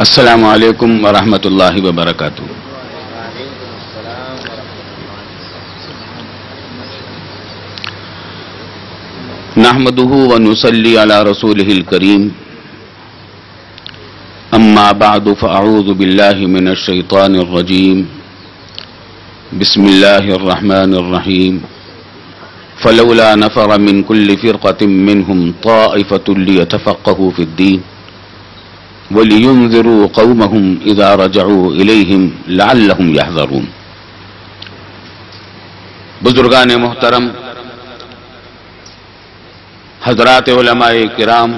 السلام علیکم ورحمۃ اللہ وبرکاتہ۔ نحمده ونصلی علی رسوله الکریم، اما بعد فاعوذ باللہ من الشیطان الرجیم، بسم اللہ الرحمن الرحیم۔ فلولا نفر من كل فرقة منهم طائفة ليتفقهوا في الدين وَلِيُنذِرُوا قَوْمَهُمْ إِذَا رَجَعُوا إِلَيْهِمْ لَعَلَّهُمْ يَحْذَرُونَ۔ بزرگان محترم، حضرات علماء کرام،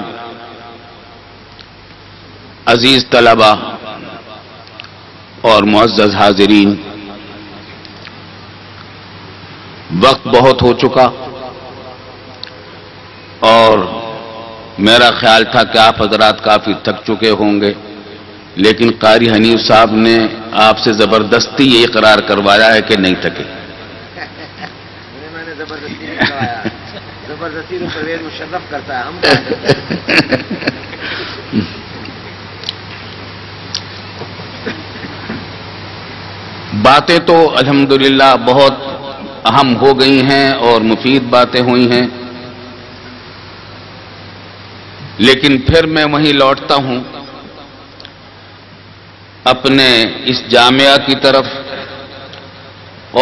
عزیز طلباء اور معزز حاضرین، وقت بہت ہو چکا اور میرا خیال تھا کہ آپ حضرات کافی تھک چکے ہوں گے، لیکن قاری حنیف صاحب نے آپ سے زبردستی یہ اقرار کروایا ہے کہ نہیں تھکے۔ میں نے زبردستی نہیں کروایا، زبردستی تو پرویز مشرف کرتا ہے، ہم باتیں تو الحمدللہ بہت اہم ہو گئی ہیں اور مفید باتیں ہوئی ہیں، لیکن پھر میں وہیں لوٹتا ہوں اپنے اس جامعہ کی طرف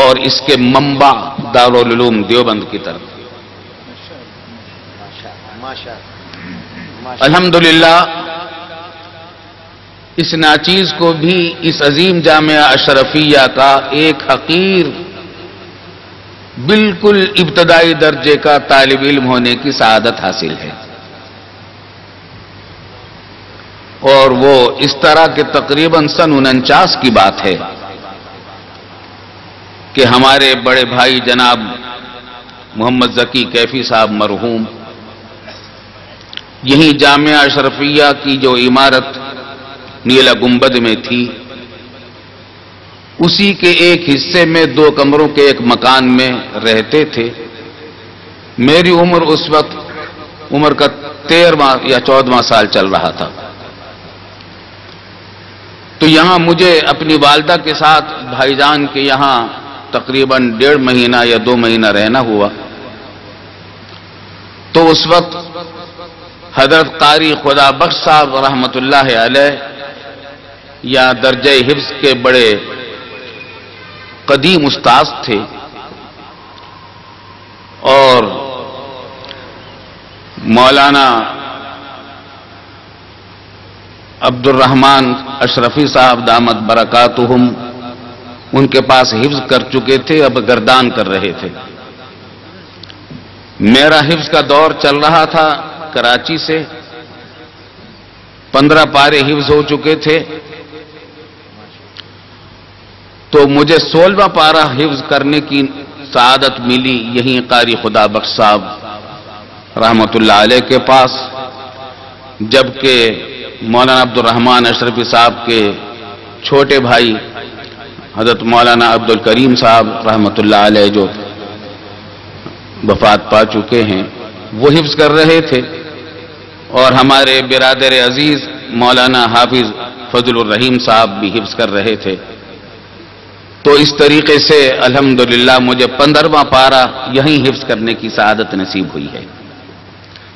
اور اس کے منبع دارالعلوم دیوبند کی طرف۔ الحمدللہ اس ناچیز کو بھی اس عظیم جامعہ اشرفیہ کا ایک حقیر بالکل ابتدائی درجے کا طالب علم ہونے کی سعادت حاصل ہے، اور وہ اس طرح کے تقریباً سن 49 کی بات ہے کہ ہمارے بڑے بھائی جناب محمد ذکی کیفی صاحب مرحوم یہی جامعہ اشرفیہ کی جو عمارت نیلا گنبد میں تھی، اسی کے ایک حصے میں 2 کمروں کے ایک مکان میں رہتے تھے۔ میری عمر اس وقت عمر کا 13واں یا 14واں سال چل رہا تھا، تو یہاں مجھے اپنی والدہ کے ساتھ بھائی جان کے یہاں تقریباً 1.5 مہینہ یا 2 مہینہ رہنا ہوا۔ تو اس وقت حضرت قاری خدا بخش صاحب رحمت اللہ علیہ یا درجہ حفظ کے بڑے قدیم استاذ تھے، اور مولانا عبد الرحمن اشرفی صاحب دامت برکاتہم ان کے پاس حفظ کر چکے تھے، اب گردان کر رہے تھے۔ میرا حفظ کا دور چل رہا تھا، کراچی سے 15 پارے حفظ ہو چکے تھے، تو مجھے 16واں پارہ حفظ کرنے کی سعادت ملی یہیں قاری خدا بخش صاحب رحمت اللہ علیہ کے پاس، جبکہ مولانا عبد الرحمن اشرفی صاحب کے چھوٹے بھائی حضرت مولانا عبد الکریم صاحب رحمت اللہ علیہ جو وفات پا چکے ہیں وہ حفظ کر رہے تھے، اور ہمارے برادر عزیز مولانا حافظ فضل الرحیم صاحب بھی حفظ کر رہے تھے۔ تو اس طریقے سے الحمدللہ مجھے 15واں پارہ یہیں حفظ کرنے کی سعادت نصیب ہوئی ہے،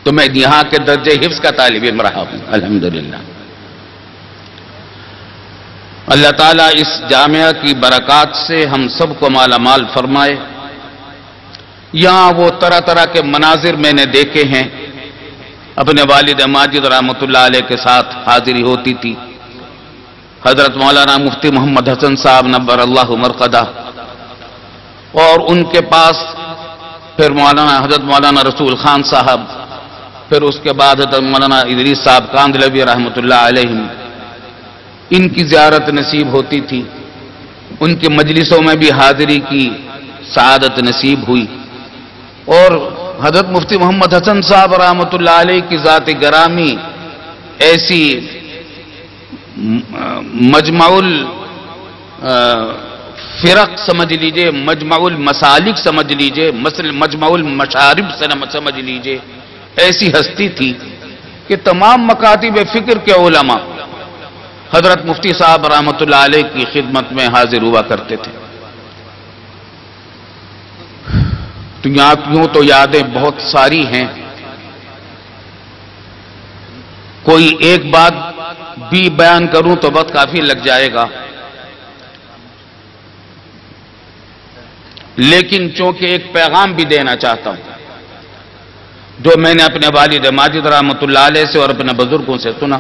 تو میں یہاں کے درجے حفظ کا طالب علم رہا ہوں الحمدللہ۔ اللہ تعالیٰ اس جامعہ کی برکات سے ہم سب کو مالا مال فرمائے۔ یہاں وہ طرح طرح کے مناظر میں نے دیکھے ہیں، اپنے والد ماجد رحمت اللہ علیہ کے ساتھ حاضری ہوتی تھی، حضرت مولانا مفتی محمد حسن صاحب نبر اللہ مرقدہ، اور ان کے پاس پھر حضرت مولانا رسول خان صاحب، پھر اس کے بعد حضرت مولانا ادریس صاحب کاندھلوی رحمت اللہ علیہ، ان کی زیارت نصیب ہوتی تھی، ان کی مجلسوں میں بھی حاضری کی سعادت نصیب ہوئی، اور حضرت مفتی محمد حسن صاحب رحمت اللہ علیہ کی ذات گرامی ایسی مجمع الفرق سمجھ لیجئے، مجمع المسالک سمجھ لیجئے، مجمع المشارب سمجھ لیجئے، ایسی ہستی تھی کہ تمام مکاتب فکر کے علماء حضرت مفتی صاحب رحمۃ اللہ علیہ کی خدمت میں حاضر ہوا کرتے تھے. تو یوں تو یادیں بہت ساری ہیں، کوئی ایک بات بھی بیان کروں تو وقت کافی لگ جائے گا، لیکن چونکہ ایک پیغام بھی دینا چاہتا ہوں جو میں نے اپنے والد ماجد رحمۃ اللہ علیہ سے اور اپنے بزرگوں سے سنا.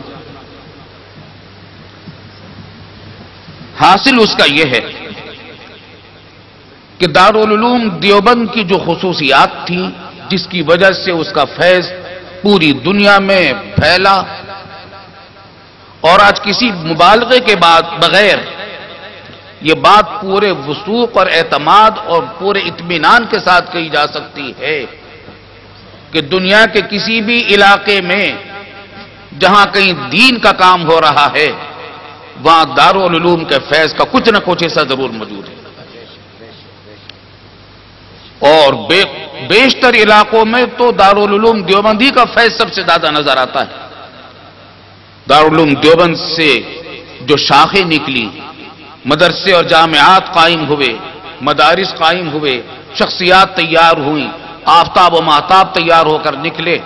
حاصل اس کا یہ ہے کہ دارالعلوم دیوبند کی جو خصوصیات تھیں، جس کی وجہ سے اس کا فیض پوری دنیا میں پھیلا، اور آج کسی مبالغے کے بغیر یہ بات پورے وثوق اور اعتماد اور پورے اطمینان کے ساتھ کہی جا سکتی ہے کہ دنیا کے کسی بھی علاقے میں جہاں کہیں دین کا کام ہو رہا ہے وہاں دارالعلوم کے فیض کا کچھ نہ کچھ حصہ ضرور موجود ہے. اور بیشتر علاقوں میں تو دارالعلوم دیوبندی کا فیض سب سے زیادہ نظر آتا ہے. دارالعلوم دیوبند سے جو شاخیں نکلی، مدرسے اور جامعات قائم ہوئے، مدارس قائم ہوئے، شخصیات تیار ہوئیں، آفتاب و مہتاب تیار ہو کر نکلے،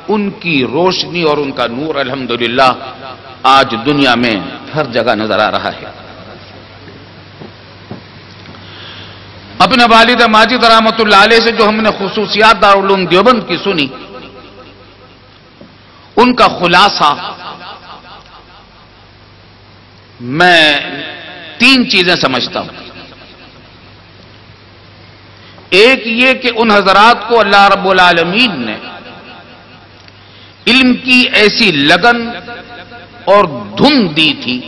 ان کی روشنی اور ان کا نور الحمدللہ آج دنیا میں ہر جگہ نظر آ رہا ہے. اپنے والد ماجد رحمۃ اللہ علیہ سے جو ہم نے خصوصیات دارالعلوم دیوبند کی سنی، ان کا خلاصہ میں 3 چیزیں سمجھتا ہوں. ایک یہ کہ ان حضرات کو اللہ رب العالمین نے علم کی ایسی لگن اور دھن دی تھی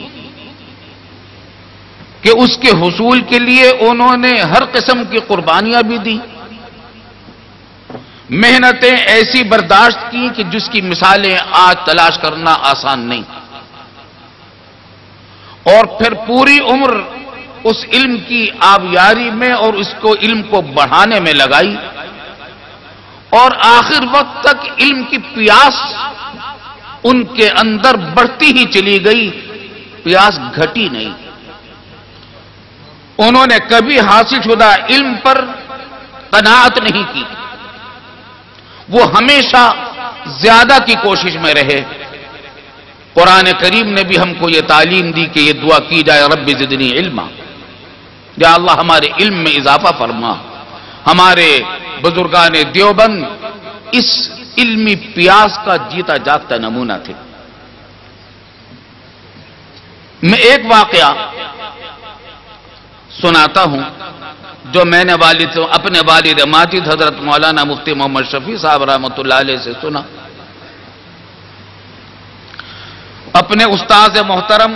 کہ اس کے حصول کے لیے انہوں نے ہر قسم کی قربانیاں بھی دی، محنتیں ایسی برداشت کی کہ جس کی مثالیں آج تلاش کرنا آسان نہیں، اور پھر پوری عمر اس علم کی آبیاری میں اور اس کو علم کو بڑھانے میں لگائی، اور آخر وقت تک علم کی پیاس ان کے اندر بڑھتی ہی چلی گئی، پیاس گھٹی نہیں. انہوں نے کبھی حاصل شدہ علم پر قناعت نہیں کی، وہ ہمیشہ زیادہ کی کوشش میں رہے. قرآن کریم نے بھی ہم کو یہ تعلیم دی کہ یہ دعا کی جائے، رب زدنی علما، یا اللہ ہمارے علم میں اضافہ فرما. ہمارے بزرگان دیوبند اس علمی پیاس کا جیتا جاگتا نمونہ تھے. میں ایک واقعہ سناتا ہوں جو میں نے اپنے والد ماجد حضرت مولانا مفتی محمد شفیع صاحب رحمۃ اللہ علیہ سے سنا. اپنے استاذ محترم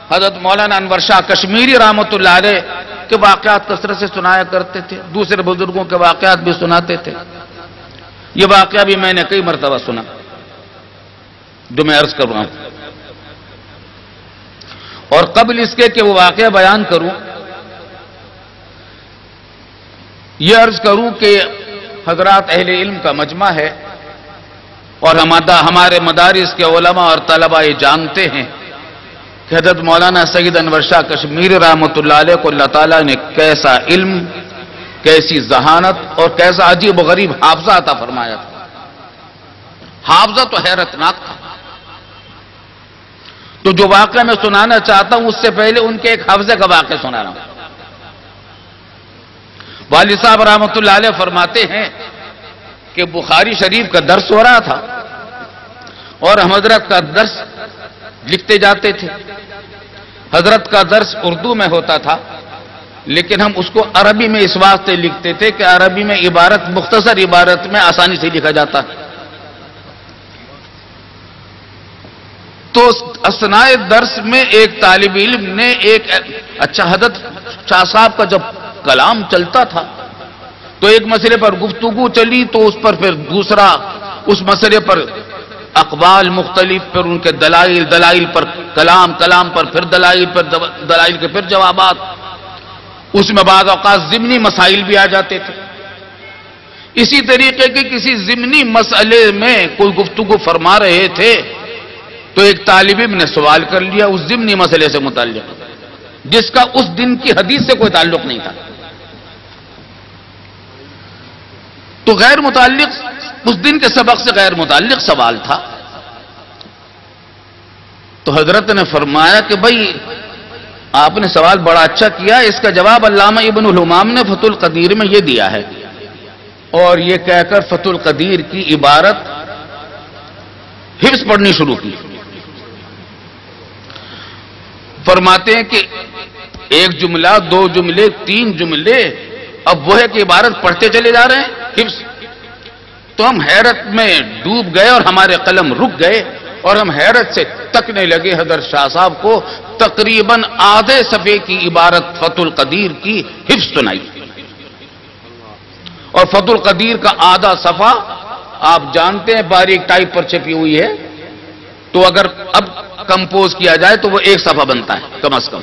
حضرت مولانا انور شاہ کشمیری رحمۃ اللہ علیہ کے واقعات کثرت سے سنایا کرتے تھے، دوسرے بزرگوں کے واقعات بھی سناتے تھے. یہ واقعہ بھی میں نے کئی مرتبہ سنا جو میں عرض کر رہا ہوں. اور قبل اس کے کہ وہ واقعہ بیان کروں، یہ عرض کروں کہ حضرات اہل علم کا مجمع ہے، اور ہمارے مدارس کے علماء اور طلباء یہ جانتے ہیں کہ حضرت مولانا سید انور شاہ کشمیری رحمۃ اللہ علیہ کو اللہ تعالیٰ نے کیسا علم، کیسی ذہانت اور کیسا عجیب و غریب حافظہ عطا فرمایا تھا. حافظہ تو حیرت ناک تھا. تو جو واقعہ میں سنانا چاہتا ہوں اس سے پہلے ان کے ایک حافظے کا واقعہ سنا رہا ہوں. والد صاحب رحمۃ اللہ علیہ فرماتے ہیں کہ بخاری شریف کا درس ہو رہا تھا اور ہم حضرت کا درس لکھتے جاتے تھے. حضرت کا درس اردو میں ہوتا تھا، لیکن ہم اس کو عربی میں اس واسطے لکھتے تھے کہ عربی میں عبارت مختصر عبارت میں آسانی سے لکھا جاتا ہے. تو اثناء درس میں ایک طالب علم نے اچھا حضرت شاہ صاحب کا جب کلام چلتا تھا تو ایک مسئلے پر گفتگو چلی، تو اس پر پھر دوسرا، اس مسئلے پر اقوال مختلف، پھر ان کے دلائل پر کلام پر پھر دلائل کے پھر جوابات. اس میں بعض اوقات ضمنی مسائل بھی آ جاتے تھے. اسی طریقے کے کسی ضمنی مسئلے میں کوئی گفتگو فرما رہے تھے تو ایک طالب علم نے سوال کر لیا اس ضمنی مسئلے سے متعلق، جس کا اس دن کی حدیث سے کوئی تعلق نہیں تھا، تو غیر متعلق، اس دن کے سبق سے غیر متعلق سوال تھا۔ تو حضرت نے فرمایا کہ بھائی آپ نے سوال بڑا اچھا کیا، اس کا جواب علامہ ابن الہمام نے فتح القدیر میں یہ دیا ہے، اور یہ کہہ کر فتح القدیر کی عبارت حفظ پڑھنی شروع کی۔ فرماتے ہیں کہ ایک جملہ، دو جملے، تین جملے، اب وہ ہے کہ عبارت پڑھتے چلے جا رہے ہیں حفظ۔ تو ہم حیرت میں ڈوب گئے اور ہمارے قلم رک گئے اور ہم حیرت سے تکنے لگے حضرت شاہ صاحب کو تقریباً آدھے صفحے کی عبارت فتح القدیر کی حفظ سنائی، اور فتح القدیر کا آدھا صفحہ آپ جانتے ہیں باریک ٹائپ پر چھپی ہوئی ہے، تو اگر اب کمپوز کیا جائے تو وہ ایک صفحہ بنتا ہے کم از کم۔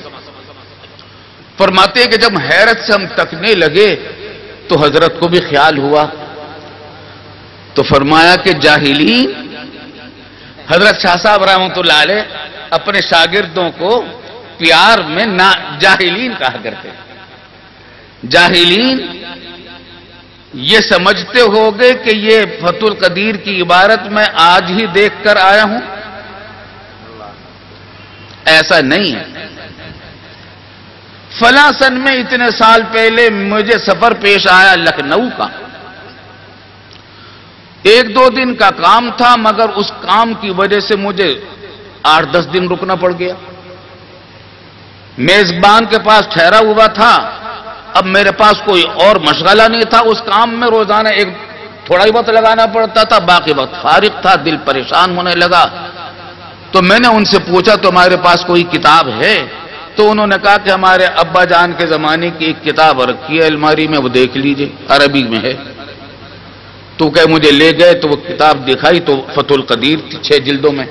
فرماتے ہیں کہ جب حیرت سے ہم تکنے لگے تو حضرت کو بھی خیال ہوا، تو فرمایا کہ جاہلین، حضرت شاہ صاحب رحمۃ اللہ علیہ اپنے شاگردوں کو پیار میں جاہلین کہا کرتے، جاہلین یہ سمجھتے ہوگے کہ یہ فتح القدیر کی عبارت میں آج ہی دیکھ کر آیا ہوں، ایسا نہیں ہے۔ فلاں سن میں اتنے سال پہلے مجھے سفر پیش آیا لکھنؤ کا، 1-2 دن کا کام تھا، مگر اس کام کی وجہ سے مجھے 8-10 دن رکنا پڑ گیا۔ میزبان کے پاس ٹھہرا ہوا تھا، اب میرے پاس کوئی اور مشغلہ نہیں تھا، اس کام میں روزانہ ایک تھوڑا ہی وقت لگانا پڑتا تھا، باقی وقت فارغ تھا، دل پریشان ہونے لگا۔ تو میں نے ان سے پوچھا تو ہمارے پاس کوئی کتاب ہے؟ تو انہوں نے کہا کہ ہمارے ابا جان کے زمانے کی ایک کتاب رکھی ہے الماری میں، وہ دیکھ لیجئے، عربی میں ہے۔ تو کہ مجھے لے گئے تو وہ کتاب دکھائی تو فتح القدیر تھی 6 جلدوں میں۔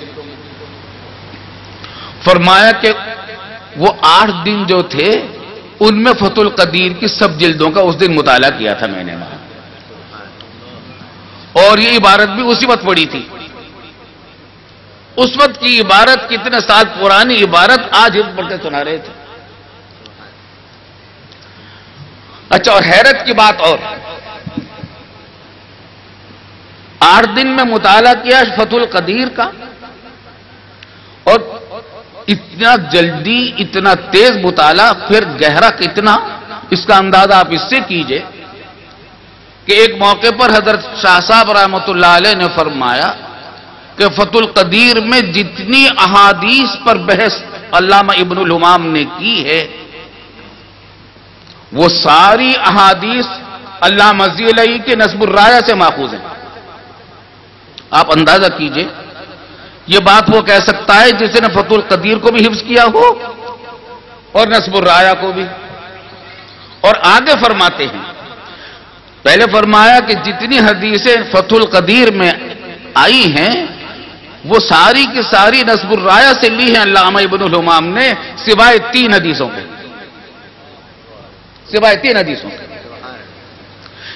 فرمایا کہ وہ 8 دن جو تھے ان میں فتح القدیر کی سب جلدوں کا اس دن مطالعہ کیا تھا میں نے وہاں، اور یہ عبارت بھی اسی وقت پڑھی تھی۔ اس وقت کی عبارت، کتنے سال پرانی عبارت آج ہم پڑھ کے سنا رہے تھے۔ اچھا، اور حیرت کی بات، اور 8 دن میں مطالعہ کیا فتح القدیر کا، اور اتنا جلدی، اتنا تیز مطالعہ، پھر گہرا کتنا، اس کا اندازہ آپ اس سے کیجئے کہ ایک موقع پر حضرت شاہ صاحب رحمۃ اللہ علیہ نے فرمایا کہ فتح القدیر میں جتنی احادیث پر بحث علامہ ابن الہمام نے کی ہے، وہ ساری احادیث علامہ ذیلی کے نصب الرایہ سے ماخوذ ہیں۔ آپ اندازہ کیجئے، یہ بات وہ کہہ سکتا ہے جس نے فتح القدیر کو بھی حفظ کیا ہو اور نصب الرایہ کو بھی۔ اور آگے فرماتے ہیں، پہلے فرمایا کہ جتنی حدیثیں فتح القدیر میں آئی ہیں وہ ساری کی ساری نصب الرایہ سے لی ہیں علامہ ابن الہمام نے، سوائے 3 حدیثوں کے، سوائے 3 حدیثوں کے۔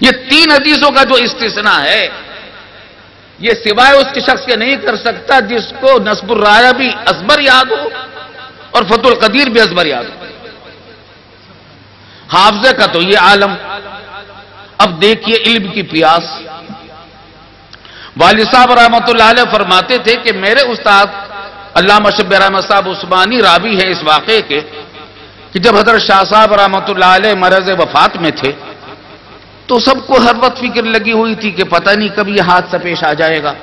یہ 3 حدیثوں کا جو استثناء ہے، یہ سوائے اس کے شخص کے نہیں کر سکتا جس کو نصب الرایہ بھی ازبر یاد ہو اور فتح القدیر بھی ازبر یاد ہو۔ حافظے کا تو یہ عالم۔ اب دیکھیے علم کی پیاس۔ والد صاحب رحمۃ اللہ علیہ فرماتے تھے کہ میرے استاد علامہ شبیر احمد صاحب عثمانی راوی ہیں اس واقعے کے کہ جب حضرت شاہ صاحب رحمۃ اللہ علیہ مرض وفات میں تھے تو سب کو ہر وقت فکر لگی ہوئی تھی کہ پتہ نہیں کب یہ حادثہ پیش آ جائے گا۔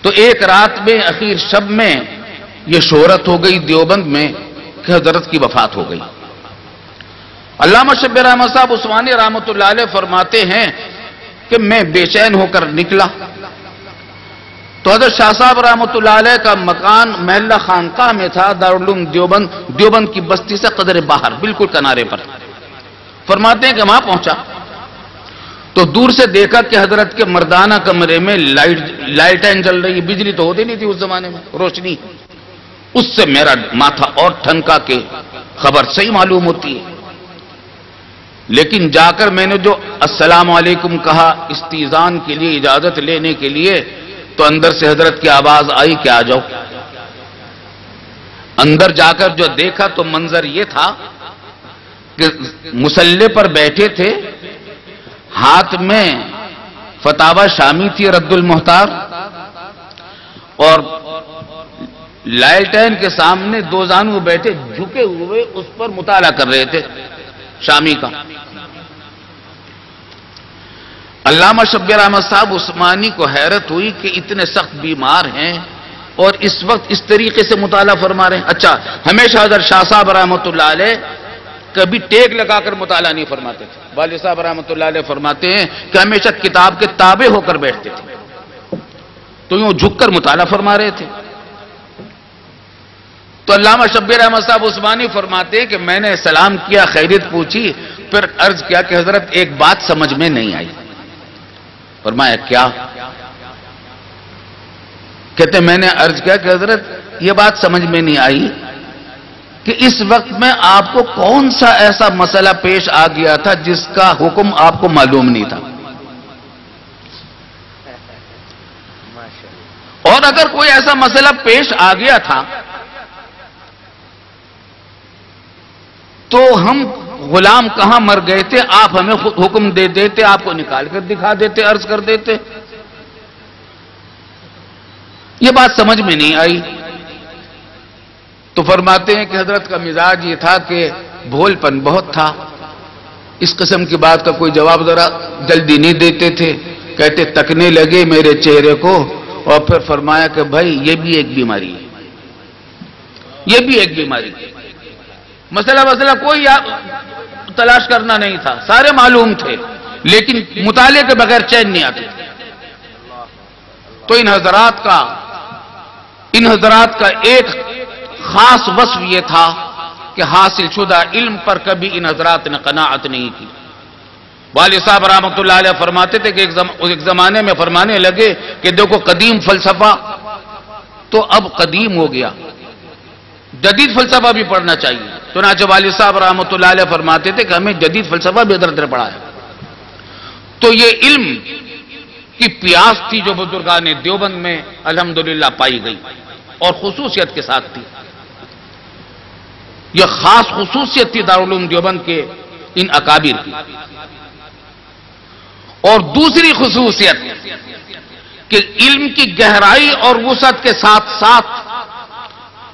تو ایک رات میں، اخیر شب میں، یہ شہرت ہو گئی دیوبند میں کہ حضرت کی وفات ہو گئی۔ علامہ شبیر احمد صاحب عثمانی رحمۃ اللہ علیہ فرماتے ہیں کہ میں بے چین ہو کر نکلا تو حضرت شاہ صاحب رحمۃ اللہ علیہ کا مکان محلہ خانقاہ میں تھا، دارالعلوم دیوبند کی بستی سے قدر باہر، بالکل کنارے پر۔ فرماتے ہیں کہ وہاں پہنچا تو دور سے دیکھا کہ حضرت کے مردانہ کمرے میں لائٹیں جل رہی، بجلی تو ہوتی نہیں تھی اس زمانے میں، روشنی۔ اس سے میرا ماتھا اور ٹھنکا کہ خبر صحیح معلوم ہوتی ہے۔ لیکن جا کر میں نے جو السلام علیکم کہا استیزان کے لیے، اجازت لینے کے لیے، تو اندر سے حضرت کی آواز آئی کہ آ جاؤ. اندر جا کر جو دیکھا تو منظر یہ تھا کہ مصلی پر بیٹھے تھے، ہاتھ میں فتاوی شامی تھی رد المحتار، اور لالٹین کے سامنے دو زانو بیٹھے جھکے ہوئے اس پر مطالعہ کر رہے تھے شامی کا. علامہ شبیر احمد صاحب عثمانی کو حیرت ہوئی کہ اتنے سخت بیمار ہیں اور اس وقت اس طریقے سے مطالعہ فرما رہے ہیں. اچھا، ہمیشہ حضرت شاہ صاحب رحمۃ اللہ علیہ کبھی ٹیک لگا کر مطالعہ نہیں فرماتے تھے. والد صاحب رحمۃ اللہ علیہ فرماتے ہیں کہ ہمیشہ کتاب کے تابع ہو کر بیٹھتے تھے، تو یوں جھک کر مطالعہ فرما رہے تھے. تو علامہ شبیر احمد صاحب عثمانی فرماتے ہیں کہ میں نے سلام کیا، خیریت پوچھی، پھر عرض کیا کہ حضرت ایک بات سمجھ میں نہیں آئی. فرمایا کیا؟ کہتے میں نے عرض کیا کہ حضرت یہ بات سمجھ میں نہیں آئی کہ اس وقت میں آپ کو کون سا ایسا مسئلہ پیش آ گیا تھا جس کا حکم آپ کو معلوم نہیں تھا، اور اگر کوئی ایسا مسئلہ پیش آ گیا تھا تو ہم غلام کہاں مر گئے تھے، آپ ہمیں خود حکم دے دیتے، آپ کو نکال کر دکھا دیتے، عرض کر دیتے. یہ بات سمجھ میں نہیں آئی. تو فرماتے ہیں کہ حضرت کا مزاج یہ تھا کہ بھول پن بہت تھا، اس قسم کی بات کا کوئی جواب ذرا جلدی نہیں دیتے تھے. کہتے تکنے لگے میرے چہرے کو اور پھر فرمایا کہ بھائی یہ بھی ایک بیماری ہے، یہ بھی ایک بیماری ہے. مسئلہ کوئی تلاش کرنا نہیں تھا، سارے معلوم تھے، لیکن مطالعے کے بغیر چین نہیں آتے. تو ان حضرات کا ایک خاص وصف یہ تھا کہ حاصل شدہ علم پر کبھی ان حضرات نے قناعت نہیں کی. والد صاحب رحمۃ اللہ علیہ فرماتے تھے کہ ایک زمانے میں فرمانے لگے کہ دیکھو قدیم فلسفہ تو اب قدیم ہو گیا، جدید فلسفہ بھی پڑھنا چاہیے. چنانچہ والد صاحب رحمۃ اللہ علیہ فرماتے تھے کہ ہمیں جدید فلسفہ بھی حضرت نے پڑھایا. تو یہ علم کی پیاس تھی جو بزرگان دیوبند میں الحمدللہ پائی گئی، اور خصوصیت کے ساتھ تھی. یہ خاص خصوصیت تھی دارالعلوم دیوبند کے ان اکابر کی. اور دوسری خصوصیت کہ علم کی گہرائی اور وسعت کے ساتھ ساتھ،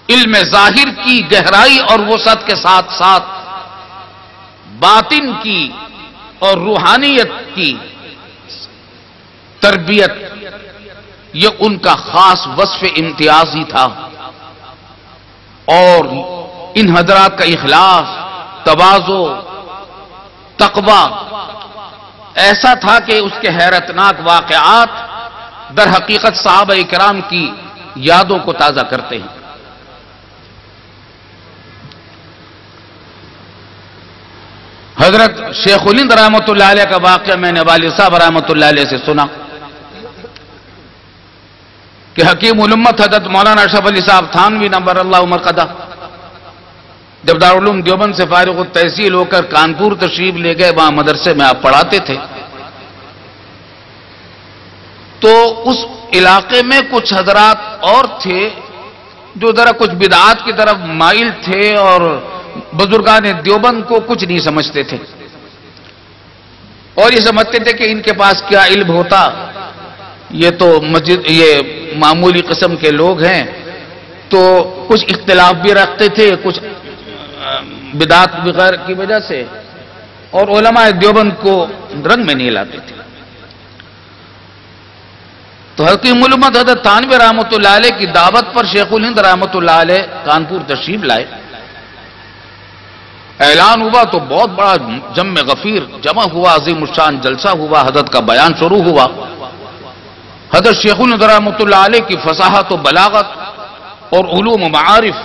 علم ظاہر کی گہرائی اور وسعت کے ساتھ ساتھ باطن کی اور روحانیت کی تربیت، یہ ان کا خاص وصف امتیازی تھا. اور ان حضرات کا اخلاص، تواضع، تقوی ایسا تھا کہ اس کے حیرتناک واقعات در حقیقت صحابہ کرام کی یادوں کو تازہ کرتے ہیں. حضرت شیخ الہند رحمۃ اللہ علیہ کا واقعہ میں نے والد صاحب رحمۃ اللہ علیہ سے سنا کہ حکیم الامت حضرت مولانا اشرف علی صاحب تھانوی نور اللہ مرقدہ جب دارالعلوم دیوبند سے فارغ التحصیل ہو کر کانپور تشریف لے گئے، وہاں مدرسے میں آپ پڑھاتے تھے. تو اس علاقے میں کچھ حضرات اور تھے جو ذرا کچھ بدعات کی طرف مائل تھے اور بزرگان دیوبند کو کچھ نہیں سمجھتے تھے، اور یہ سمجھتے تھے کہ ان کے پاس کیا علم ہوتا، یہ تو مسجد یہ معمولی قسم کے لوگ ہیں. تو کچھ اختلاف بھی رکھتے تھے، کچھ بدعات وغیرہ کی وجہ سے، اور علماء دیوبند کو رنگ میں نہیں لاتے تھے. تو حکیم الامت حضرت تھانوی رحمۃ اللہ علیہ کی دعوت پر شیخ الہند رحمۃ اللہ علیہ کانپور تشریف لائے. اعلان ہوا تو بہت بڑا جمع غفیر جمع ہوا، عظیم الشان جلسہ ہوا، حضرت کا بیان شروع ہوا. حضرت شیخ الہند رحمۃ اللہ علیہ کی فصاحت و بلاغت اور علوم و معارف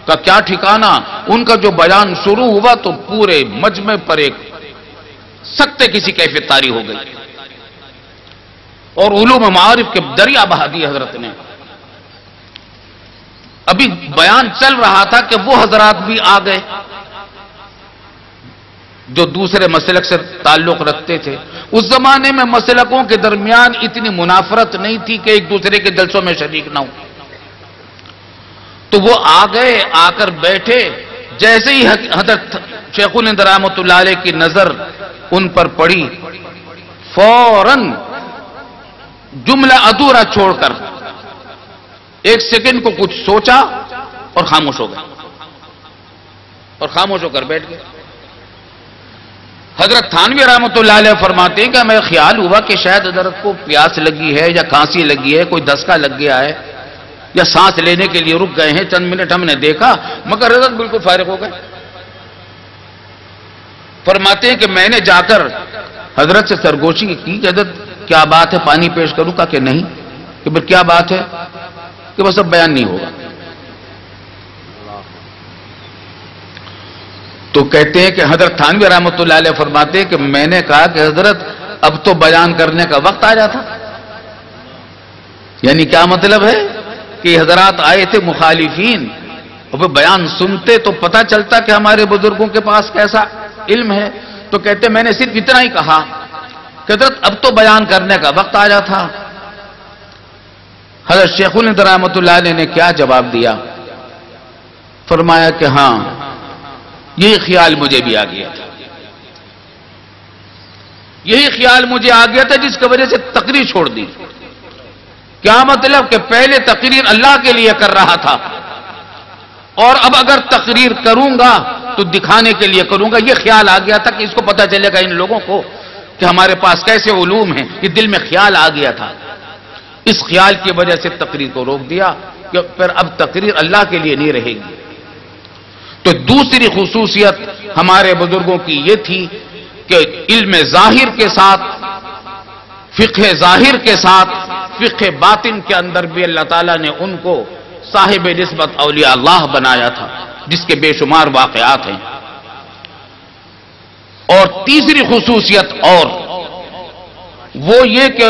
کا کیا ٹھکانہ، ان کا جو بیان شروع ہوا تو پورے مجمع پر ایک سکتے کسی کیفیت طاری ہو گئی، اور علوم و معارف کے دریا بہا دی حضرت نے. ابھی بیان چل رہا تھا کہ وہ حضرات بھی آ گئے. جو دوسرے مسلک سے تعلق رکھتے تھے. اس زمانے میں مسلکوں کے درمیان اتنی منافرت نہیں تھی کہ ایک دوسرے کے جلسوں میں شریک نہ ہو. تو وہ آ گئے, آ کر بیٹھے. جیسے ہی حضرت شیخ الہند رحمۃ اللہ علیہ کی نظر ان پر پڑی, فوراً جملہ ادھورا چھوڑ کر ایک سیکنڈ کو کچھ سوچا اور خاموش ہو گئے, اور خاموش ہو کر بیٹھ گئے. حضرت تھانوی رحمۃ اللہ علیہ فرماتے ہیں کہ ہمیں خیال ہوا کہ شاید حضرت کو پیاس لگی ہے یا کھانسی لگی ہے, کوئی دھسکا لگ گیا ہے, یا سانس لینے کے لیے رک گئے ہیں. چند منٹ ہم نے دیکھا, مگر حضرت بالکل فارغ ہو گئے. فرماتے ہیں کہ میں نے جا کر حضرت سے سرگوشی کی کہ حضرت کیا بات ہے, پانی پیش کروں کا کہ نہیں, کہ پھر کیا بات ہے, کہ بس اب بیان نہیں ہوگا. تو کہتے ہیں کہ حضرت تھانوی رحمۃ اللہ علیہ فرماتے ہیں کہ میں نے کہا کہ حضرت اب تو بیان کرنے کا وقت آ جاتا. یعنی کیا مطلب ہے کہ حضرات آئے تھے مخالفین, اور وہ بیان سنتے تو پتہ چلتا کہ ہمارے بزرگوں کے پاس کیسا علم ہے. تو کہتے میں نے صرف اتنا ہی کہا کہ حضرت اب تو بیان کرنے کا وقت آ جاتا. حضرت شیخ الہند رحمۃ اللہ علیہ نے کیا جواب دیا؟ فرمایا کہ ہاں, یہی خیال مجھے بھی آ گیا تھا, یہی خیال مجھے آ گیا تھا جس کی وجہ سے تقریر چھوڑ دی. کیا مطلب کہ پہلے تقریر اللہ کے لیے کر رہا تھا, اور اب اگر تقریر کروں گا تو دکھانے کے لیے کروں گا. یہ خیال آ گیا تھا کہ اس کو پتہ چلے گا ان لوگوں کو کہ ہمارے پاس کیسے علوم ہیں. یہ دل میں خیال آ گیا تھا, اس خیال کی وجہ سے تقریر کو روک دیا کہ پھر اب تقریر اللہ کے لیے نہیں رہے گی. تو دوسری خصوصیت ہمارے بزرگوں کی یہ تھی کہ علم ظاہر کے ساتھ, فقہ ظاہر کے ساتھ, فقہ باطن کے اندر بھی اللہ تعالیٰ نے ان کو صاحب نسبت اولیاء اللہ بنایا تھا, جس کے بے شمار واقعات ہیں. اور تیسری خصوصیت اور وہ یہ کہ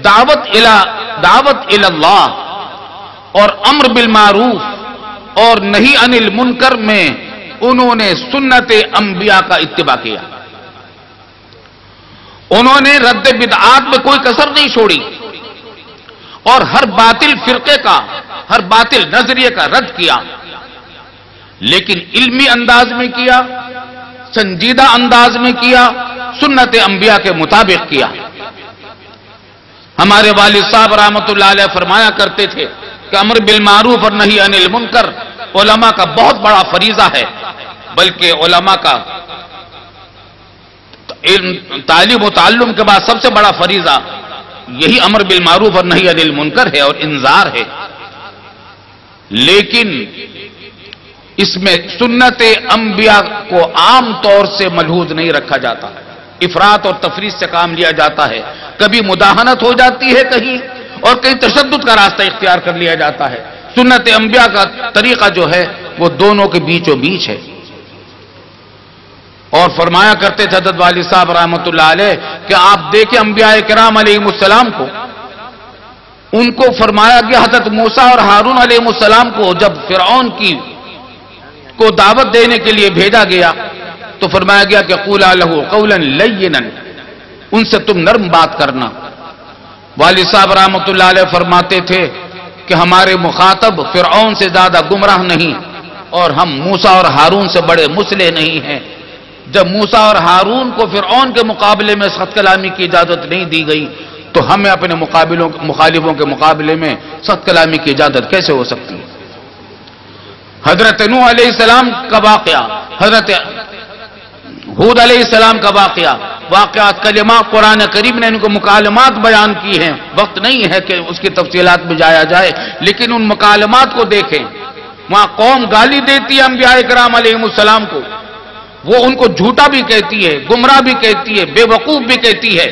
دعوت الی اللہ اور امر بالمعروف اور نہی عن المنکر میں انہوں نے سنت انبیاء کا اتباع کیا. انہوں نے رد بدعات میں کوئی کسر نہیں چھوڑی, اور ہر باطل فرقے کا, ہر باطل نظریے کا رد کیا, لیکن علمی انداز میں کیا, سنجیدہ انداز میں کیا, سنت انبیاء کے مطابق کیا. ہمارے والد صاحب رحمۃ اللہ علیہ فرمایا کرتے تھے کہ امر بالمعروف اور نہی عن المنکر علماء کا بہت بڑا فریضہ ہے, بلکہ علماء کا تعلیم و تعلم کے بعد سب سے بڑا فریضہ یہی امر بالمعروف اور نہی عن المنکر ہے اور انذار ہے. لیکن اس میں سنت انبیاء کو عام طور سے ملحوظ نہیں رکھا جاتا, افراط اور تفریط سے کام لیا جاتا ہے. کبھی مداہنت ہو جاتی ہے کہیں, اور کہیں تشدد کا راستہ اختیار کر لیا جاتا ہے. سنت انبیاء کا طریقہ جو ہے وہ دونوں کے بیچوں بیچ ہے. اور فرمایا کرتے تھے حضرت والد صاحب رحمۃ اللہ علیہ کہ آپ دیکھیں انبیاء کرام علیہ السلام کو, ان کو فرمایا گیا حضرت موسیٰ اور ہارون علیہ السلام کو جب فرعون کو دعوت دینے کے لیے بھیجا گیا تو فرمایا گیا کہ قولا لہ قولا لینا, ان سے تم نرم بات کرنا. والد صاحب رحمۃ اللہ علیہ فرماتے تھے کہ ہمارے مخاطب فرعون سے زیادہ گمراہ نہیں, اور ہم موسیٰ اور ہارون سے بڑے مسلح نہیں ہیں. جب موسیٰ اور ہارون کو فرعون کے مقابلے میں سخت کلامی کی اجازت نہیں دی گئی تو ہمیں اپنے مخالفوں کے مقابلے میں سخت کلامی کی اجازت کیسے ہو سکتی ہے؟ حضرت نوح علیہ السلام کا واقعہ, حضرت ہود علیہ السلام کا واقعات کلمات قرآن کریم نے ان کو مکالمات بیان کی ہیں. وقت نہیں ہے کہ اس کی تفصیلات میں جایا جائے, لیکن ان مکالمات کو دیکھیں. وہاں قوم گالی دیتی ہے انبیاء کرام علیہ السلام کو, وہ ان کو جھوٹا بھی کہتی ہے, گمراہ بھی کہتی ہے, بے وقوف بھی کہتی ہے,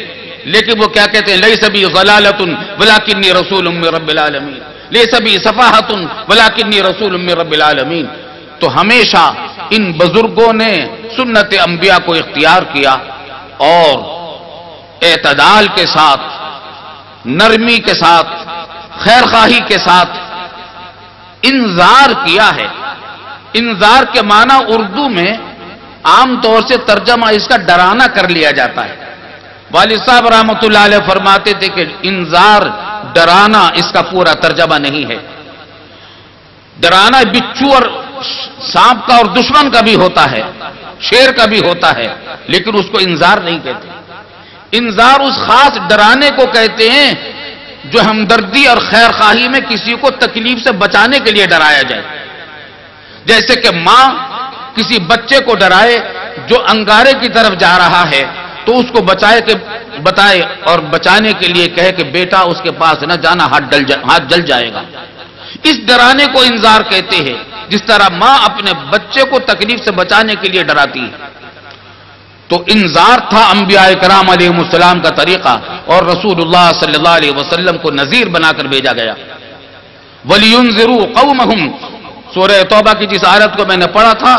لیکن وہ کیا کہتے ہیں؟ لیس بی ضلالۃ ولکنی رسول من رب العالمین, لیس بی صفاحۃ ولکنی رسول من رب العالمین. تو ہمیشہ ان بزرگوں نے سنت انبیاء کو اختیار کیا اور اعتدال کے ساتھ, نرمی کے ساتھ, خیرخواہی کے ساتھ انذار کیا ہے. انذار کے معنی اردو میں عام طور سے ترجمہ اس کا ڈرانا کر لیا جاتا ہے. والد صاحب رحمۃ اللہ علیہ فرماتے تھے کہ انذار ڈرانا اس کا پورا ترجمہ نہیں ہے. ڈرانا بچھو اور سانپ کا اور دشمن کا بھی ہوتا ہے، شیر کا بھی ہوتا ہے، لیکن اس کو انذار نہیں کہتے. انذار اس خاص ڈرانے کو کہتے ہیں جو ہمدردی اور خیر خواہی میں کسی کو تکلیف سے بچانے کے لیے ڈرایا جائے. جیسے کہ ماں کسی بچے کو ڈرائے جو انگارے کی طرف جا رہا ہے تو اس کو بتائے اور بچانے کے لیے کہے کہ بیٹا اس کے پاس نہ جانا، ہاتھ جل جائے گا. اس ڈرانے کو انذار کہتے ہیں، جس طرح ماں اپنے بچے کو تکلیف سے بچانے کے لیے ڈراتی ہے. تو انذار تھا انبیاء کرام علیہ السلام کا طریقہ، اور رسول اللہ صلی اللہ علیہ وسلم کو نذیر بنا کر بھیجا گیا. وَلِيُنذِرُوا قَوْمَهُمْ، سورہ توبہ کی جس آیت کو میں نے پڑھا تھا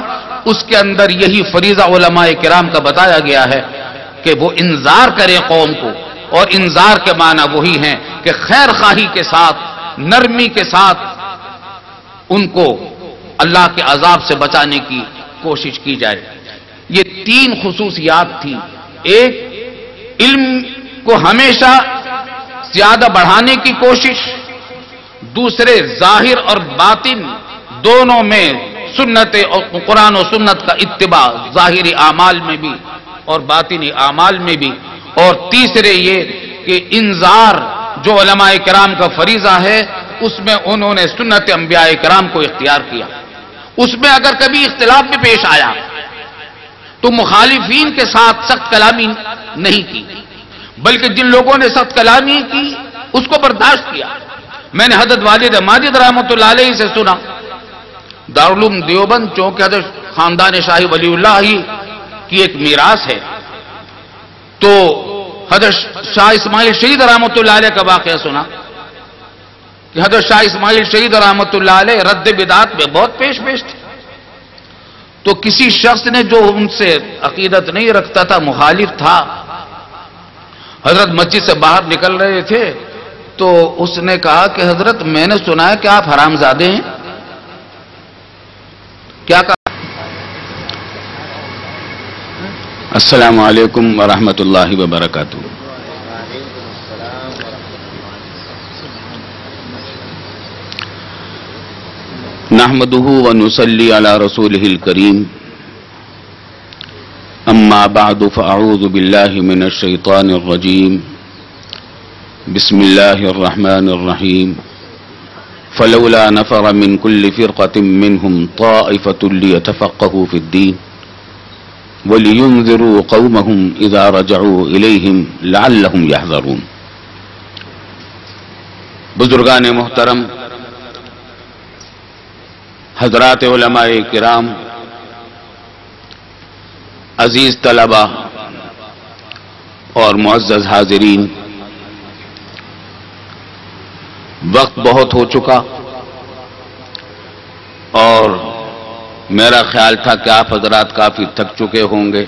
اس کے اندر یہی فریضہ علماء کرام کا بتایا گیا ہے کہ وہ انذار کرے قوم کو. اور انذار کے معنی وہی ہیں کہ خیر خواہی کے ساتھ، نرمی کے ساتھ ان کو اللہ کے عذاب سے بچانے کی کوشش کی جائے. یہ 3 خصوصیات تھی. ایک، علم کو ہمیشہ زیادہ بڑھانے کی کوشش. دوسرے، ظاہر اور باطن دونوں میں سنت اور قرآن و سنت کا اتباع، ظاہری اعمال میں بھی اور باطنی اعمال میں بھی. اور تیسرے یہ کہ انذار جو علماء کرام کا فریضہ ہے اس میں انہوں نے سنت انبیاء کرام کو اختیار کیا. اس میں اگر کبھی اختلاف بھی پیش آیا تو مخالفین کے ساتھ سخت کلامی نہیں کی، بلکہ جن لوگوں نے سخت کلامی کی اس کو برداشت کیا. میں نے حضرت والد ماجد رحمۃ اللہ علیہ سے سنا، دارالعلوم دیوبند چونکہ حضرت خاندان شاہی ولی اللہ ہی کی ایک میراث ہے، تو حضرت شاہ اسماعیل شہید رحمۃ اللہ علیہ کا واقعہ سنا کہ حضرت شاہ اسماعیل شہید رحمۃ اللہ علیہ رد بدعت میں بہت پیش تھے. تو کسی شخص نے جو ان سے عقیدت نہیں رکھتا تھا، مخالف تھا، حضرت مسجد سے باہر نکل رہے تھے تو اس نے کہا کہ حضرت میں نے سنا ہے کہ آپ حرام زادے ہیں. کیا کہا؟ السلام علیکم ورحمۃ اللہ وبرکاتہ. نحمده ونصلي على رسوله الكريم. اما بعد فاعوذ بالله من الشيطان الرجيم. بسم الله الرحمن الرحيم. فلولا نفر من كل فرقة منهم طائفة ليتفقهوا في الدين وَلِيُنذِرُوا قَوْمَهُمْ إِذَا رَجَعُوا إِلَيْهِمْ لَعَلَّهُمْ يَحْذَرُونَ. بزرگان محترم، حضرات علماء کرام، عزیز طلبہ اور معزز حاضرین، وقت بہت ہو چکا اور میرا خیال تھا کہ آپ حضرات کافی تھک چکے ہوں گے،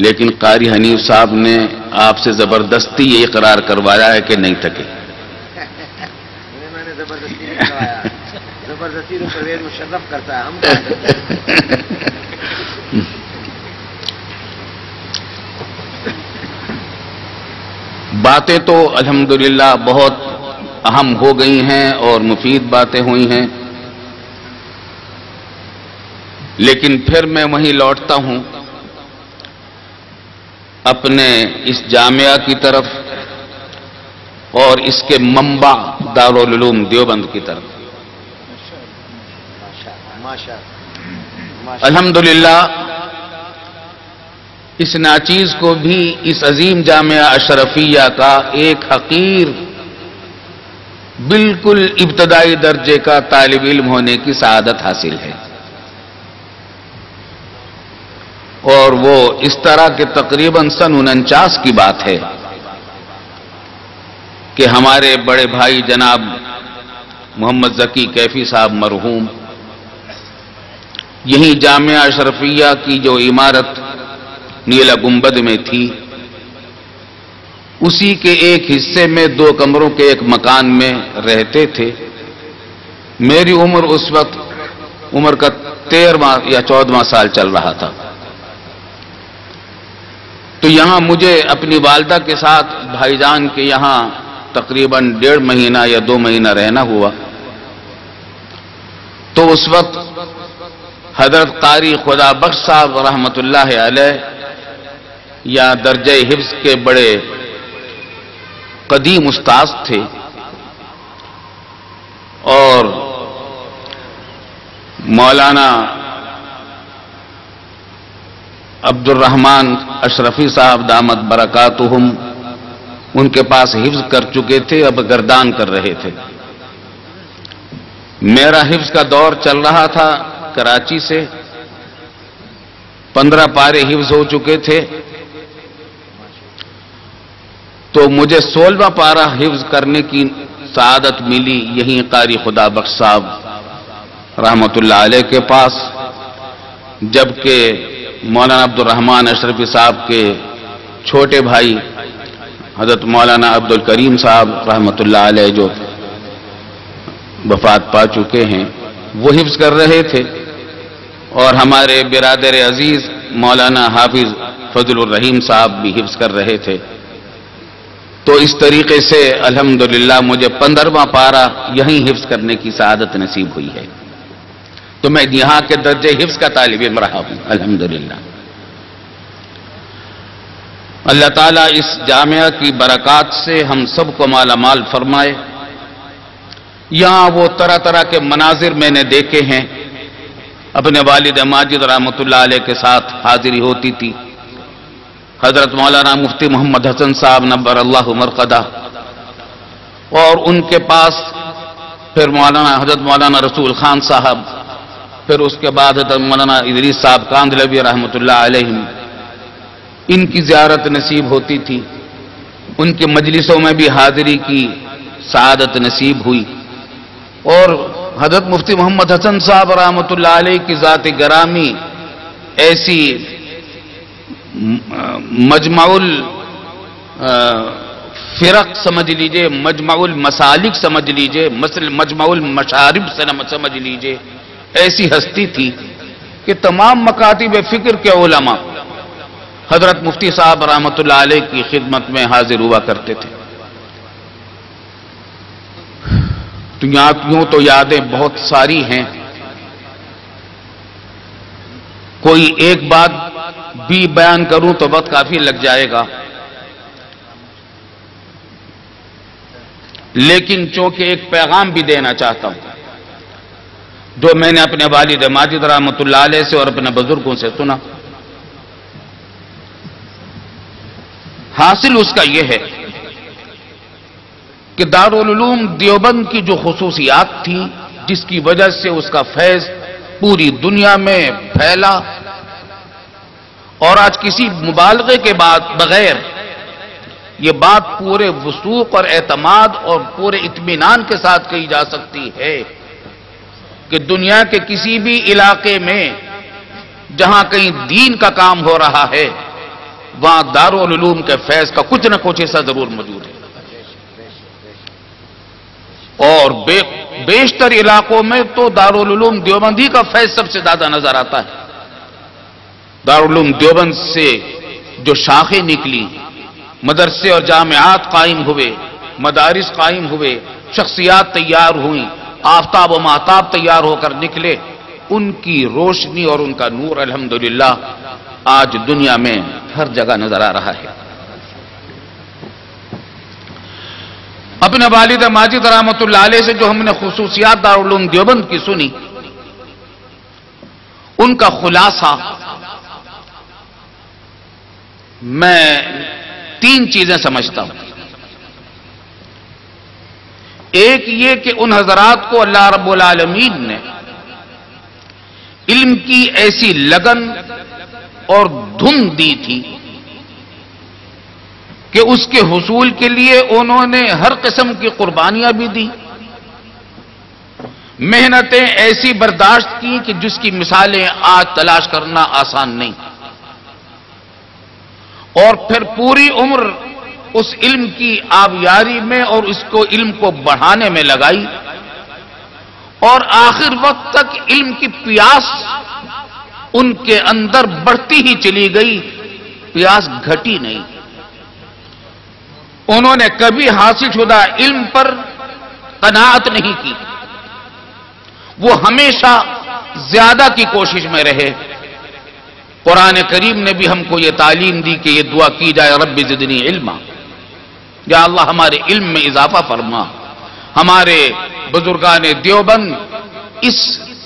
لیکن قاری حنیف صاحب نے آپ سے زبردستی یہ اقرار کروایا ہے کہ نہیں تھکے. میں نے زبردستی نہیں کروایا، زبردستی تو پرویز مشرف کرتا ہے. ہم باتیں تو الحمدللہ بہت اہم ہو گئی ہیں اور مفید باتیں ہوئی ہیں، لیکن پھر میں وہیں لوٹتا ہوں اپنے اس جامعہ کی طرف اور اس کے منبع دارالعلوم دیوبند کی طرف. الحمدللہ اس ناچیز کو بھی اس عظیم جامعہ اشرفیہ کا ایک حقیر بالکل ابتدائی درجے کا طالب علم ہونے کی سعادت حاصل ہے. اور وہ اس طرح کے تقریباً سن 49 کی بات ہے کہ ہمارے بڑے بھائی جناب محمد ذکی کیفی صاحب مرحوم یہی جامعہ اشرفیہ کی جو عمارت نیلا گنبد میں تھی، اسی کے ایک حصے میں 2 کمروں کے ایک مکان میں رہتے تھے. میری عمر اس وقت کا 13واں یا 14واں سال چل رہا تھا. تو یہاں مجھے اپنی والدہ کے ساتھ بھائی جان کے یہاں تقریباً 1.5 مہینہ یا 2 مہینہ رہنا ہوا. تو اس وقت حضرت قاری خدا بخش صاحب رحمت اللہ علیہ یا درجہ حفظ کے بڑے قدیم استاذ تھے، اور مولانا عبد الرحمن اشرفی صاحب دامت برکاتہم ان کے پاس حفظ کر چکے تھے، اب گردان کر رہے تھے. میرا حفظ کا دور چل رہا تھا. کراچی سے 15 پارے حفظ ہو چکے تھے، تو مجھے 16واں پارہ حفظ کرنے کی سعادت ملی یہیں قاری خدا بخش صاحب رحمت اللہ علیہ کے پاس، جبکہ مولانا عبد الرحمن اشرفی صاحب کے چھوٹے بھائی حضرت مولانا عبد الکریم صاحب رحمت اللہ علیہ جو وفات پا چکے ہیں وہ حفظ کر رہے تھے، اور ہمارے برادر عزیز مولانا حافظ فضل الرحیم صاحب بھی حفظ کر رہے تھے. تو اس طریقے سے الحمدللہ مجھے 15واں پارہ یہیں حفظ کرنے کی سعادت نصیب ہوئی ہے. تو میں یہاں کے درجے حفظ کا طالب علم رہا ہوں الحمدللہ. اللہ تعالیٰ اس جامعہ کی برکات سے ہم سب کو مالا مال فرمائے. یہاں وہ طرح طرح کے مناظر میں نے دیکھے ہیں. اپنے والد ماجد رحمت اللہ علیہ کے ساتھ حاضری ہوتی تھی. حضرت مولانا مفتی محمد حسن صاحب نبر اللہ مرقدہ، اور ان کے پاس پھر حضرت مولانا رسول خان صاحب، پھر اس کے بعد حضرت مولانا ادریس صاحب کاندھلوی رحمت اللہ علیہ، ان کی زیارت نصیب ہوتی تھی. ان کے مجلسوں میں بھی حاضری کی سعادت نصیب ہوئی. اور حضرت مفتی محمد حسن صاحب رحمت اللہ علیہ کی ذات گرامی ایسی مجمع الفرق سمجھ لیجئے، مجمع المسالک سمجھ لیجئے، مجمع المشارب سمجھ لیجئے، ایسی ہستی تھی کہ تمام مکاتب فکر کے علماء حضرت مفتی صاحب رحمت اللہ علیہ کی خدمت میں حاضر ہوا کرتے تھے. تو یوں تو یادیں بہت ساری ہیں، کوئی ایک بات بھی بیان کروں تو وقت کافی لگ جائے گا، لیکن چونکہ ایک پیغام بھی دینا چاہتا ہوں جو میں نے اپنے والد ماجد رحمت اللہ علیہ سے اور اپنے بزرگوں سے سنا. حاصل اس کا یہ ہے کہ دارالعلوم دیوبند کی جو خصوصیات تھی، جس کی وجہ سے اس کا فیض پوری دنیا میں پھیلا، اور آج کسی مبالغے کے بغیر یہ بات پورے وثوق اور اعتماد اور پورے اطمینان کے ساتھ کہی جا سکتی ہے کہ دنیا کے کسی بھی علاقے میں جہاں کہیں دین کا کام ہو رہا ہے، وہاں دارالعلوم کے فیض کا کچھ نہ کچھ حصہ ضرور موجود ہے. اور بیشتر علاقوں میں تو دارالعلوم دیوبندی کا فیض سب سے زیادہ نظر آتا ہے. دارالعلوم دیوبند سے جو شاخیں نکلی، مدرسے اور جامعات قائم ہوئے، مدارس قائم ہوئے، شخصیات تیار ہوئیں، آفتاب و ماہتاب تیار ہو کر نکلے، ان کی روشنی اور ان کا نور الحمدللہ آج دنیا میں ہر جگہ نظر آ رہا ہے. اپنے والد ماجد رحمت اللہ علیہ سے جو ہم نے خصوصیات دارالعلوم دیوبند کی سنی، ان کا خلاصہ میں 3 چیزیں سمجھتا ہوں. ایک یہ کہ ان حضرات کو اللہ رب العالمین نے علم کی ایسی لگن اور دھن دی تھی کہ اس کے حصول کے لیے انہوں نے ہر قسم کی قربانیاں بھی دی، محنتیں ایسی برداشت کی کہ جس کی مثالیں آج تلاش کرنا آسان نہیں، اور پھر پوری عمر اس علم کی آبیاری میں اور اس کو علم کو بڑھانے میں لگائی، اور آخر وقت تک علم کی پیاس ان کے اندر بڑھتی ہی چلی گئی، پیاس گھٹی نہیں. انہوں نے کبھی حاصل شدہ علم پر قناعت نہیں کی. وہ ہمیشہ زیادہ کی کوشش میں رہے. قرآن کریم نے بھی ہم کو یہ تعلیم دی کہ یہ دعا کی جائے, رب زدنی علما, یا اللہ ہمارے علم میں اضافہ فرما. ہمارے بزرگان دیوبند اس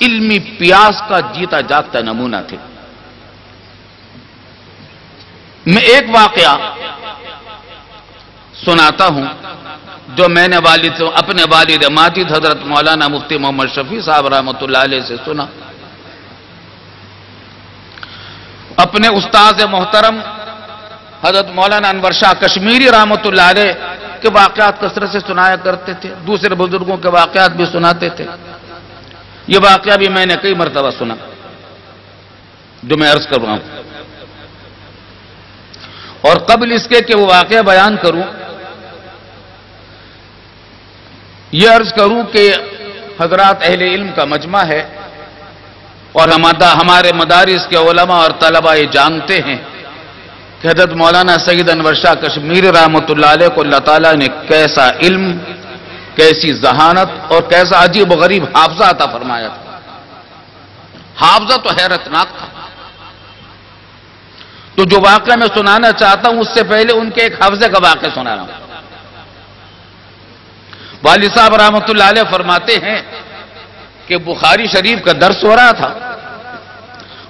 علمی پیاس کا جیتا جاگتا نمونہ تھے. میں ایک واقعہ سناتا ہوں جو میں نے اپنے والد ماجد حضرت مولانا مفتی محمد شفیع صاحب رحمۃ اللہ علیہ سے سنا. اپنے استاد محترم حضرت مولانا انور شاہ کشمیری رحمۃ اللہ علیہ کے واقعات کثرت سے سنایا کرتے تھے. دوسرے بزرگوں کے واقعات بھی سناتے تھے. یہ واقعہ بھی میں نے کئی مرتبہ سنا جو میں عرض کر رہا ہوں. اور قبل اس کے کہ وہ واقعہ بیان کروں, یہ عرض کروں کہ حضرات اہل علم کا مجمع ہے اور ہمارے مدارس کے علماء اور طلباء یہ جانتے ہیں کہ حضرت مولانا سید انور شاہ کشمیری رحمۃ اللہ علیہ کو اللہ تعالیٰ نے کیسا علم, کیسی ذہانت اور کیسا عجیب و غریب حافظہ عطا فرمایا تھا. حافظہ تو حیرت ناک تھا. تو جو واقعہ میں سنانا چاہتا ہوں اس سے پہلے ان کے ایک حافظے کا واقعہ سنا رہا ہوں. والد صاحب رحمۃ اللہ علیہ فرماتے ہیں کہ بخاری شریف کا درس ہو رہا تھا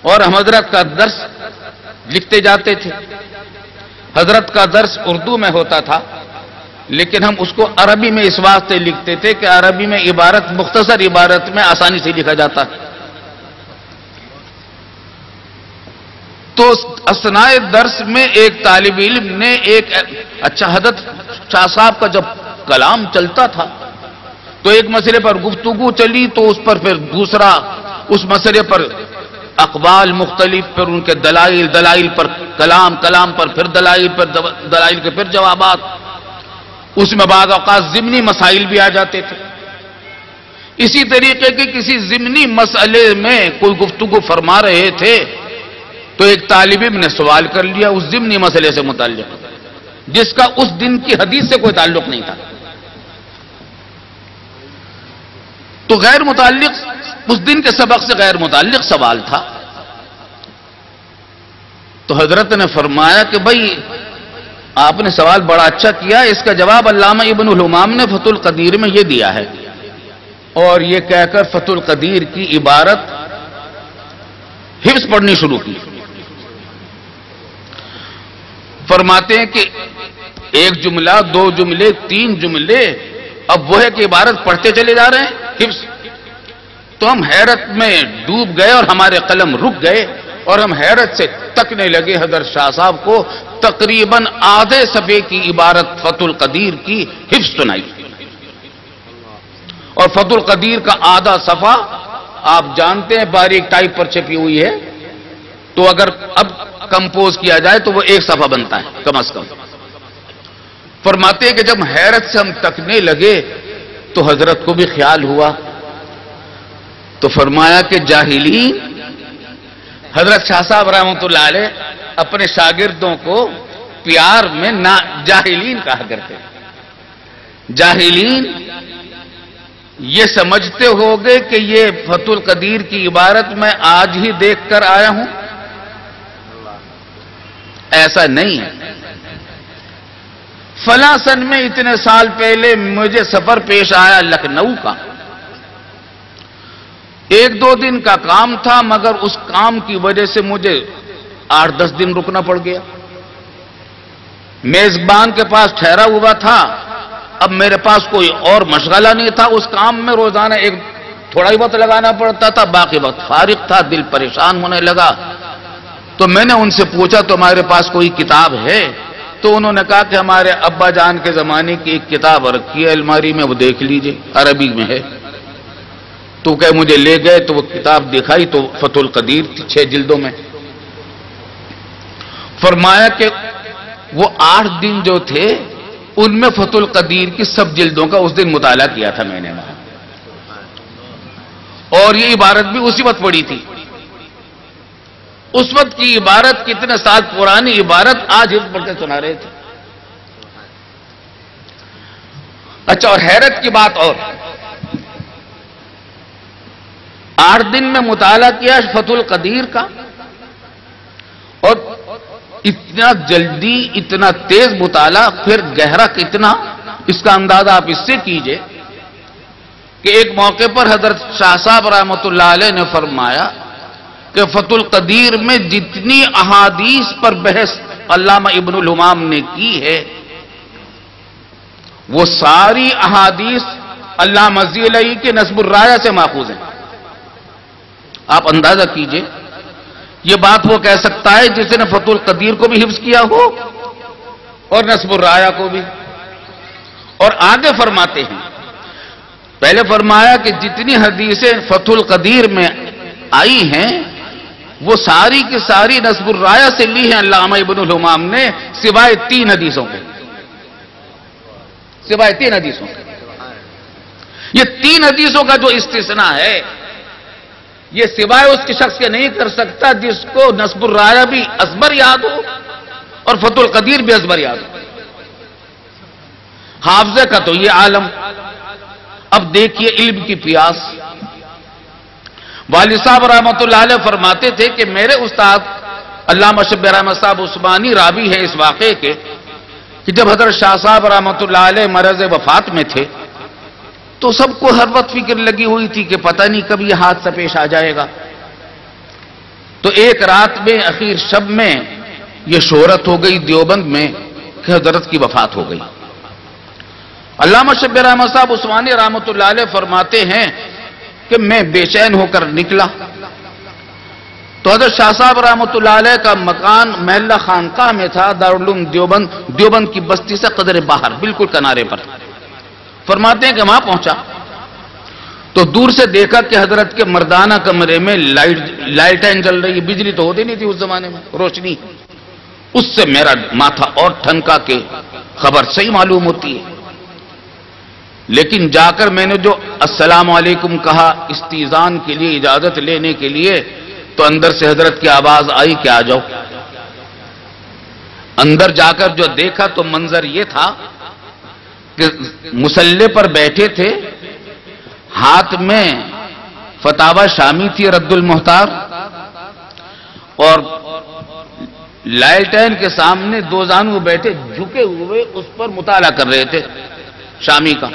اور ہم حضرت کا درس لکھتے جاتے تھے. حضرت کا درس اردو میں ہوتا تھا لیکن ہم اس کو عربی میں اس واسطے لکھتے تھے کہ عربی میں عبارت مختصر عبارت میں آسانی سے لکھا جاتا ہے. تو اثناء درس میں ایک طالب علم نے حضرت شاہ صاحب کا جب کلام چلتا تھا تو ایک مسئلے پر گفتگو چلی تو اس پر پھر دوسرا, اس مسئلے پر اقوال مختلف, پھر ان کے دلائل پر کلام پر پھر دلائل کے پھر جوابات. اس میں بعض اوقات ضمنی مسائل بھی آ جاتے تھے. اسی طریقے کے کسی ضمنی مسئلے میں کوئی گفتگو فرما رہے تھے تو ایک طالب علم نے سوال کر لیا اس ضمنی مسئلے سے متعلق جس کا اس دن کی حدیث سے کوئی تعلق نہیں تھا. تو غیر متعلق, اس دن کے سبق سے غیر متعلق سوال تھا. تو حضرت نے فرمایا کہ بھائی آپ نے سوال بڑا اچھا کیا, اس کا جواب علامہ ابن الحمام نے فتح القدیر میں یہ دیا ہے. اور یہ کہہ کر فتح القدیر کی عبارت حفظ پڑھنی شروع کی. فرماتے ہیں کہ ایک جملہ, دو جملے, تین جملے, اب وہ ہے کہ عبارت پڑھتے چلے جا رہے ہیں حفظ. تو ہم حیرت میں ڈوب گئے اور ہمارے قلم رک گئے اور ہم حیرت سے تکنے لگے. حضرت شاہ صاحب کو تقریباً آدھے صفحے کی عبارت فتح القدیر کی حفظ سنائی. اور فتح القدیر کا آدھا صفحہ آپ جانتے ہیں باریک ٹائپ پر چھپی ہوئی ہے, تو اگر اب کمپوز کیا جائے تو وہ ایک صفحہ بنتا ہے کم از کم. فرماتے ہیں کہ جب حیرت سے ہم تکنے لگے تو حضرت کو بھی خیال ہوا. تو فرمایا کہ جاہلین, حضرت شاہ صاحب رحمۃ اللہ علیہ اپنے شاگردوں کو پیار میں جاہلین کہا کرتے. جاہلین یہ سمجھتے ہوگے کہ یہ فتح القدیر کی عبارت میں آج ہی دیکھ کر آیا ہوں. ایسا نہیں ہے. فلاں سن میں اتنے سال پہلے مجھے سفر پیش آیا لکھنؤ کا. 1-2 دن کا کام تھا مگر اس کام کی وجہ سے مجھے 8-10 دن رکنا پڑ گیا. میزبان کے پاس ٹھہرا ہوا تھا. اب میرے پاس کوئی اور مشغلہ نہیں تھا. اس کام میں روزانہ تھوڑا ہی وقت لگانا پڑتا تھا, باقی وقت فارغ تھا. دل پریشان ہونے لگا تو میں نے ان سے پوچھا تمہارے پاس کوئی کتاب ہے؟ تو انہوں نے کہا کہ ہمارے ابا جان کے زمانے کی ایک کتاب رکھی ہے الماری میں, وہ دیکھ لیجئے, عربی میں ہے. تو کہ مجھے لے گئے تو وہ کتاب دکھائی تو فتح القدیر تھی 6 جلدوں میں. فرمایا کہ وہ 8 دن جو تھے ان میں فتح القدیر کی سب جلدوں کا اس دن مطالعہ کیا تھا میں نے وہاں, اور یہ عبارت بھی اسی وقت پڑھی تھی. اس وقت کی عبارت کتنے سال پرانی عبارت آج حفظ پڑھ کے سنا رہے تھے. اچھا، اور حیرت کی بات، اور 8 دن میں مطالعہ کیا فتح القدیر کا، اور اتنا جلدی اتنا تیز مطالعہ، پھر گہرا کتنا، اس کا اندازہ آپ اس سے کیجئے کہ ایک موقع پر حضرت شاہ صاحب رحمۃ اللہ علیہ نے فرمایا کہ فتح القدیر میں جتنی احادیث پر بحث علامہ ابن الہمام نے کی ہے، وہ ساری احادیث علامہ ذیلی کے نصب الرایہ سے ماخوذ ہیں. آپ اندازہ کیجئے، یہ بات وہ کہہ سکتا ہے جس نے فتح القدیر کو بھی حفظ کیا ہو اور نصب الرایہ کو بھی. اور آگے فرماتے ہیں، پہلے فرمایا کہ جتنی حدیثیں فتح القدیر میں آئی ہیں وہ ساری کی ساری نصب الرایہ سے لی ہیں علامہ ابن الہمام نے، سوائے 3 حدیثوں کے. سوائے 3 حدیثوں کے. یہ 3 حدیثوں کا جو استثناء ہے، یہ سوائے اس کے شخص کے نہیں کر سکتا جس کو نصب الرایہ بھی ازبر یاد ہو اور فتح القدیر بھی ازبر یاد ہو. حافظے کا تو یہ عالم. اب دیکھیے علم کی پیاس. والد صاحب رحمۃ اللہ علیہ فرماتے تھے کہ میرے استاد علامہ شبیر احمد صاحب عثمانی راوی ہے اس واقعے کے کہ جب حضرت شاہ صاحب رحمۃ اللہ علیہ مرض وفات میں تھے تو سب کو ہر وقت فکر لگی ہوئی تھی کہ پتہ نہیں کب یہ حادثہ پیش آ جائے گا. تو ایک رات میں اخیر شب میں یہ شہرت ہو گئی دیوبند میں کہ حضرت کی وفات ہو گئی. علامہ شبیر احمد صاحب عثمانی رحمۃ اللہ علیہ فرماتے ہیں کہ میں بے چین ہو کر نکلا تو حضرت شاہ صاحب رحمۃ اللہ علیہ کا مکان محلہ خانقاہ میں تھا، دارالعلوم دیوبند کی بستی سے قدر باہر بالکل کنارے پر. فرماتے ہیں کہ وہاں پہنچا تو دور سے دیکھا کہ حضرت کے مردانہ کمرے میں لائٹیں جل رہی. بجلی تو ہوتی نہیں تھی اس زمانے میں، روشنی. اس سے میرا ماتھا اور ٹھنکا کہ خبر صحیح معلوم ہوتی ہے. لیکن جا کر میں نے جو السلام علیکم کہا استیزان کے لیے، اجازت لینے کے لیے، تو اندر سے حضرت کی آواز آئی کہ آ جاؤ. اندر جا کر جو دیکھا تو منظر یہ تھا کہ مصلی پر بیٹھے تھے، ہاتھ میں فتاوی شامی تھی رد المحتار، اور لائٹین کے سامنے 2 زانو بیٹھے جھکے ہوئے اس پر مطالعہ کر رہے تھے شامی کا.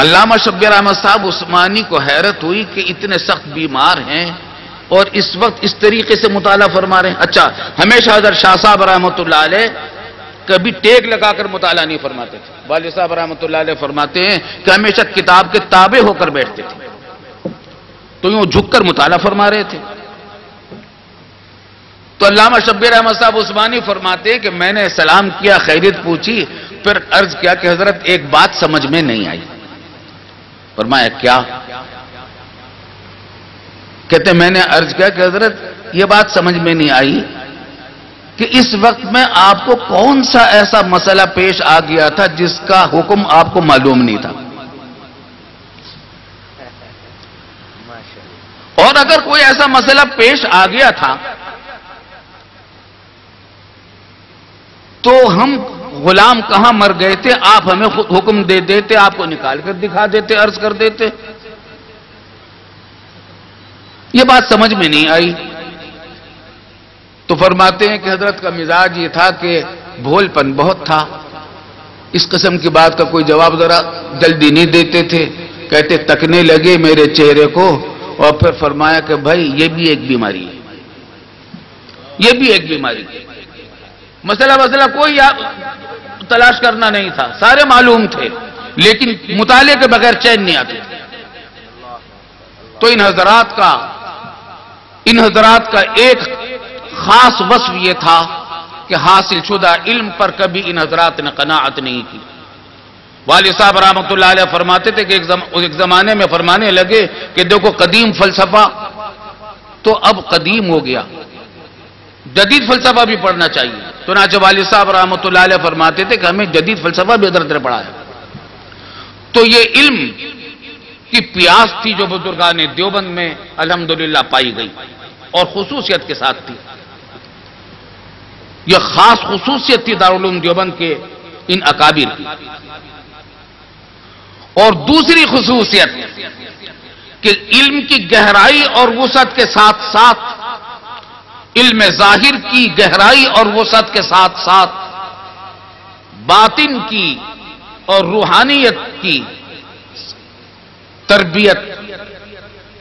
علامہ شبیر احمد صاحب عثمانی کو حیرت ہوئی کہ اتنے سخت بیمار ہیں اور اس وقت اس طریقے سے مطالعہ فرما رہے ہیں. اچھا، ہمیشہ حضرت شاہ صاحب رحمۃ اللہ علیہ کبھی ٹیک لگا کر مطالعہ نہیں فرماتے تھے. والد صاحب رحمۃ اللہ علیہ فرماتے ہیں کہ ہمیشہ کتاب کے تابع ہو کر بیٹھتے تھے، تو یوں جھک کر مطالعہ فرما رہے تھے. تو علامہ شبیر احمد صاحب عثمانی فرماتے ہیں کہ میں نے سلام کیا، خیریت پوچھی، پھر عرض کیا کہ حضرت ایک بات سمجھ میں نہیں آئی. فرمایا کیا؟ کہتے میں نے عرض کیا کہ حضرت یہ بات سمجھ میں نہیں آئی کہ اس وقت میں آپ کو کون سا ایسا مسئلہ پیش آ گیا تھا جس کا حکم آپ کو معلوم نہیں تھا، اور اگر کوئی ایسا مسئلہ پیش آ گیا تھا تو ہم غلام کہاں مر گئے تھے، آپ ہمیں حکم دے دیتے، آپ کو نکال کر دکھا دیتے، عرض کر دیتے. یہ بات سمجھ میں نہیں آئی. تو فرماتے ہیں کہ حضرت کا مزاج یہ تھا کہ بھول پن بہت تھا، اس قسم کی بات کا کوئی جواب ذرا جلدی نہیں دیتے تھے. کہتے تکنے لگے میرے چہرے کو اور پھر فرمایا کہ بھائی یہ بھی ایک بیماری ہے، یہ بھی ایک بیماری ہے. مسئلہ کوئی تلاش کرنا نہیں تھا، سارے معلوم تھے، لیکن مطالعے کے بغیر چین نہیں آتے. تو ان حضرات کا ایک خاص وصف یہ تھا کہ حاصل شدہ علم پر کبھی ان حضرات نے قناعت نہیں کی. والد صاحب رحمۃ اللہ علیہ فرماتے تھے کہ ایک زمانے میں فرمانے لگے کہ دیکھو قدیم فلسفہ تو اب قدیم ہو گیا، جدید فلسفہ بھی پڑھنا چاہیے. چنانچہ والد صاحب رحمۃ اللہ علیہ فرماتے تھے کہ ہمیں جدید فلسفہ بھی حضرت نے پڑھایا. تو یہ علم کی پیاس تھی جو بزرگان دیوبند میں الحمدللہ پائی گئی اور خصوصیت کے ساتھ تھی. یہ خاص خصوصیت تھی دارالعلوم دیوبند کے ان اکابر کی. اور دوسری خصوصیت کہ علم کی گہرائی اور وسعت کے ساتھ ساتھ، علم ظاہر کی گہرائی اور وسعت کے ساتھ ساتھ باطن کی اور روحانیت کی تربیت،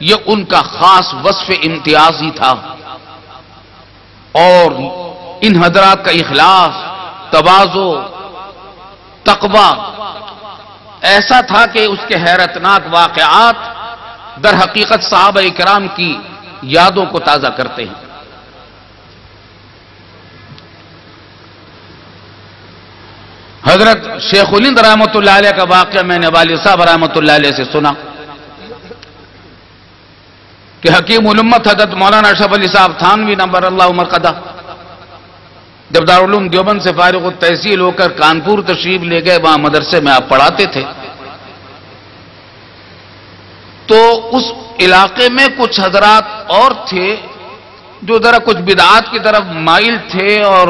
یہ ان کا خاص وصف امتیازی تھا. اور ان حضرات کا اخلاص، تواضع، تقوی ایسا تھا کہ اس کے حیرتناک واقعات در حقیقت صحابہ کرام کی یادوں کو تازہ کرتے ہیں. حضرت شیخ الہند رحمۃ اللہ علیہ کا واقعہ میں نے والد صاحب رحمۃ اللہ علیہ سے سنا کہ حکیم الامت حضرت مولانا اشرف علی صاحب تھانوی نمبر اللہ مرقدہ جب دارالعلوم دیوبند سے فارغ التحصیل ہو کر کانپور تشریف لے گئے، وہاں مدرسے میں آپ پڑھاتے تھے. تو اس علاقے میں کچھ حضرات اور تھے جو ذرا کچھ بدعات کی طرف مائل تھے اور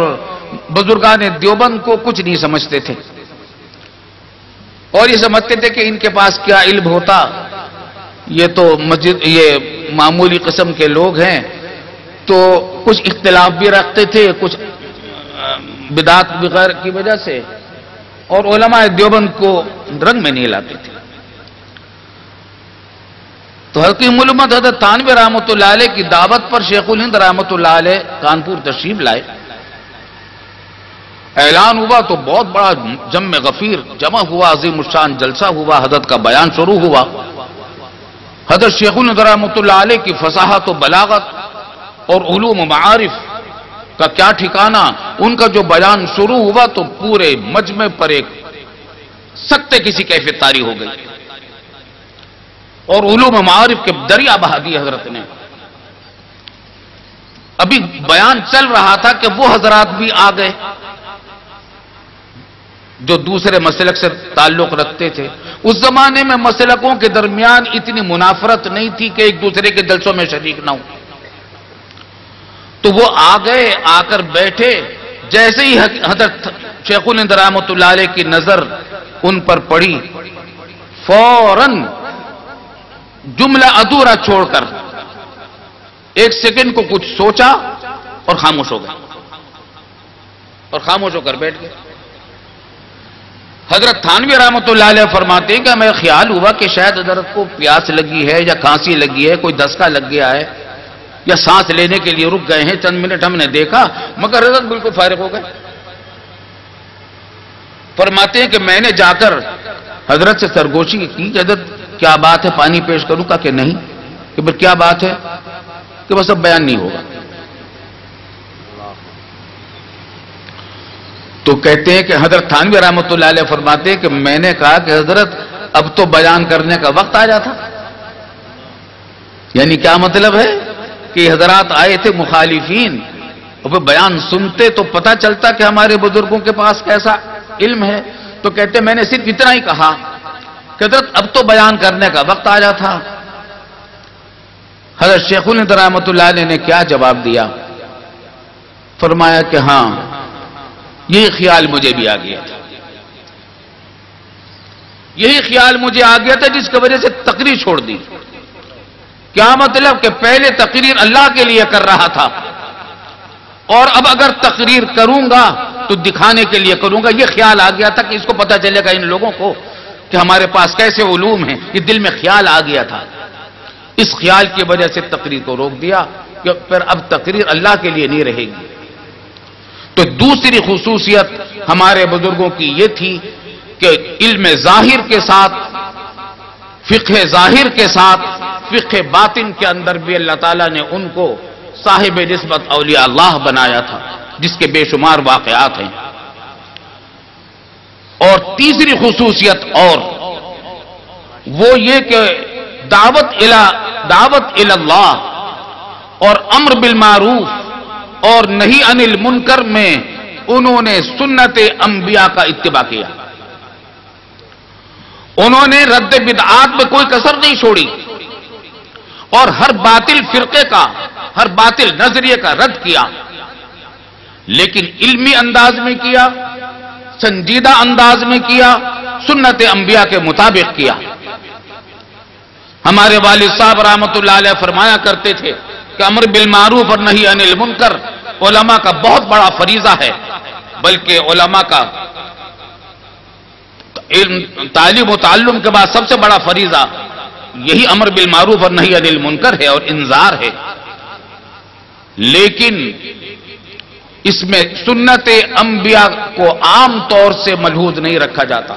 بزرگان دیوبند کو کچھ نہیں سمجھتے تھے، اور یہ سمجھتے تھے کہ ان کے پاس کیا علم ہوتا، یہ تو مسجد یہ معمولی قسم کے لوگ ہیں. تو کچھ اختلاف بھی رکھتے تھے، کچھ بدعات بغیر کی وجہ سے، اور علماء دیوبند کو رنگ میں نہیں لاتے تھے. تو حکیم الامت حضرت تھانوی رحمۃ اللہ علیہ کی دعوت پر شیخ الہند رحمۃ اللہ علیہ کانپور تشریف لائے. اعلان ہوا تو بہت بڑا جمع غفیر جمع ہوا، عظیم الشان جلسہ ہوا، حضرت کا بیان شروع ہوا. حضرت شیخ الہند رحمۃ اللہ علیہ کی فصاحت و بلاغت اور علوم و معارف کا کیا ٹھکانہ. ان کا جو بیان شروع ہوا تو پورے مجمع پر ایک سکتے کسی کیفیت طاری ہو گئی، اور علوم و معارف کے دریا بہا دی حضرت نے. ابھی بیان چل رہا تھا کہ وہ حضرات بھی آ گئے جو دوسرے مسلک سے تعلق رکھتے تھے. اس زمانے میں مسلکوں کے درمیان اتنی منافرت نہیں تھی کہ ایک دوسرے کے جلسوں میں شریک نہ ہو. تو وہ آ گئے، آ کر بیٹھے. جیسے ہی حضرت شیخ الہند رحمۃ اللہ علیہ کی نظر ان پر پڑی، فوراً جملہ ادھورا چھوڑ کر ایک سیکنڈ کو کچھ سوچا اور خاموش ہو گئے، اور خاموش ہو کر بیٹھ گئے. حضرت تھانوی رحمۃ اللہ علیہ فرماتے ہیں کہ ہمیں خیال ہوا کہ شاید حضرت کو پیاس لگی ہے یا کھانسی لگی ہے، کوئی دسکا لگ گیا ہے، یا سانس لینے کے لیے رک گئے ہیں. چند منٹ ہم نے دیکھا مگر حضرت بالکل فارغ ہو گئے. فرماتے ہیں کہ میں نے جا کر حضرت سے سرگوشی کی کہ حضرت کیا بات ہے، پانی پیش کروں کا کہ نہیں؟ کہ پھر کیا بات ہے؟ کہ بس اب بیان نہیں ہوگا. تو کہتے ہیں کہ حضرت تھانوی رحمۃ اللہ علیہ فرماتے ہیں کہ میں نے کہا کہ حضرت اب تو بیان کرنے کا وقت آ جاتا. یعنی کیا مطلب ہے کہ حضرات آئے تھے مخالفین، اور پھر بیان سنتے تو پتہ چلتا کہ ہمارے بزرگوں کے پاس کیسا علم ہے. تو کہتے میں نے صرف اتنا ہی کہا کہ حضرت اب تو بیان کرنے کا وقت آ جاتا. حضرت شیخ الہند رحمۃ اللہ علیہ نے کیا جواب دیا؟ فرمایا کہ ہاں یہی خیال مجھے بھی آ گیا تھا، یہی خیال مجھے آ گیا تھا جس کی وجہ سے تقریر چھوڑ دی. کیا مطلب کہ پہلے تقریر اللہ کے لیے کر رہا تھا، اور اب اگر تقریر کروں گا تو دکھانے کے لیے کروں گا. یہ خیال آ گیا تھا کہ اس کو پتہ چلے گا ان لوگوں کو کہ ہمارے پاس کیسے علوم ہیں. یہ دل میں خیال آ گیا تھا، اس خیال کی وجہ سے تقریر کو روک دیا کہ پھر اب تقریر اللہ کے لیے نہیں رہے گی. تو دوسری خصوصیت ہمارے بزرگوں کی یہ تھی کہ علم ظاہر کے ساتھ، فقہ ظاہر کے ساتھ فقہ باطن کے اندر بھی اللہ تعالیٰ نے ان کو صاحب نسبت اولیاء اللہ بنایا تھا، جس کے بے شمار واقعات ہیں. اور تیسری خصوصیت اور وہ یہ کہ دعوت الی اللہ اور امر بالمعروف اور نہی عن المنکر میں انہوں نے سنت انبیاء کا اتباع کیا. انہوں نے رد بدعات میں کوئی کسر نہیں چھوڑی، اور ہر باطل فرقے کا، ہر باطل نظریے کا رد کیا، لیکن علمی انداز میں کیا، سنجیدہ انداز میں کیا، سنت انبیاء کے مطابق کیا۔ ہمارے والد صاحب رحمۃ اللہ علیہ فرمایا کرتے تھے کہ امر بالمعروف اور نہی عن المنکر علماء کا بہت بڑا فریضہ ہے، بلکہ علماء کا تعلیم و تعلم کے بعد سب سے بڑا فریضہ یہی امر بالمعروف اور نہی عن المنکر ہے اور انذار ہے۔ لیکن اس میں سنت انبیاء کو عام طور سے ملحوظ نہیں رکھا جاتا،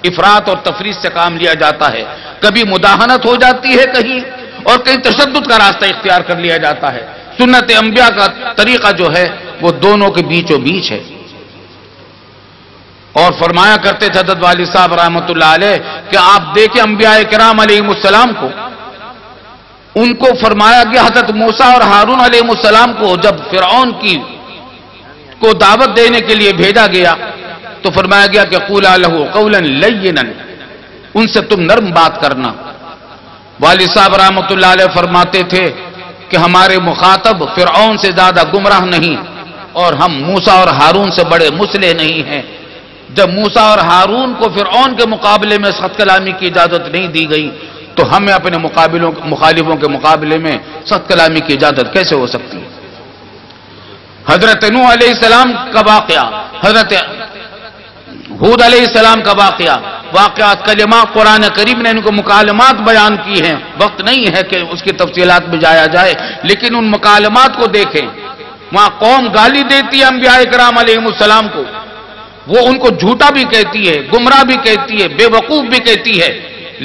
افراط اور تفریط سے کام لیا جاتا ہے، کبھی مداہنت ہو جاتی ہے کہیں، اور کہیں تشدد کا راستہ اختیار کر لیا جاتا ہے۔ سنت انبیاء کا طریقہ جو ہے وہ دونوں کے بیچوں بیچ ہے۔ اور فرمایا کرتے تھے حضرت والد صاحب رحمۃ اللہ علیہ کہ آپ دیکھیں انبیاء کرام علیہ السلام کو، ان کو فرمایا گیا حضرت موسیٰ اور ہارون علیہ السلام کو جب فرعون کو دعوت دینے کے لیے بھیجا گیا تو فرمایا گیا کہ قولا لہ قولا لینا، ان سے تم نرم بات کرنا۔ والد صاحب رحمۃ اللہ علیہ فرماتے تھے کہ ہمارے مخاطب فرعون سے زیادہ گمراہ نہیں، اور ہم موسیٰ اور ہارون سے بڑے مسلح نہیں ہیں۔ جب موسیٰ اور ہارون کو فرعون کے مقابلے میں سخت کلامی کی اجازت نہیں دی گئی تو ہمیں اپنے مخالفوں کے مقابلے میں سخت کلامی کی اجازت کیسے ہو سکتی ہے؟ حضرت نوح علیہ السلام کا واقعہ، حضرت ہود علیہ السلام کا واقعات کلمات قرآن کریم نے ان کو مکالمات بیان کی ہیں، وقت نہیں ہے کہ اس کی تفصیلات میں جایا جائے، لیکن ان مکالمات کو دیکھیں۔ وہاں قوم گالی دیتی ہے انبیاء کرام علیہ السلام کو، وہ ان کو جھوٹا بھی کہتی ہے، گمراہ بھی کہتی ہے، بے وقوف بھی کہتی ہے،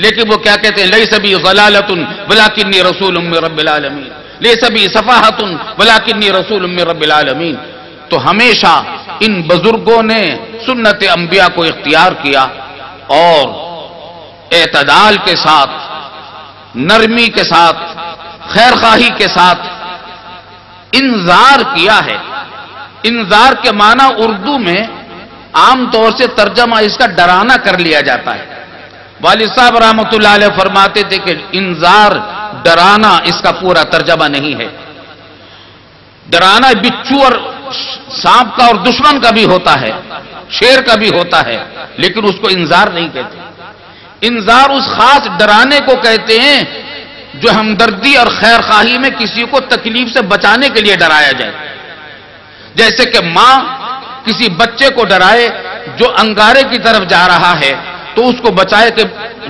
لیکن وہ کیا کہتے ہیں؟ لیس بی ضلالۃ ولکنی رسول من رب العالمین، لیس بی صفاحۃ ولکنی رسول من رب العالمین۔ تو ہمیشہ ان بزرگوں نے سنت انبیاء کو اختیار کیا اور اعتدال کے ساتھ، نرمی کے ساتھ، خیر خواہی کے ساتھ انذار کیا ہے۔ انذار کے معنی اردو میں عام طور سے ترجمہ اس کا ڈرانا کر لیا جاتا ہے۔ والد صاحب رحمۃ اللہ علیہ فرماتے تھے کہ انذار، ڈرانا اس کا پورا ترجمہ نہیں ہے۔ ڈرانا بچھو اور سانپ کا اور دشمن کا بھی ہوتا ہے، شیر کا بھی ہوتا ہے، لیکن اس کو انذار نہیں کہتے۔ انذار اس خاص ڈرانے کو کہتے ہیں جو ہمدردی اور خیر خواہی میں کسی کو تکلیف سے بچانے کے لیے ڈرایا جائے، جیسے کہ ماں کسی بچے کو ڈرائے جو انگارے کی طرف جا رہا ہے تو اس کو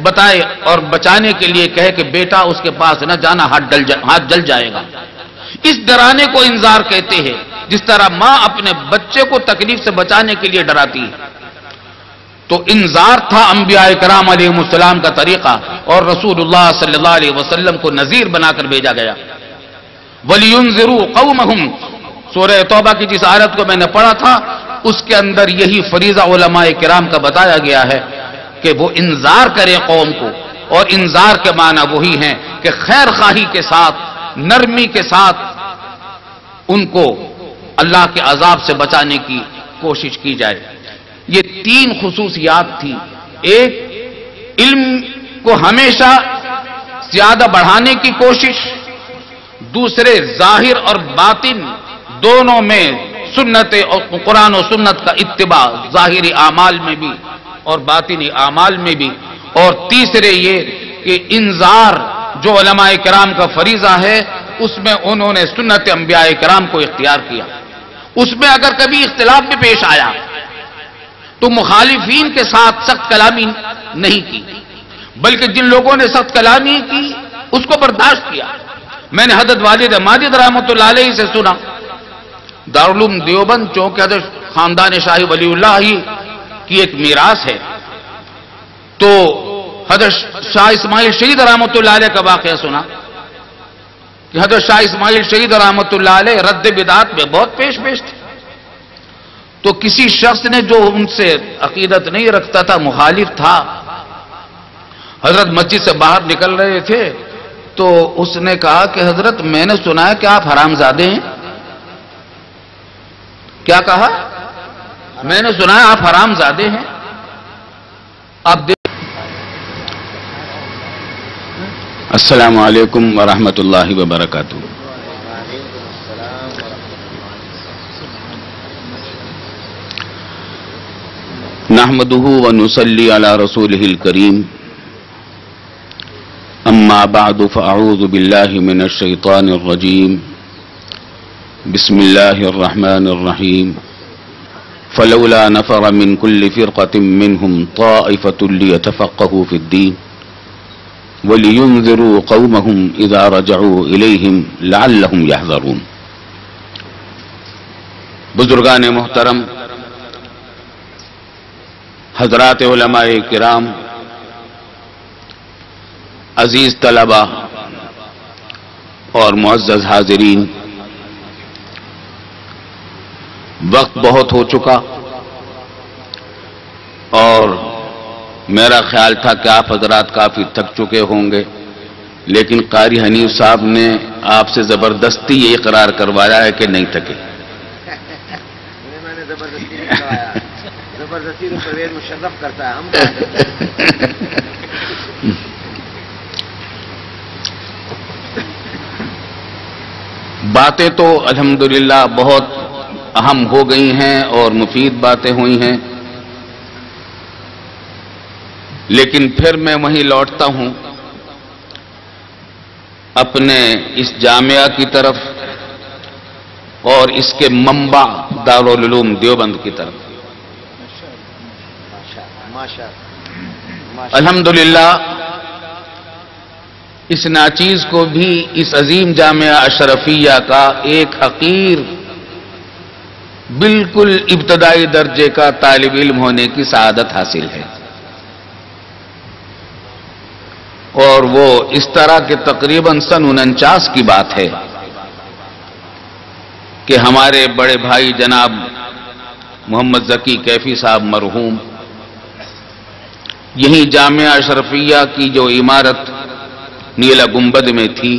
بتائے اور بچانے کے لیے کہے کہ بیٹا اس کے پاس نہ جانا، ہاتھ جل جائے گا۔ اس ڈرانے کو انذار کہتے ہیں، جس طرح ماں اپنے بچے کو تکلیف سے بچانے کے لیے ڈراتی ہے۔ تو انذار تھا انبیاء کرام علیہ السلام کا طریقہ، اور رسول اللہ صلی اللہ علیہ وسلم کو نذیر بنا کر بھیجا گیا۔ وَلِيُنذِرُوا قَوْمَهُمْ، سورہ توبہ کی جس آیت کو میں نے پڑھا تھا اس کے اندر یہی فریضہ علماء کرام کا بتایا گیا ہے کہ وہ انذار کریں قوم کو، اور انذار کے معنی وہی ہیں کہ خیر خواہی کے ساتھ، نرمی کے ساتھ ان کو اللہ کے عذاب سے بچانے کی کوشش کی جائے۔ یہ تین خصوصیات تھی۔ ایک، علم کو ہمیشہ زیادہ بڑھانے کی کوشش، دوسرے ظاہر اور باطن دونوں میں سنت اور قرآن و سنت کا اتباع، ظاہری اعمال میں بھی اور باطنی اعمال میں بھی، اور تیسرے یہ کہ انذار جو علماء کرام کا فریضہ ہے اس میں انہوں نے سنت انبیاء کرام کو اختیار کیا۔ اس میں اگر کبھی اختلاف بھی پیش آیا تو مخالفین کے ساتھ سخت کلامی نہیں کی، بلکہ جن لوگوں نے سخت کلامی کی اس کو برداشت کیا۔ میں نے حضرت والد ماجد رحمۃ اللہ علیہ سے سنا، دارالعلوم دیوبند چونکہ حضرت خاندان شاہی ولی اللہ ہی کی ایک میراث ہے، تو حضرت شاہ اسماعیل شہید رحمۃ اللہ علیہ کا واقعہ سنا کہ حضرت شاہ اسماعیل شہید رحمۃ اللہ علیہ رد بدعات میں بہت پیش تھے۔ تو کسی شخص نے جو ان سے عقیدت نہیں رکھتا تھا، مخالف تھا، حضرت مسجد سے باہر نکل رہے تھے تو اس نے کہا کہ حضرت میں نے سنا ہے کہ آپ حرامزادے ہیں۔ کیا کہا؟ میں نے سنا ہے آپ حرامزادے ہیں۔ آپ السلام علیکم ورحمۃ اللہ وبرکاتہ. وعلیکم السلام ورحمۃ نحمده ونصلي على رسوله الكريم. اما بعد فاعوذ بالله من الشيطان الرجيم. بسم الله الرحمن الرحيم. فلولا نفر من كل فرقة منهم طائفة ليتفقهوا في الدين وَلِيُنذِرُوا قَوْمَهُمْ إِذَا رَجَعُوا إِلَيْهِمْ لَعَلَّهُمْ يَحْذَرُونَ. بزرگان محترم، حضرات علماء کرام، عزیز طلبہ اور معزز حاضرین، وقت بہت ہو چکا اور میرا خیال تھا کہ آپ حضرات کافی تھک چکے ہوں گے، لیکن قاری حنیف صاحب نے آپ سے زبردستی یہ اقرار کروایا ہے کہ نہیں تھکے. میں نے زبردستی نہیں کروایا، زبردستی تو پرویز مشرف کرتا ہے. ہم باتیں تو الحمدللہ بہت اہم ہو گئی ہیں اور مفید باتیں ہوئی ہیں، لیکن پھر میں وہیں لوٹتا ہوں اپنے اس جامعہ کی طرف اور اس کے منبع دارالعلوم دیوبند کی طرف. الحمدللہ اس ناچیز کو بھی اس عظیم جامعہ اشرفیہ کا ایک حقیر بالکل ابتدائی درجے کا طالب علم ہونے کی سعادت حاصل ہے، اور وہ اس طرح کے تقریباً سن 49 کی بات ہے کہ ہمارے بڑے بھائی جناب محمد ذکی کیفی صاحب مرحوم یہیں جامعہ اشرفیہ کی جو عمارت نیلا گنبد میں تھی،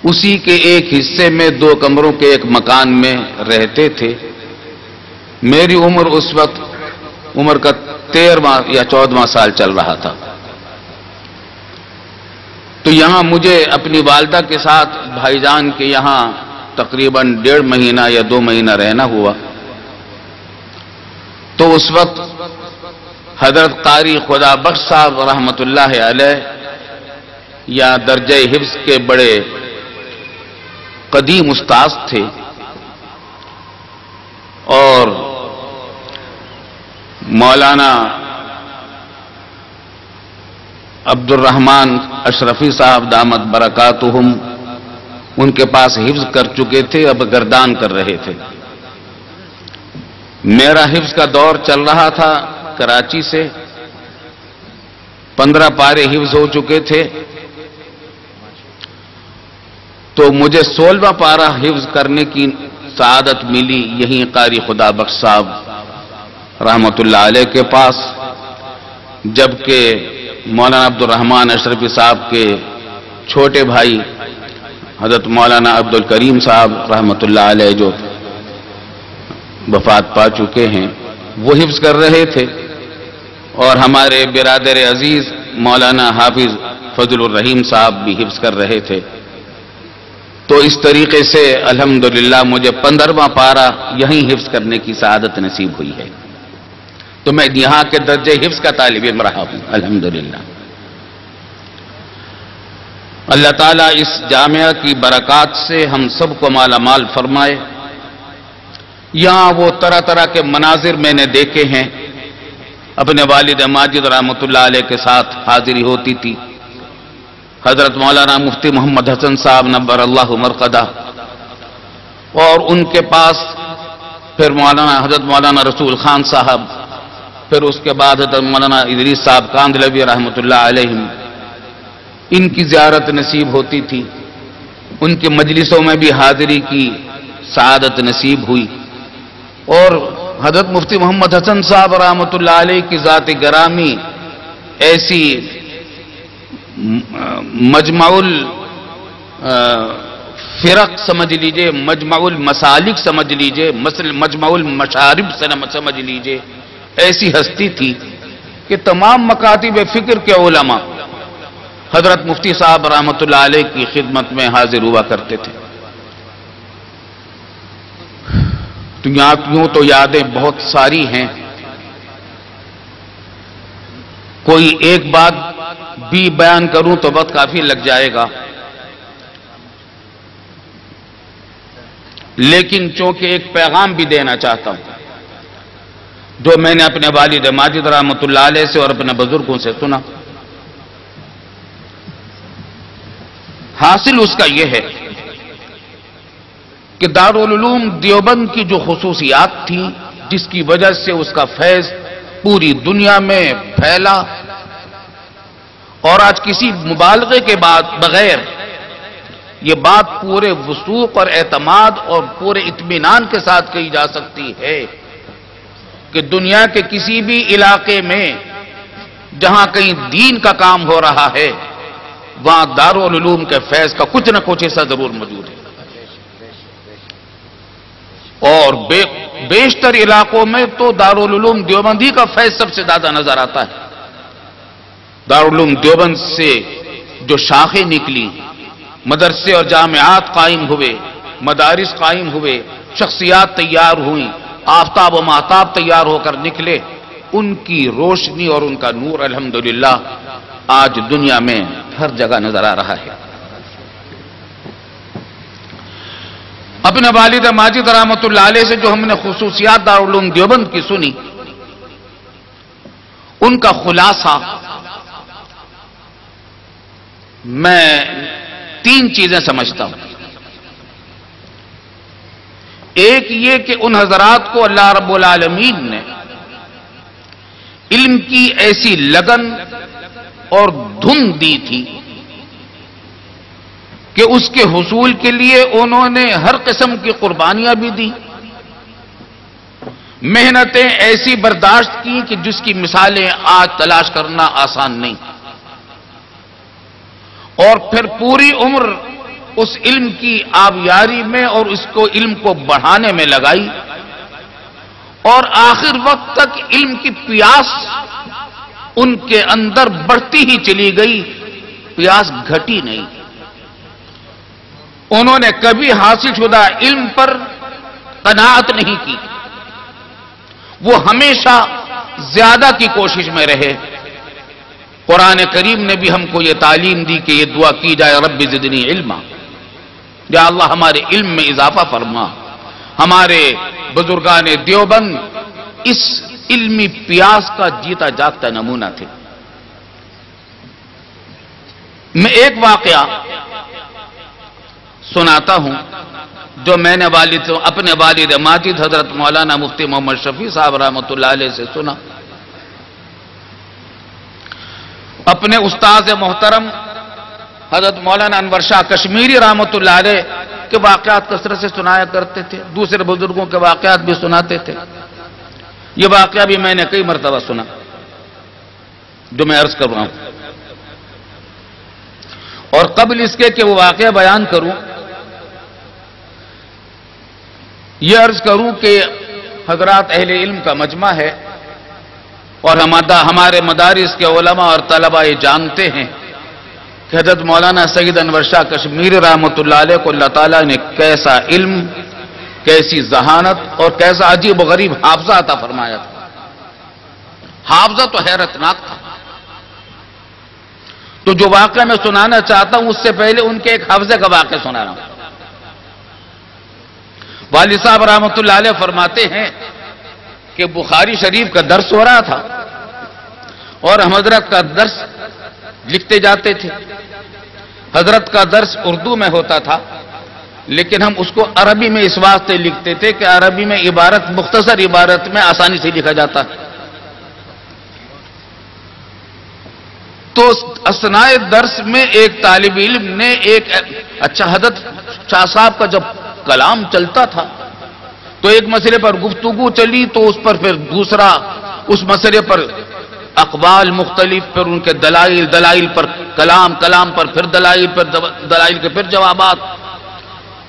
اسی کے ایک حصے میں 2 کمروں کے ایک مکان میں رہتے تھے. میری عمر اس وقت عمر کا 13واں یا 14واں سال چل رہا تھا. تو یہاں مجھے اپنی والدہ کے ساتھ بھائی جان کے یہاں تقریباً 1.5 مہینہ یا 2 مہینہ رہنا ہوا. تو اس وقت حضرت قاری خدا بخش صاحب رحمۃ اللہ علیہ یا درجہ حفظ کے بڑے قدیم استاذ تھے، اور مولانا عبد الرحمن اشرفی صاحب دامت برکاتہم ان کے پاس حفظ کر چکے تھے، اب گردان کر رہے تھے. میرا حفظ کا دور چل رہا تھا کراچی سے، 15 پارے حفظ ہو چکے تھے. تو مجھے 16واں پارہ حفظ کرنے کی سعادت ملی یہیں قاری خدا بخش صاحب رحمۃ اللہ علیہ کے پاس، جبکہ مولانا عبد الرحمن اشرفی صاحب کے چھوٹے بھائی حضرت مولانا عبد الکریم صاحب رحمۃ اللہ علیہ جو وفات پا چکے ہیں وہ حفظ کر رہے تھے، اور ہمارے برادر عزیز مولانا حافظ فضل الرحیم صاحب بھی حفظ کر رہے تھے. تو اس طریقے سے الحمدللہ مجھے 15واں پارہ یہیں حفظ کرنے کی سعادت نصیب ہوئی ہے. تو میں یہاں کے درجے حفظ کا طالب علم رہا ہوں الحمدللہ. اللہ تعالیٰ اس جامعہ کی برکات سے ہم سب کو مالا مال فرمائے. یہاں وہ طرح طرح کے مناظر میں نے دیکھے ہیں. اپنے والد ماجد رحمۃ اللہ علیہ کے ساتھ حاضری ہوتی تھی. حضرت مولانا مفتی محمد حسن صاحب نبر اللہ مرقدہ، اور ان کے پاس پھر حضرت مولانا رسول خان صاحب، پھر اس کے بعد حضرت مولانا ادریس صاحب کاندھلوی رحمۃ اللہ علیہم، ان کی زیارت نصیب ہوتی تھی. ان کے مجلسوں میں بھی حاضری کی سعادت نصیب ہوئی. اور حضرت مفتی محمد حسن صاحب رحمۃ اللہ علیہ کی ذات گرامی ایسی مجمع الفرق سمجھ لیجئے، مجمع المسالک سمجھ لیجئے، مجمع المشارب سمجھ لیجئے، ایسی ہستی تھی کہ تمام مکاتب فکر کے علماء حضرت مفتی صاحب رحمۃ اللہ علیہ کی خدمت میں حاضر ہوا کرتے تھے. تو یوں تو یادیں بہت ساری ہیں، کوئی ایک بات بھی بیان کروں تو وقت کافی لگ جائے گا، لیکن چونکہ ایک پیغام بھی دینا چاہتا ہوں جو میں نے اپنے والد ماجد رحمۃ اللہ علیہ سے اور اپنے بزرگوں سے سنا. حاصل اس کا یہ ہے کہ دارالعلوم دیوبند کی جو خصوصیات تھی، جس کی وجہ سے اس کا فیض پوری دنیا میں پھیلا، اور آج کسی مبالغے کے بغیر یہ بات پورے وثوق اور اعتماد اور پورے اطمینان کے ساتھ کہی جا سکتی ہے کہ دنیا کے کسی بھی علاقے میں جہاں کہیں دین کا کام ہو رہا ہے، وہاں دارالعلوم کے فیض کا کچھ نہ کچھ حصہ ضرور موجود ہے. اور بیشتر علاقوں میں تو دارالعلوم دیوبندی کا فیض سب سے زیادہ نظر آتا ہے. دارالعلوم دیوبند سے جو شاخیں نکلی، مدرسے اور جامعات قائم ہوئے، مدارس قائم ہوئے، شخصیات تیار ہوئیں، آفتاب و ماہتاب تیار ہو کر نکلے، ان کی روشنی اور ان کا نور الحمدللہ آج دنیا میں ہر جگہ نظر آ رہا ہے. اپنے والد ماجد رحمۃ اللہ علیہ سے جو ہم نے خصوصیات دارالعلوم دیوبند کی سنی، ان کا خلاصہ میں 3 چیزیں سمجھتا ہوں. ایک یہ کہ ان حضرات کو اللہ رب العالمین نے علم کی ایسی لگن اور دھن دی تھی کہ اس کے حصول کے لیے انہوں نے ہر قسم کی قربانیاں بھی دی، محنتیں ایسی برداشت کی کہ جس کی مثالیں آج تلاش کرنا آسان نہیں، اور پھر پوری عمر اس علم کی آبیاری میں اور اس کو علم کو بڑھانے میں لگائی، اور آخر وقت تک علم کی پیاس ان کے اندر بڑھتی ہی چلی گئی، پیاس گھٹی نہیں. انہوں نے کبھی حاصل شدہ علم پر قناعت نہیں کی، وہ ہمیشہ زیادہ کی کوشش میں رہے. قرآن کریم نے بھی ہم کو یہ تعلیم دی کہ یہ دعا کی جائے، رب زدنی علما، یا اللہ ہمارے علم میں اضافہ فرما. ہمارے بزرگان دیوبند اس علمی پیاس کا جیتا جاگتا نمونہ تھے. میں ایک واقعہ سناتا ہوں جو میں نے اپنے والد ماجد حضرت مولانا مفتی محمد شفیع صاحب رحمۃ اللہ علیہ سے سنا. اپنے استاد محترم حضرت مولانا انور شاہ کشمیری رحمۃ اللہ علیہ کے واقعات کثرت سے سنایا کرتے تھے، دوسرے بزرگوں کے واقعات بھی سناتے تھے. یہ واقعہ بھی میں نے کئی مرتبہ سنا جو میں عرض کر رہا ہوں. اور قبل اس کے کہ وہ واقعہ بیان کروں، یہ عرض کروں کہ حضرات اہل علم کا مجمع ہے، اور ہمارے مدارس کے علماء اور طلباء یہ جانتے ہیں کہ حضرت مولانا سید انور شاہ کشمیری رحمۃ اللہ علیہ کو اللہ تعالیٰ نے کیسا علم، کیسی ذہانت اور کیسا عجیب و غریب حافظہ عطا فرمایا تھا. حافظہ تو حیرت ناک تھا. تو جو واقعہ میں سنانا چاہتا ہوں اس سے پہلے ان کے ایک حافظے کا واقعہ سنا رہا ہوں. والد صاحب رحمۃ اللہ علیہ فرماتے ہیں کہ بخاری شریف کا درس ہو رہا تھا اور ہم حضرت کا درس لکھتے جاتے تھے. حضرت کا درس اردو میں ہوتا تھا، لیکن ہم اس کو عربی میں اس واسطے لکھتے تھے کہ عربی میں عبارت مختصر عبارت میں آسانی سے لکھا جاتا ہے. تو اثناء درس میں ایک طالب علم نے حضرت شاہ صاحب کا جب کلام چلتا تھا تو ایک مسئلے پر گفتگو چلی، تو اس پر پھر دوسرا اس مسئلے پر اقوال مختلف، پھر ان کے دلائل پر کلام پر پھر دلائل کے پھر جوابات.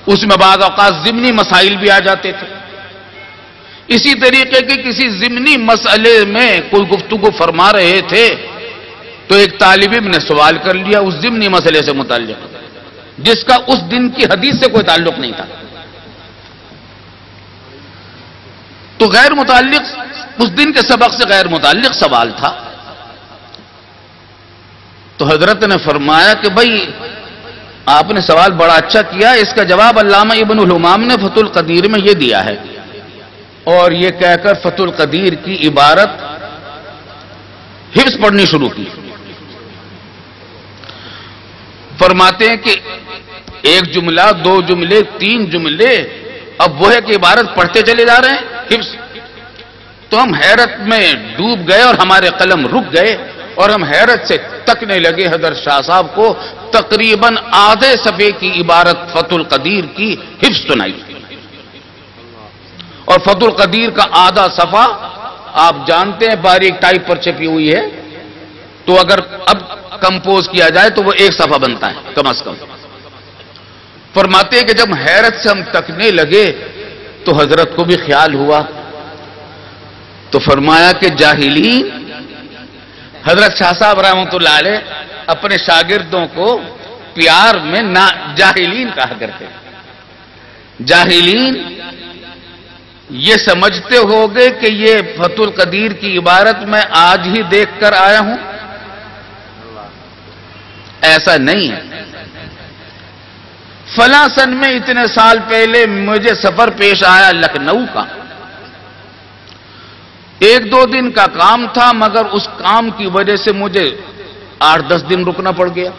اس میں بعض اوقات ضمنی مسائل بھی آ جاتے تھے. اسی طریقے کے کسی ضمنی مسئلے میں کوئی گفتگو فرما رہے تھے تو ایک طالب علم نے سوال کر لیا اس ضمنی مسئلے سے متعلق جس کا اس دن کی حدیث سے کوئی تعلق نہیں تھا، تو غیر متعلق، اس دن کے سبق سے غیر متعلق سوال تھا۔ تو حضرت نے فرمایا کہ بھائی آپ نے سوال بڑا اچھا کیا، اس کا جواب علامہ ابن الہمام نے فتح القدیر میں یہ دیا ہے، اور یہ کہہ کر فتح القدیر کی عبارت حفظ پڑھنی شروع کی۔ فرماتے ہیں کہ ایک جملہ، دو جملے، تین جملے، اب وہ ہے کہ عبارت پڑھتے چلے جا رہے ہیں حفظ۔ تو ہم حیرت میں ڈوب گئے اور ہمارے قلم رک گئے اور ہم حیرت سے تکنے لگے حضرت شاہ صاحب کو تقریباً آدھے صفحے کی عبارت فتح القدیر کی حفظ سنائی، اور فتح القدیر کا آدھا صفحہ آپ جانتے ہیں باریک ٹائپ پر چھپی ہوئی ہے، تو اگر اب کمپوز کیا جائے تو وہ ایک صفحہ بنتا ہے کم از کم۔ فرماتے ہیں کہ جب حیرت سے ہم تکنے لگے تو حضرت کو بھی خیال ہوا، تو فرمایا کہ جاہلین، حضرت شاہ صاحب رحمۃ اللہ علیہ اپنے شاگردوں کو پیار میں جاہلین کہا کرتے، جاہلین یہ سمجھتے ہوگے کہ یہ فتح القدیر کی عبارت میں آج ہی دیکھ کر آیا ہوں، ایسا نہیں ہے۔ فلاں سن میں اتنے سال پہلے مجھے سفر پیش آیا لکھنؤ کا، 1-2 دن کا کام تھا، مگر اس کام کی وجہ سے مجھے 8-10 دن رکنا پڑ گیا۔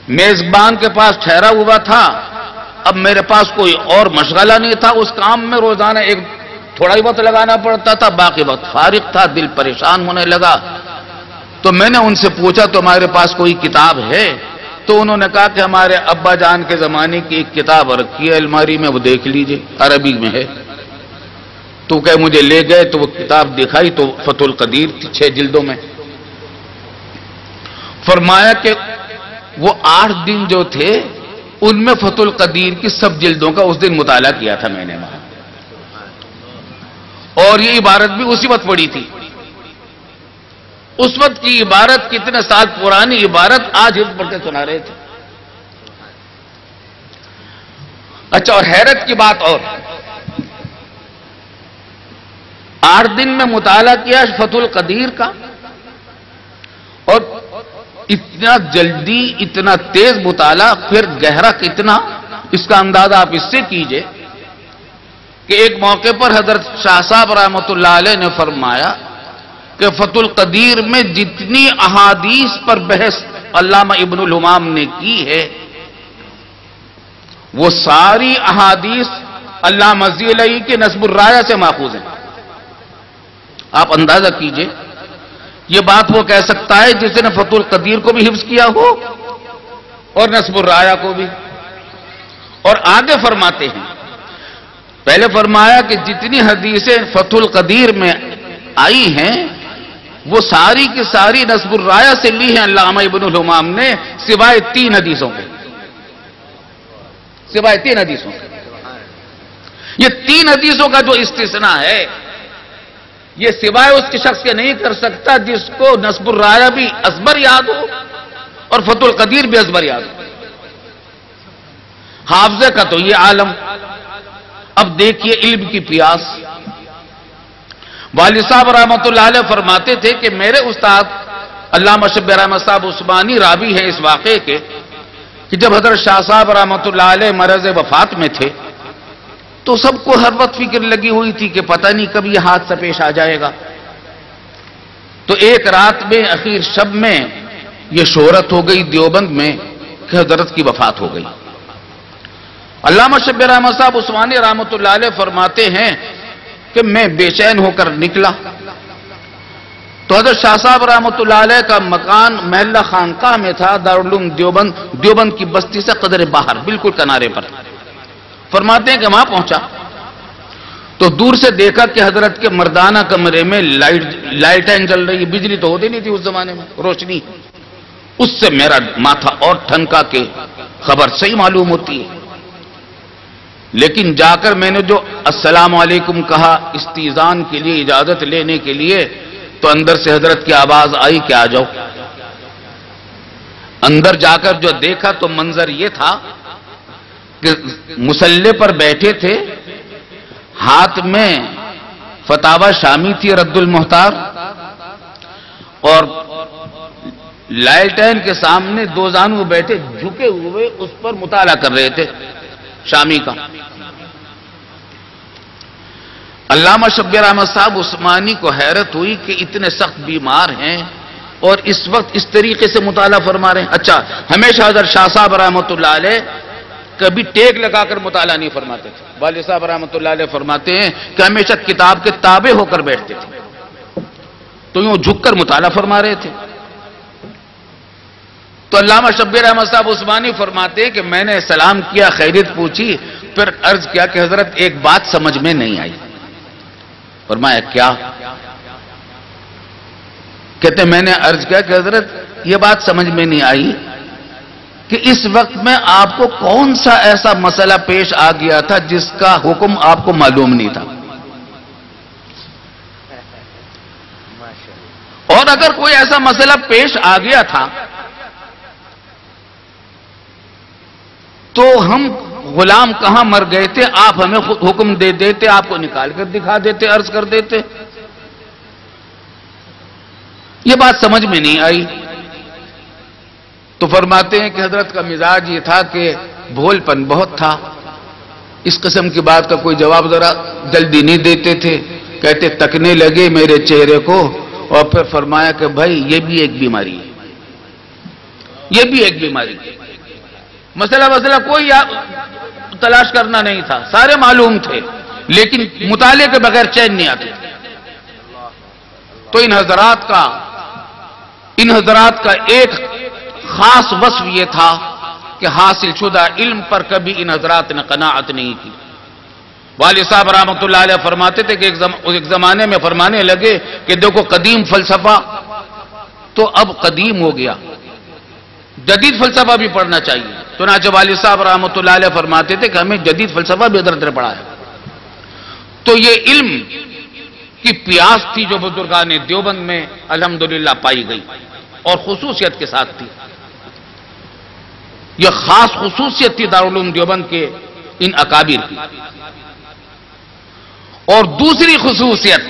میزبان کے پاس ٹھہرا ہوا تھا، اب میرے پاس کوئی اور مشغلہ نہیں تھا، اس کام میں روزانہ تھوڑا ہی وقت لگانا پڑتا تھا، باقی وقت فارغ تھا، دل پریشان ہونے لگا۔ تو میں نے ان سے پوچھا تمہارے پاس کوئی کتاب ہے؟ تو انہوں نے کہا کہ ہمارے ابا جان کے زمانے کی ایک کتاب رکھی ہے الماری میں، وہ دیکھ لیجئے، عربی میں ہے۔ تو کہ مجھے لے گئے تو وہ کتاب دکھائی تو فتح القدیر تھی 6 جلدوں میں۔ فرمایا کہ وہ 8 دن جو تھے ان میں فتح القدیر کی سب جلدوں کا اس دن مطالعہ کیا تھا میں نے وہاں، اور یہ عبارت بھی اسی وقت پڑھی تھی۔ اس وقت کی عبارت، کتنے سال پرانی عبارت آج حفظ پڑھ کے سنا رہے تھے۔ اچھا، اور حیرت کی بات اور، 8 دن میں مطالعہ کیا فتح القدیر کا، اور اتنا جلدی، اتنا تیز مطالعہ، پھر گہرا کتنا، اس کا اندازہ آپ اس سے کیجئے کہ ایک موقع پر حضرت شاہ صاحب رحمۃ اللہ علیہ نے فرمایا کہ فتح القدیر میں جتنی احادیث پر بحث علامہ ابن الہمام نے کی ہے، وہ ساری احادیث علامہ ذیلی کے نصب الرایہ سے ماخوذ ہیں۔ آپ اندازہ کیجئے، یہ بات وہ کہہ سکتا ہے جس نے فتح القدیر کو بھی حفظ کیا ہو اور نصب الرایہ کو بھی۔ اور آگے فرماتے ہیں، پہلے فرمایا کہ جتنی حدیثیں فتح القدیر میں آئی ہیں وہ ساری کی ساری نصب الرایہ سے لی ہیں علامہ ابن الہمام نے، سوائے 3 حدیثوں کے، سوائے 3 حدیثوں کے۔ یہ 3 حدیثوں کا جو استثناء ہے، یہ سوائے اس کے شخص کے نہیں کر سکتا جس کو نصب الرایہ بھی ازبر یاد ہو اور فتح القدیر بھی ازبر یاد ہو۔ حافظے کا تو یہ عالم۔ اب دیکھیے علم کی پیاس۔ والد صاحب رحمۃ اللہ علیہ فرماتے تھے کہ میرے استاد علامہ شبیر احمد صاحب عثمانی راوی ہیں اس واقعے کے کہ جب حضرت شاہ صاحب رحمۃ اللہ علیہ مرض وفات میں تھے تو سب کو ہر وقت فکر لگی ہوئی تھی کہ پتہ نہیں کب یہ حادثہ پیش آ جائے گا۔ تو ایک رات میں اخیر شب میں یہ شہرت ہو گئی دیوبند میں کہ حضرت کی وفات ہو گئی۔ علامہ شبیر احمد صاحب عثمانی رحمۃ اللہ علیہ فرماتے ہیں کہ میں بے چین ہو کر نکلا تو حضرت شاہ صاحب رحمۃ اللہ علیہ کا مکان محلہ خانقاہ میں تھا، دارالعلوم دیوبند کی بستی سے قدر باہر، بالکل کنارے پر۔ فرماتے ہیں کہ وہاں پہنچا تو دور سے دیکھا کہ حضرت کے مردانہ کمرے میں لائٹیں جل رہی، بجلی تو ہوتی نہیں تھی اس زمانے میں، روشنی۔ اس سے میرا ماتھا اور ٹھنکا کہ خبر صحیح معلوم ہوتی ہے، لیکن جا کر میں نے جو السلام علیکم کہا استئذان کے لیے، اجازت لینے کے لیے، تو اندر سے حضرت کی آواز آئی کہ آ جاؤ. اندر جا کر جو دیکھا تو منظر یہ تھا کہ مصلی پر بیٹھے تھے، ہاتھ میں فتاوی شامی تھی رد المحتار، اور لالٹین کے سامنے دو زانو بیٹھے جھکے ہوئے اس پر مطالعہ کر رہے تھے شامی کا. علامہ شبیر احمد صاحب عثمانی کو حیرت ہوئی کہ اتنے سخت بیمار ہیں اور اس وقت اس طریقے سے مطالعہ فرما رہے ہیں. اچھا، ہمیشہ حضرت شاہ صاحب رحمۃ اللہ علیہ کبھی ٹیک لگا کر مطالعہ نہیں فرماتے تھے. والد صاحب رحمۃ اللہ علیہ فرماتے ہیں کہ ہمیشہ کتاب کے تابع ہو کر بیٹھتے تھے، تو یوں جھک کر مطالعہ فرما رہے تھے. تو علامہ شبیر احمد صاحب عثمانی فرماتے ہیں کہ میں نے سلام کیا، خیریت پوچھی، پھر عرض کیا کہ حضرت ایک بات سمجھ میں نہیں آئی. فرمایا کیا؟ کہتے میں نے عرض کیا کہ حضرت یہ بات سمجھ میں نہیں آئی کہ اس وقت میں آپ کو کون سا ایسا مسئلہ پیش آ گیا تھا جس کا حکم آپ کو معلوم نہیں تھا، اور اگر کوئی ایسا مسئلہ پیش آ گیا تھا تو ہم غلام کہاں مر گئے تھے، آپ ہمیں حکم دے دیتے، آپ کو نکال کر دکھا دیتے، عرض کر دیتے. یہ بات سمجھ میں نہیں آئی. تو فرماتے ہیں کہ حضرت کا مزاج یہ تھا کہ بھول پن بہت تھا، اس قسم کی بات کا کوئی جواب ذرا جلدی نہیں دیتے تھے. کہتے تکنے لگے میرے چہرے کو اور پھر فرمایا کہ بھائی یہ بھی ایک بیماری ہے، یہ بھی ایک بیماری ہے. مسئلہ کوئی تلاش کرنا نہیں تھا، سارے معلوم تھے، لیکن مطالعے کے بغیر چین نہیں آتے. تو ان حضرات کا ایک خاص وصف یہ تھا کہ حاصل شدہ علم پر کبھی ان حضرات نے قناعت نہیں کی. والد صاحب رحمۃ اللہ علیہ فرماتے تھے کہ ایک زمانے میں فرمانے لگے کہ دیکھو قدیم فلسفہ تو اب قدیم ہو گیا، جدید فلسفہ بھی پڑھنا چاہیے. چنانچہ والد صاحب رحمۃ اللہ علیہ فرماتے تھے کہ ہمیں جدید فلسفہ بھی حضرت نے پڑھا ہے. تو یہ علم کی پیاس تھی جو بزرگان دیوبند میں الحمدللہ پائی گئی، اور خصوصیت کے ساتھ تھی. یہ خاص خصوصیت تھی دارالعلوم دیوبند کے ان اکابر کی. اور دوسری خصوصیت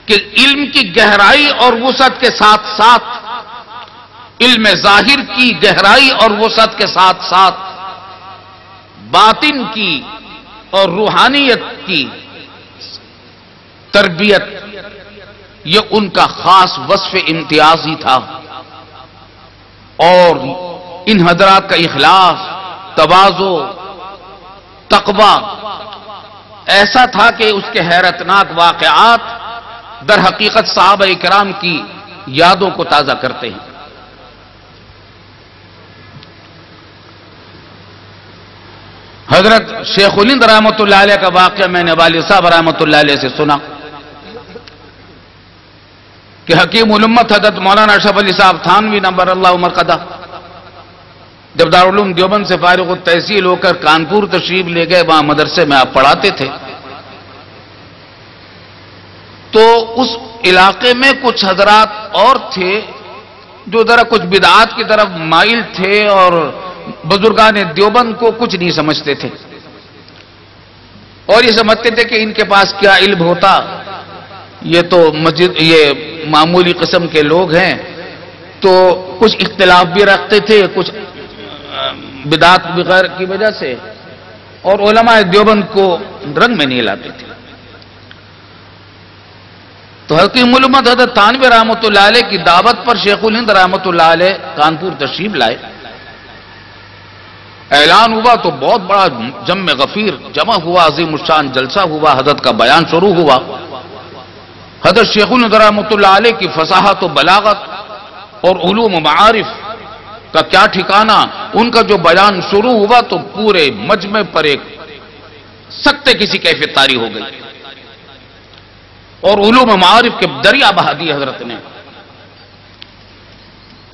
کہ علم کی گہرائی اور وسعت کے ساتھ ساتھ، علم ظاہر کی گہرائی اور وسعت کے ساتھ ساتھ باطن کی اور روحانیت کی تربیت، یہ ان کا خاص وصف امتیازی تھا. اور ان حضرات کا اخلاص، تواضع، تقوی ایسا تھا کہ اس کے حیرتناک واقعات در حقیقت صحابہ کرام کی یادوں کو تازہ کرتے ہیں. حضرت شیخ الہند رحمۃ اللہ علیہ کا واقعہ میں نے والد صاحب رحمۃ اللہ علیہ سے سنا کہ حکیم الامت حضرت مولانا اشرف علی صاحب تھانوی نمبر اللہ مرقدہ جب دارالعلوم دیوبند سے فارغ التحصیل ہو کر کانپور تشریف لے گئے، وہاں مدرسے میں آپ پڑھاتے تھے. تو اس علاقے میں کچھ حضرات اور تھے جو ذرا کچھ بدعات کی طرف مائل تھے اور بزرگان دیوبند کو کچھ نہیں سمجھتے تھے، اور یہ سمجھتے تھے کہ ان کے پاس کیا علم ہوتا، یہ تو مسجد، یہ معمولی قسم کے لوگ ہیں. تو کچھ اختلاف بھی رکھتے تھے، کچھ بدعات بغیر کی وجہ سے، اور علماء دیوبند کو رنگ میں نہیں لاتے تھے. تو حکیم الامت حضرت تھانوی رحمۃ اللہ علیہ کی دعوت پر شیخ الہند رحمۃ اللہ علیہ کانپور تشریف لائے. اعلان ہوا تو بہت بڑا جم غفیر جمع ہوا، عظیم الشان جلسہ ہوا، حضرت کا بیان شروع ہوا. حضرت شیخ الہند رحمۃ اللہ علیہ کی فصاحت و بلاغت اور علوم و معارف کا کیا ٹھکانہ، ان کا جو بیان شروع ہوا تو پورے مجمع پر ایک سکتے کسی کیفیت طاری ہو گئی، اور علوم و معارف کے دریا بہا دی حضرت نے.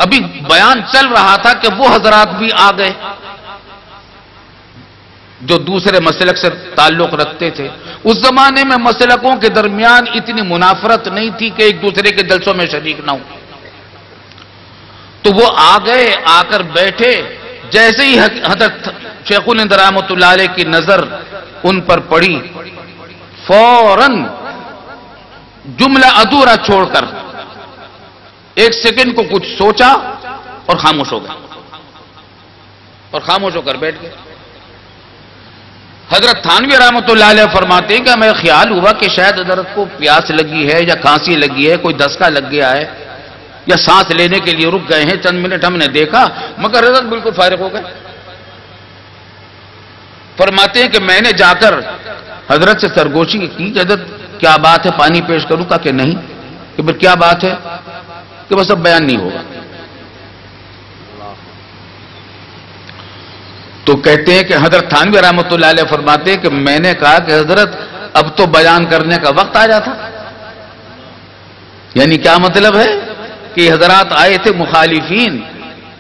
ابھی بیان چل رہا تھا کہ وہ حضرات بھی آ گئے جو دوسرے مسلک سے تعلق رکھتے تھے. اس زمانے میں مسلکوں کے درمیان اتنی منافرت نہیں تھی کہ ایک دوسرے کے جلسوں میں شریک نہ ہو. تو وہ آ گئے, آ کر بیٹھے. جیسے ہی حضرت شیخ الہند رحمۃ اللہ علیہ کی نظر ان پر پڑی, فوراً جملہ ادھورا چھوڑ کر ایک سیکنڈ کو کچھ سوچا اور خاموش ہو گئے, اور خاموش ہو کر بیٹھ گئے. حضرت تھانوی رحمۃ اللہ علیہ فرماتے ہیں کہ ہمیں خیال ہوا کہ شاید حضرت کو پیاس لگی ہے یا کھانسی لگی ہے, کوئی دھسکا لگ گیا ہے, یا سانس لینے کے لیے رک گئے ہیں. چند منٹ ہم نے دیکھا مگر حضرت بالکل فارغ ہو گئے. فرماتے ہیں کہ میں نے جا کر حضرت سے سرگوشی کی کہ حضرت کیا بات ہے, پانی پیش کروں کا کہ نہیں, کہ پھر کیا بات ہے, کہ بس اب بیان نہیں ہوگا. تو کہتے ہیں کہ حضرت تھانوی رحمۃ اللہ علیہ فرماتے ہیں کہ میں نے کہا کہ حضرت اب تو بیان کرنے کا وقت آ جاتا. یعنی کیا مطلب ہے کہ حضرات آئے تھے مخالفین,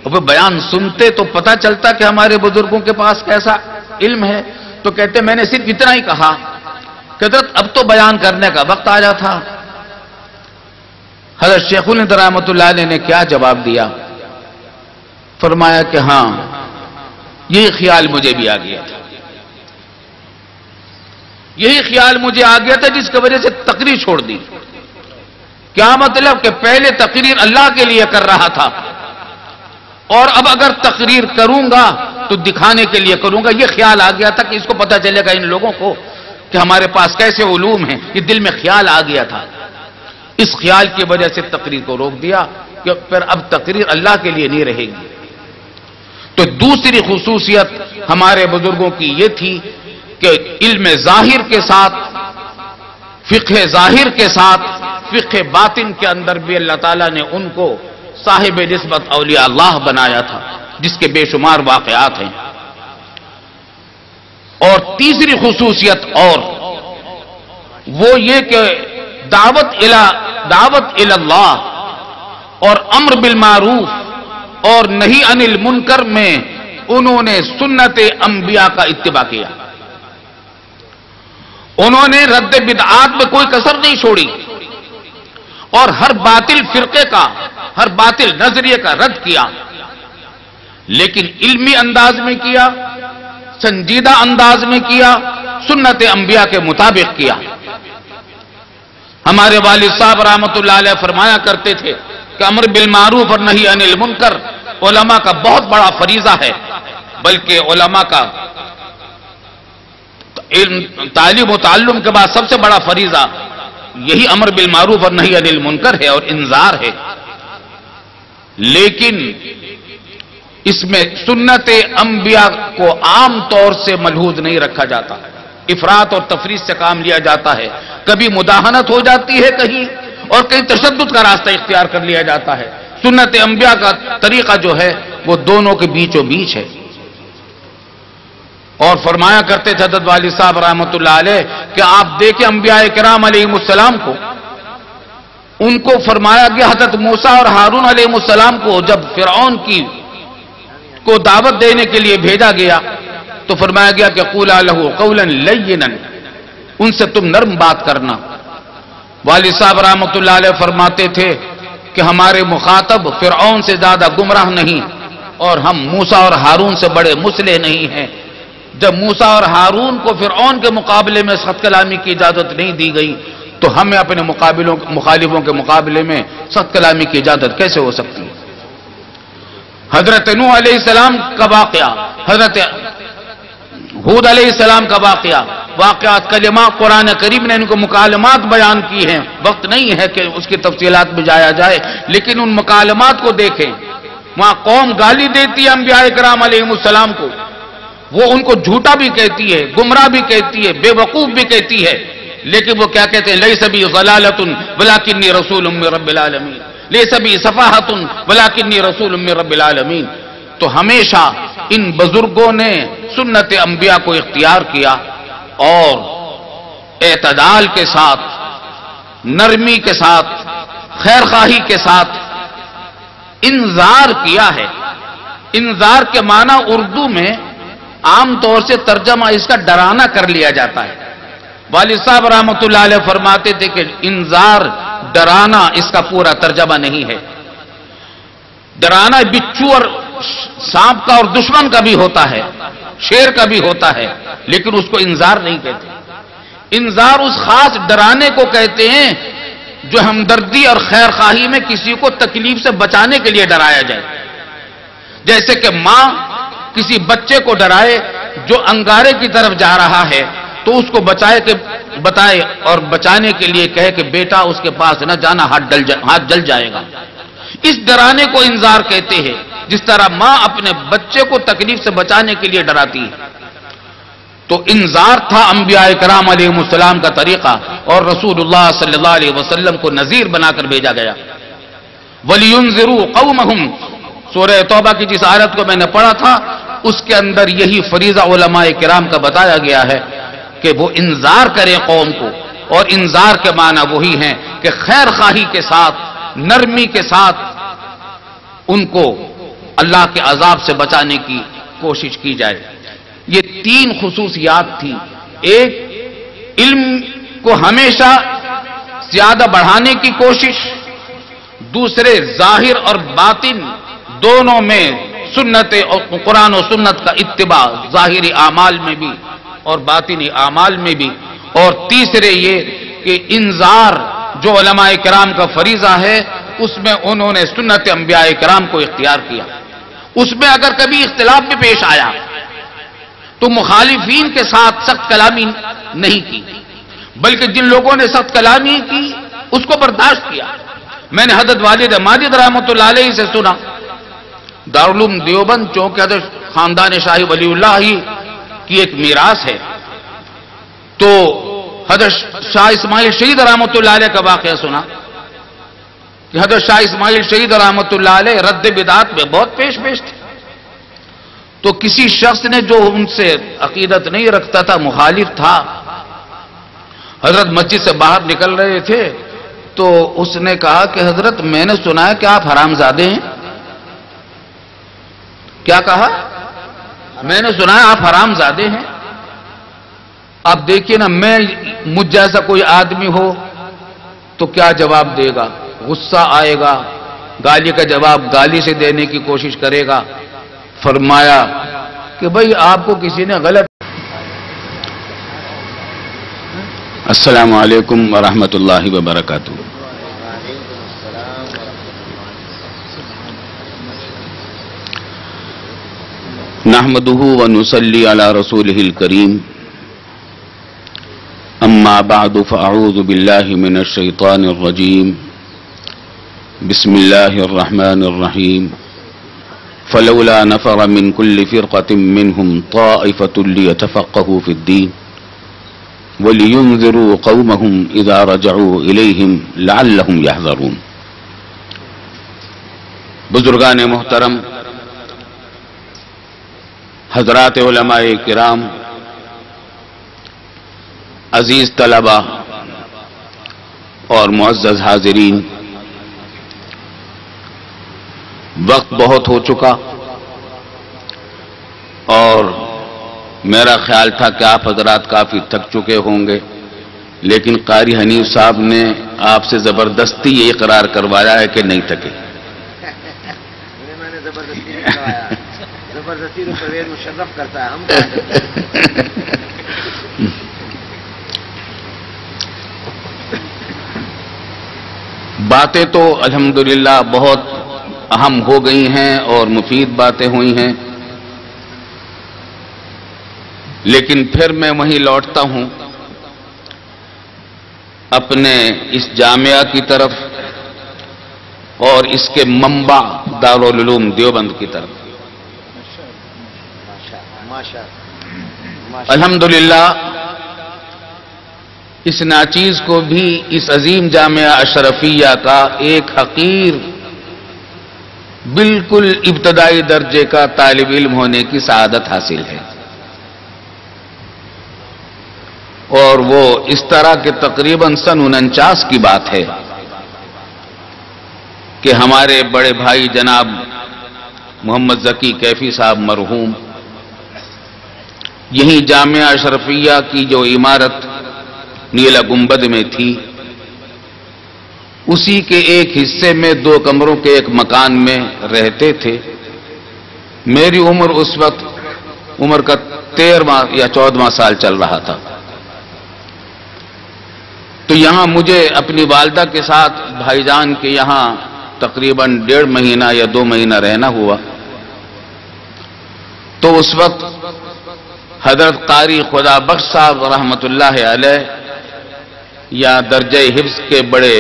اور بیان سنتے تو پتہ چلتا کہ ہمارے بزرگوں کے پاس کیسا علم ہے. تو کہتے میں نے صرف اتنا ہی کہا کہ حضرت اب تو بیان کرنے کا وقت آ جاتا. حضرت شیخ الہند رحمۃ اللہ علیہ نے کیا جواب دیا؟ فرمایا کہ ہاں یہی خیال مجھے بھی آ گیا تھا, یہی خیال مجھے آ گیا تھا جس کی وجہ سے تقریر چھوڑ دی. کیا مطلب کہ پہلے تقریر اللہ کے لیے کر رہا تھا, اور اب اگر تقریر کروں گا تو دکھانے کے لیے کروں گا. یہ خیال آ گیا تھا کہ اس کو پتہ چلے گا ان لوگوں کو کہ ہمارے پاس کیسے علوم ہیں. یہ دل میں خیال آ گیا تھا, اس خیال کی وجہ سے تقریر کو روک دیا کہ پھر اب تقریر اللہ کے لیے نہیں رہے گی. تو دوسری خصوصیت ہمارے بزرگوں کی یہ تھی کہ علم ظاہر کے ساتھ, فقہ ظاہر کے ساتھ, فقہ باطن کے اندر بھی اللہ تعالیٰ نے ان کو صاحب نسبت اولیاء اللہ بنایا تھا, جس کے بے شمار واقعات ہیں. اور تیسری خصوصیت اور وہ یہ کہ دعوت الی اللہ اور امر بالمعروف اور نہی عن المنکر میں انہوں نے سنت انبیاء کا اتباع کیا. انہوں نے رد بدعات میں کوئی کسر نہیں چھوڑی, اور ہر باطل فرقے کا, ہر باطل نظریے کا رد کیا, لیکن علمی انداز میں کیا, سنجیدہ انداز میں کیا, سنت انبیاء کے مطابق کیا. ہمارے والد صاحب رحمۃ اللہ علیہ فرمایا کرتے تھے کہ امر بالمعروف اور نہی عن المنکر علماء کا بہت بڑا فریضہ ہے, بلکہ علماء کا تعلیم و تعلم کے بعد سب سے بڑا فریضہ یہی امر بالمعروف اور نہی عن المنکر ہے اور انذار ہے. لیکن اس میں سنت انبیاء کو عام طور سے ملحوظ نہیں رکھا جاتا, افراط اور تفریط سے کام لیا جاتا ہے. کبھی مداہنت ہو جاتی ہے کہیں, اور کہیں تشدد کا راستہ اختیار کر لیا جاتا ہے. سنت انبیاء کا طریقہ جو ہے وہ دونوں کے بیچوں بیچ ہے. اور فرمایا کرتے تھے حضرت والد صاحب رحمۃ اللہ علیہ کہ آپ دیکھیں انبیاء کرام علیہم السلام کو, ان کو فرمایا گیا حضرت موسیٰ اور ہارون علیہم السلام کو جب فرعون کو دعوت دینے کے لیے بھیجا گیا تو فرمایا گیا کہ قولا لہ قولا لینا, ان سے تم نرم بات کرنا. والد صاحب رحمۃ اللہ علیہ فرماتے تھے کہ ہمارے مخاطب فرعون سے زیادہ گمراہ نہیں, اور ہم موسیٰ اور ہارون سے بڑے مسلح نہیں ہیں. جب موسیٰ اور ہارون کو فرعون کے مقابلے میں سخت کلامی کی اجازت نہیں دی گئی تو ہمیں اپنے مخالفوں کے مقابلے میں سخت کلامی کی اجازت کیسے ہو سکتی ہے؟ حضرت نوح علیہ السلام کا واقعہ, حضرت ہود علیہ السلام کا واقعات کلمات قرآن کریم نے ان کو مکالمات بیان کی ہیں. وقت نہیں ہے کہ اس کی تفصیلات میں جایا جائے, لیکن ان مکالمات کو دیکھیں. وہاں قوم گالی دیتی ہے انبیاء کرام علیہم السلام کو, وہ ان کو جھوٹا بھی کہتی ہے, گمراہ بھی کہتی ہے, بے وقوف بھی کہتی ہے, لیکن وہ کیا کہتے ہیں؟ لیس بی ضلالۃ ولکنی رسول من رب العالمین, لیس بی صفاحۃ ولکنی رسول من رب العالمین. تو ہمیشہ ان بزرگوں نے سنت انبیاء کو اختیار کیا اور اعتدال کے ساتھ, نرمی کے ساتھ, خیر خواہی کے ساتھ انذار کیا ہے. انذار کے معنی اردو میں عام طور سے ترجمہ اس کا ڈرانا کر لیا جاتا ہے. والد صاحب رحمۃ اللہ علیہ فرماتے تھے کہ انذار ڈرانا اس کا پورا ترجمہ نہیں ہے. ڈرانا بچھو اور سانپ کا اور دشمن کا بھی ہوتا ہے، شیر کا بھی ہوتا ہے، لیکن اس کو انذار نہیں کہتے. انذار اس خاص ڈرانے کو کہتے ہیں جو ہمدردی اور خیر خواہی میں کسی کو تکلیف سے بچانے کے لیے ڈرایا جائے. جیسے کہ ماں کسی بچے کو ڈرائے جو انگارے کی طرف جا رہا ہے تو اس کو بتائے اور بچانے کے لیے کہے کہ بیٹا اس کے پاس نہ جانا، ہاتھ جل جائے گا. اس ڈرانے کو انذار کہتے ہیں، جس طرح ماں اپنے بچے کو تکلیف سے بچانے کے لیے ڈراتی ہے. تو انذار تھا انبیاء کرام علیہ السلام کا طریقہ، اور رسول اللہ صلی اللہ علیہ وسلم کو نذیر بنا کر بھیجا گیا. وَلِيُنذِرُوا قَوْمَهُمْ، سورہ توبہ کی جس آیت کو میں نے پڑھا تھا اس کے اندر یہی فریضہ علماء کرام کا بتایا گیا ہے کہ وہ انذار کریں قوم کو. اور انذار کے معنی وہی ہیں کہ خیر خواہی کے ساتھ، نرمی کے ساتھ ان کو اللہ کے عذاب سے بچانے کی کوشش کی جائے. یہ 3 خصوصیات تھی. ایک، علم کو ہمیشہ زیادہ بڑھانے کی کوشش. دوسرے، ظاہر اور باطن دونوں میں سنت اور قرآن و سنت کا اتباع، ظاہری اعمال میں بھی اور باطنی اعمال میں بھی. اور تیسرے یہ کہ انذار جو علماء کرام کا فریضہ ہے اس میں انہوں نے سنت انبیاء کرام کو اختیار کیا. اس میں اگر کبھی اختلاف بھی پیش آیا تو مخالفین کے ساتھ سخت کلامی نہیں کی، بلکہ جن لوگوں نے سخت کلامی کی اس کو برداشت کیا. میں نے حضرت والد ماجد رحمۃ اللہ علیہ سے سنا، دارالعلوم دیوبند چونکہ حضرت خاندان شاہی ولی اللہ ہی کی ایک میراث ہے، تو حضرت شاہ اسماعیل شہید رحمۃ اللہ علیہ کا واقعہ سنا کہ حضرت شاہ اسماعیل شہید رحمۃ اللہ علیہ رد بدعات میں بہت پیش تھے. تو کسی شخص نے جو ان سے عقیدت نہیں رکھتا تھا، مخالف تھا، حضرت مسجد سے باہر نکل رہے تھے تو اس نے کہا کہ حضرت میں نے سنا ہے کہ آپ حرام زادے ہیں. کیا کہا؟ میں نے سنا ہے آپ حرام زادے ہیں. اب دیکھیے نا، میں مجھ جیسا کوئی آدمی ہو تو کیا جواب دے گا؟ غصہ آئے گا، گالی کا جواب گالی سے دینے کی کوشش کرے گا. فرمایا کہ بھئی آپ کو کسی نے غلط. السلام علیکم ورحمۃ اللہ وبرکاتہ. نحمده ونصلي على رسوله الكريم. اما بعد فاعوذ بالله من الشيطان الرجيم. بسم الله الرحمن الرحيم. فلولا نفر من كل فرقة منهم طائفة ليتفقهوا في الدين ولينذروا قومهم إذا رجعوا إليهم لعلهم يحذرون. بزرگان محترم، حضرات علماء کرام، عزیز طلبہ اور معزز حاضرین، وقت بہت ہو چکا اور میرا خیال تھا کہ آپ حضرات کافی تھک چکے ہوں گے، لیکن قاری حنیف صاحب نے آپ سے زبردستی یہ اقرار کروایا ہے کہ نہیں تھکے. میں نے زبردستی نہیں کروایا، زبردستی تو پرویز مشرف کرتا ہے. ہم باتیں تو الحمدللہ بہت اہم ہو گئی ہیں اور مفید باتیں ہوئی ہیں، لیکن پھر میں وہیں لوٹتا ہوں اپنے اس جامعہ کی طرف اور اس کے منبع دارالعلوم دیوبند کی طرف. الحمدللہ اس ناچیز کو بھی اس عظیم جامعہ اشرفیہ کا ایک حقیر بالکل ابتدائی درجے کا طالب علم ہونے کی سعادت حاصل ہے. اور وہ اس طرح کے تقریباً سن 49 کی بات ہے کہ ہمارے بڑے بھائی جناب محمد ذکی کیفی صاحب مرحوم یہی جامعہ اشرفیہ کی جو عمارت نیلا گنبد میں تھی، اسی کے ایک حصے میں 2 کمروں کے ایک مکان میں رہتے تھے۔ میری عمر اس وقت عمر کا 13واں یا 14واں سال چل رہا تھا۔ تو یہاں مجھے اپنی والدہ کے ساتھ بھائی جان کے یہاں تقریباً 1.5 مہینہ یا 2 مہینہ رہنا ہوا۔ تو اس وقت حضرت قاری خدا بخش صاحب رحمت اللہ علیہ یا درجہ حفظ کے بڑے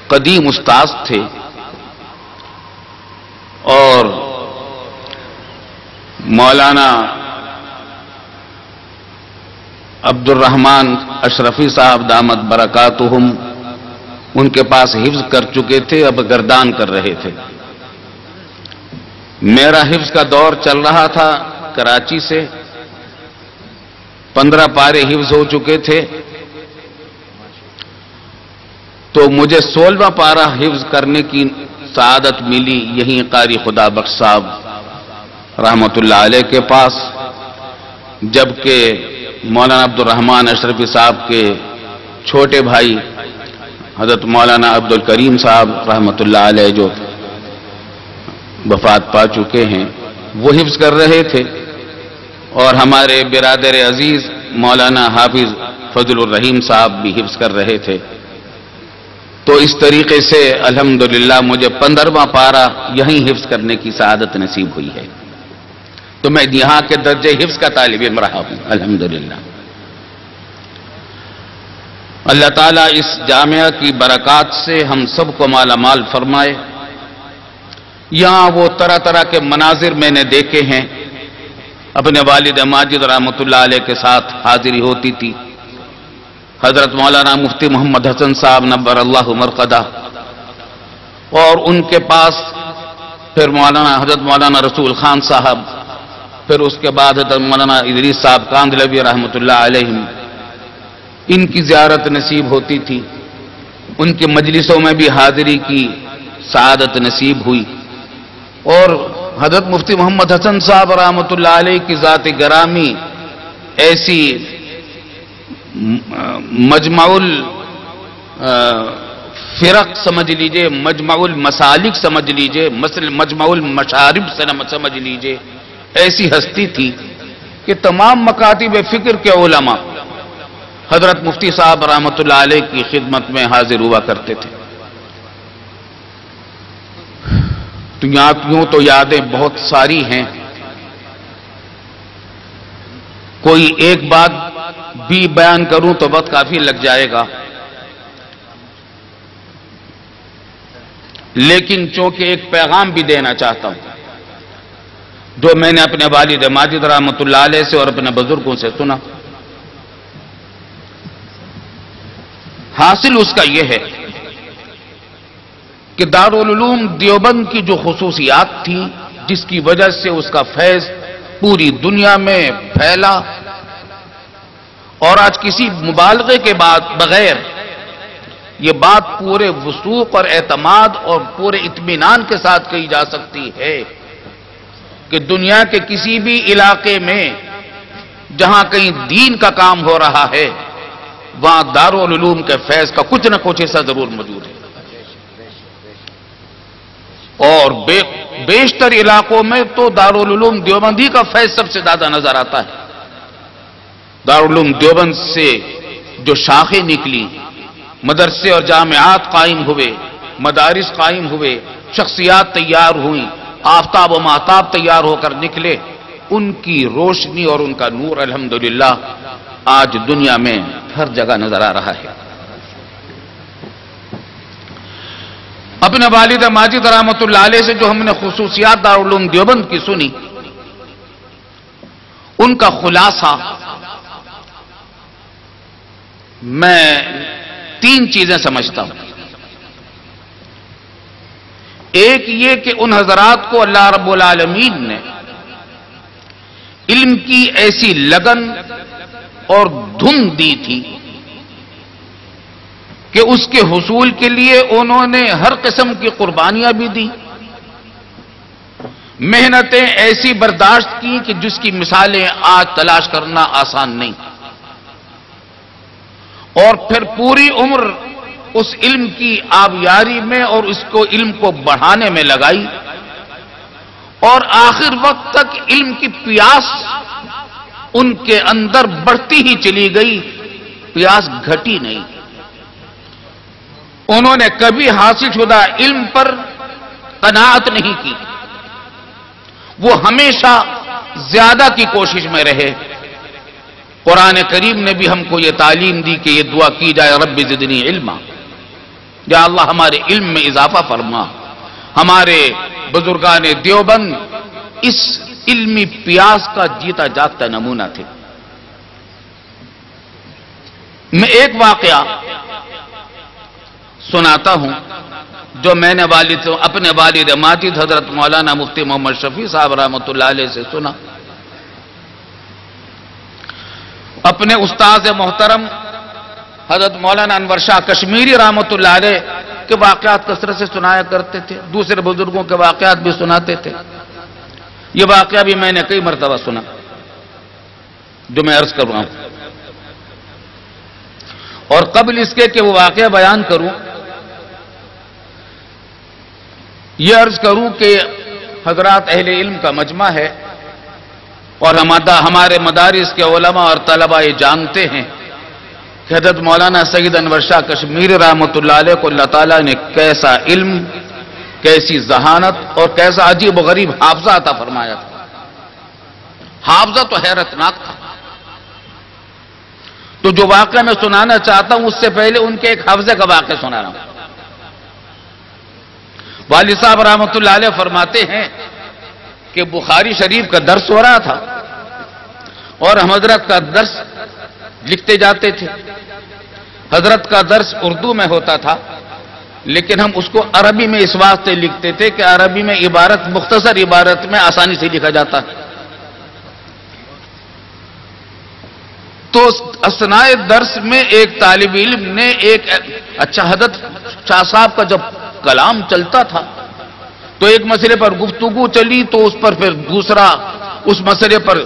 قدیم استاذ تھے، اور مولانا عبد الرحمن اشرفی صاحب دامت برکاتہم ان کے پاس حفظ کر چکے تھے، اب گردان کر رہے تھے۔ میرا حفظ کا دور چل رہا تھا کراچی سے، 15 پارے حفظ ہو چکے تھے، تو مجھے 16واں پارہ حفظ کرنے کی سعادت ملی یہیں قاری خدا بخش صاحب رحمت اللہ علیہ کے پاس، جبکہ مولانا عبد الرحمن اشرفی صاحب کے چھوٹے بھائی حضرت مولانا عبد الکریم صاحب رحمت اللہ علیہ جو وفات پا چکے ہیں وہ حفظ کر رہے تھے، اور ہمارے برادر عزیز مولانا حافظ فضل الرحیم صاحب بھی حفظ کر رہے تھے۔ تو اس طریقے سے الحمدللہ مجھے 15واں پارہ یہیں حفظ کرنے کی سعادت نصیب ہوئی ہے۔ تو میں یہاں کے درجے حفظ کا طالب علم رہا ہوں الحمدللہ۔ اللہ تعالیٰ اس جامعہ کی برکات سے ہم سب کو مالا مال فرمائے۔ یہاں وہ طرح طرح کے مناظر میں نے دیکھے ہیں، اپنے والد ماجد رحمت اللہ علیہ کے ساتھ حاضری ہوتی تھی، حضرت مولانا مفتی محمد حسن صاحب نبر اللہ مرقدہ، اور ان کے پاس پھر حضرت مولانا رسول خان صاحب، پھر اس کے بعد حضرت مولانا ادریس صاحب کاندھلوی رحمت اللہ علیہ، ان کی زیارت نصیب ہوتی تھی، ان کی مجلسوں میں بھی حاضری کی سعادت نصیب ہوئی، اور حضرت مفتی محمد حسن صاحب رحمت اللہ علیہ کی ذات گرامی ایسی مجمع الفرق سمجھ لیجئے، مجمع المسالک سمجھ لیجئے، مجمع المشارب سمجھ لیجئے، ایسی ہستی تھی کہ تمام مکاتب فکر کے علماء حضرت مفتی صاحب رحمت اللہ علیہ کی خدمت میں حاضر ہوا کرتے تھے۔ تو یہاں یوں تو یادیں بہت ساری ہیں، کوئی ایک بات بھی بیان کروں تو وقت کافی لگ جائے گا، لیکن چونکہ ایک پیغام بھی دینا چاہتا ہوں جو میں نے اپنے والد ماجد رحمت اللہ علیہ سے اور اپنے بزرگوں سے سنا۔ حاصل اس کا یہ ہے کہ دارالعلوم دیوبند کی جو خصوصیات تھی، جس کی وجہ سے اس کا فیض پوری دنیا میں پھیلا، اور آج کسی مبالغے کے بغیر یہ بات پورے وثوق اور اعتماد اور پورے اطمینان کے ساتھ کہی جا سکتی ہے کہ دنیا کے کسی بھی علاقے میں جہاں کہیں دین کا کام ہو رہا ہے، وہاں دارالعلوم کے فیض کا کچھ نہ کچھ حصہ ضرور موجود ہے، اور بیشتر علاقوں میں تو دارالعلوم دیوبندی کا فیض سب سے زیادہ نظر آتا ہے۔ دارالعلوم دیوبند سے جو شاخیں نکلی، مدرسے اور جامعات قائم ہوئے، مدارس قائم ہوئے، شخصیات تیار ہوئیں، آفتاب و ماہتاب تیار ہو کر نکلے، ان کی روشنی اور ان کا نور الحمدللہ آج دنیا میں ہر جگہ نظر آ رہا ہے۔ اپنے والد ماجد رحمت اللہ علیہ سے جو ہم نے خصوصیات دارالعلوم دیوبند کی سنی، ان کا خلاصہ میں 3 چیزیں سمجھتا ہوں۔ ایک یہ کہ ان حضرات کو اللہ رب العالمین نے علم کی ایسی لگن اور دھن دی تھی کہ اس کے حصول کے لیے انہوں نے ہر قسم کی قربانیاں بھی دی، محنتیں ایسی برداشت کی کہ جس کی مثالیں آج تلاش کرنا آسان نہیں۔ اور پھر پوری عمر اس علم کی آبیاری میں اور اس کو علم کو بڑھانے میں لگائی، اور آخر وقت تک علم کی پیاس ان کے اندر بڑھتی ہی چلی گئی، پیاس گھٹی نہیں۔ انہوں نے کبھی حاصل شدہ علم پر قناعت نہیں کی، وہ ہمیشہ زیادہ کی کوشش میں رہے۔ قرآن کریم نے بھی ہم کو یہ تعلیم دی کہ یہ دعا کی جائے، رب زدنی علما، یا اللہ ہمارے علم میں اضافہ فرما۔ ہمارے بزرگان دیوبند اس علمی پیاس کا جیتا جاگتا نمونہ تھے۔ میں ایک واقعہ سناتا ہوں جو میں نے اپنے والد ماجد حضرت مولانا مفتی محمد شفیع صاحب رحمۃ اللہ علیہ سے سنا۔ اپنے استاذ محترم حضرت مولانا انور شاہ کشمیری رحمۃ اللہ علیہ کے واقعات کثرت سے سنایا کرتے تھے، دوسرے بزرگوں کے واقعات بھی سناتے تھے۔ یہ واقعہ بھی میں نے کئی مرتبہ سنا جو میں عرض کر رہا ہوں، اور قبل اس کے کہ وہ واقعہ بیان کروں، یہ عرض کروں کہ حضرات اہل علم کا مجمع ہے، اور ہمارے مدارس کے علماء اور طلباء یہ جانتے ہیں کہ حضرت مولانا سید انور شاہ کشمیری رحمۃ اللہ علیہ کو اللہ تعالیٰ نے کیسا علم، کیسی ذہانت اور کیسا عجیب و غریب حافظہ عطا فرمایا تھا۔ حافظہ تو حیرت ناک تھا۔ تو جو واقعہ میں سنانا چاہتا ہوں اس سے پہلے ان کے ایک حافظے کا واقعہ سنا رہا ہوں۔ والد صاحب رحمۃ اللہ علیہ فرماتے ہیں کہ بخاری شریف کا درس ہو رہا تھا اور ہم حضرت کا درس لکھتے جاتے تھے۔ حضرت کا درس اردو میں ہوتا تھا، لیکن ہم اس کو عربی میں اس واسطے لکھتے تھے کہ عربی میں عبارت مختصر عبارت میں آسانی سے لکھا جاتا ہے۔ تو اثناء درس میں ایک طالب علم نے حضرت شاہ صاحب کا جب کلام چلتا تھا تو ایک مسئلے پر گفتگو چلی، تو اس پر پھر دوسرا، اس مسئلے پر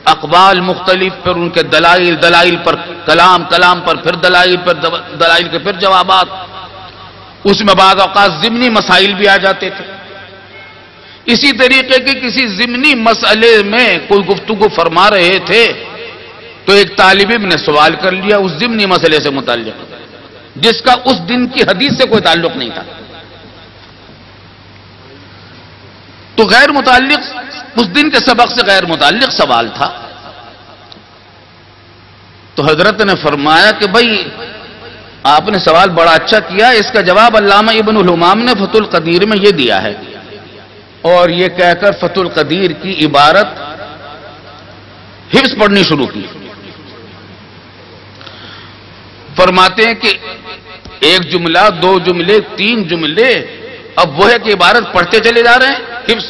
اقوال مختلف، پھر ان کے دلائل پر کلام پر پھر دلائل کے پھر جوابات، اس میں بعض اوقات ضمنی مسائل بھی آ جاتے تھے۔ اسی طریقے کے کسی ضمنی مسئلے میں کوئی گفتگو فرما رہے تھے تو ایک طالب علم نے سوال کر لیا اس ضمنی مسئلے سے متعلق، جس کا اس دن کی حدیث سے کوئی تعلق نہیں تھا، تو غیر متعلق، اس دن کے سبق سے غیر متعلق سوال تھا۔ تو حضرت نے فرمایا کہ بھائی آپ نے سوال بڑا اچھا کیا، اس کا جواب علامہ ابن الحمام نے فتح القدیر میں یہ دیا ہے، اور یہ کہہ کر فتح القدیر کی عبارت حفظ پڑھنی شروع کی۔ فرماتے ہیں کہ ایک جملہ، دو جملے، تین جملے، اب وہ ہے کہ عبارت پڑھتے چلے جا رہے ہیں حفظ۔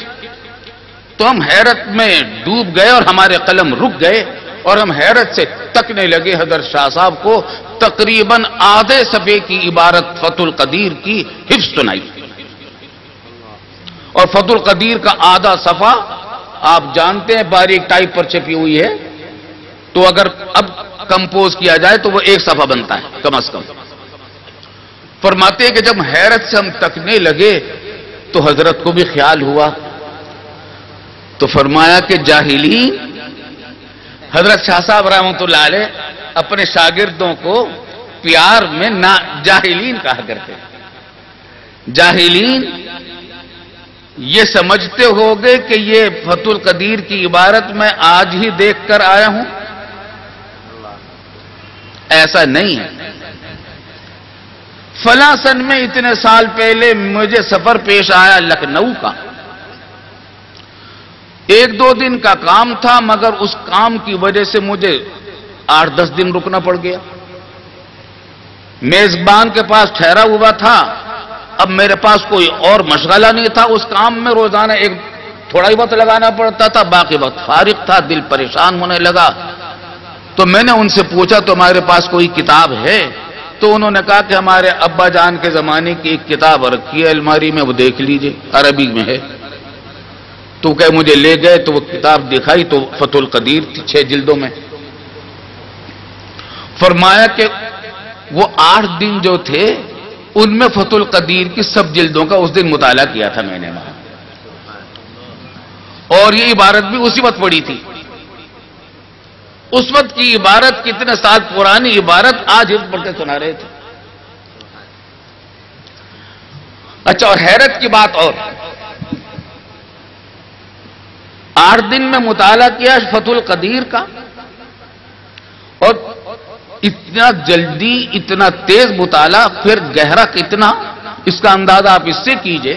تو ہم حیرت میں ڈوب گئے اور ہمارے قلم رک گئے اور ہم حیرت سے تکنے لگے حضرت شاہ صاحب کو تقریباً آدھے صفحے کی عبارت فتح القدیر کی حفظ سنائی، اور فتح القدیر کا آدھا صفحہ آپ جانتے ہیں باریک ٹائپ پر چھپی ہوئی ہے، تو اگر اب کمپوز کیا جائے تو وہ ایک صفحہ بنتا ہے کم از کم۔ فرماتے ہیں کہ جب حیرت سے ہم تکنے لگے تو حضرت کو بھی خیال ہوا، تو فرمایا کہ جاہلین، حضرت شاہ صاحب رحمۃ اللہ علیہ اپنے شاگردوں کو پیار میں جاہلین کہا کرتے۔ جاہلین، یہ سمجھتے ہوگے کہ یہ فتح القدیر کی عبارت میں آج ہی دیکھ کر آیا ہوں؟ ایسا نہیں ہے۔ فلاں سن میں اتنے سال پہلے مجھے سفر پیش آیا لکھنؤ کا، 1-2 دن کا کام تھا، مگر اس کام کی وجہ سے مجھے 8-10 دن رکنا پڑ گیا۔ میزبان کے پاس ٹھہرا ہوا تھا، اب میرے پاس کوئی اور مشغلہ نہیں تھا، اس کام میں روزانہ تھوڑا ہی وقت لگانا پڑتا تھا، باقی وقت فارغ تھا، دل پریشان ہونے لگا۔ تو میں نے ان سے پوچھا تمہارے پاس کوئی کتاب ہے؟ تو انہوں نے کہا کہ ہمارے ابا جان کے زمانے کی ایک کتاب رکھی ہے الماری میں، وہ دیکھ لیجئے، عربی میں ہے۔ تو کہ مجھے لے گئے تو وہ کتاب دکھائی تو فتح القدیر تھی 6 جلدوں میں۔ فرمایا کہ وہ 8 دن جو تھے ان میں فتح القدیر کی سب جلدوں کا اس دن مطالعہ کیا تھا میں نے وہاں، اور یہ عبارت بھی اسی وقت پڑھی تھی. اس وقت کی عبارت کتنے سال پرانی عبارت آج حفظ پڑھ کے سنا رہے تھے. اچھا، اور حیرت کی بات اور 8 دن میں مطالعہ کیا فتح القدیر کا، اور اتنا جلدی اتنا تیز مطالعہ، پھر گہرا کتنا، اس کا اندازہ آپ اس سے کیجئے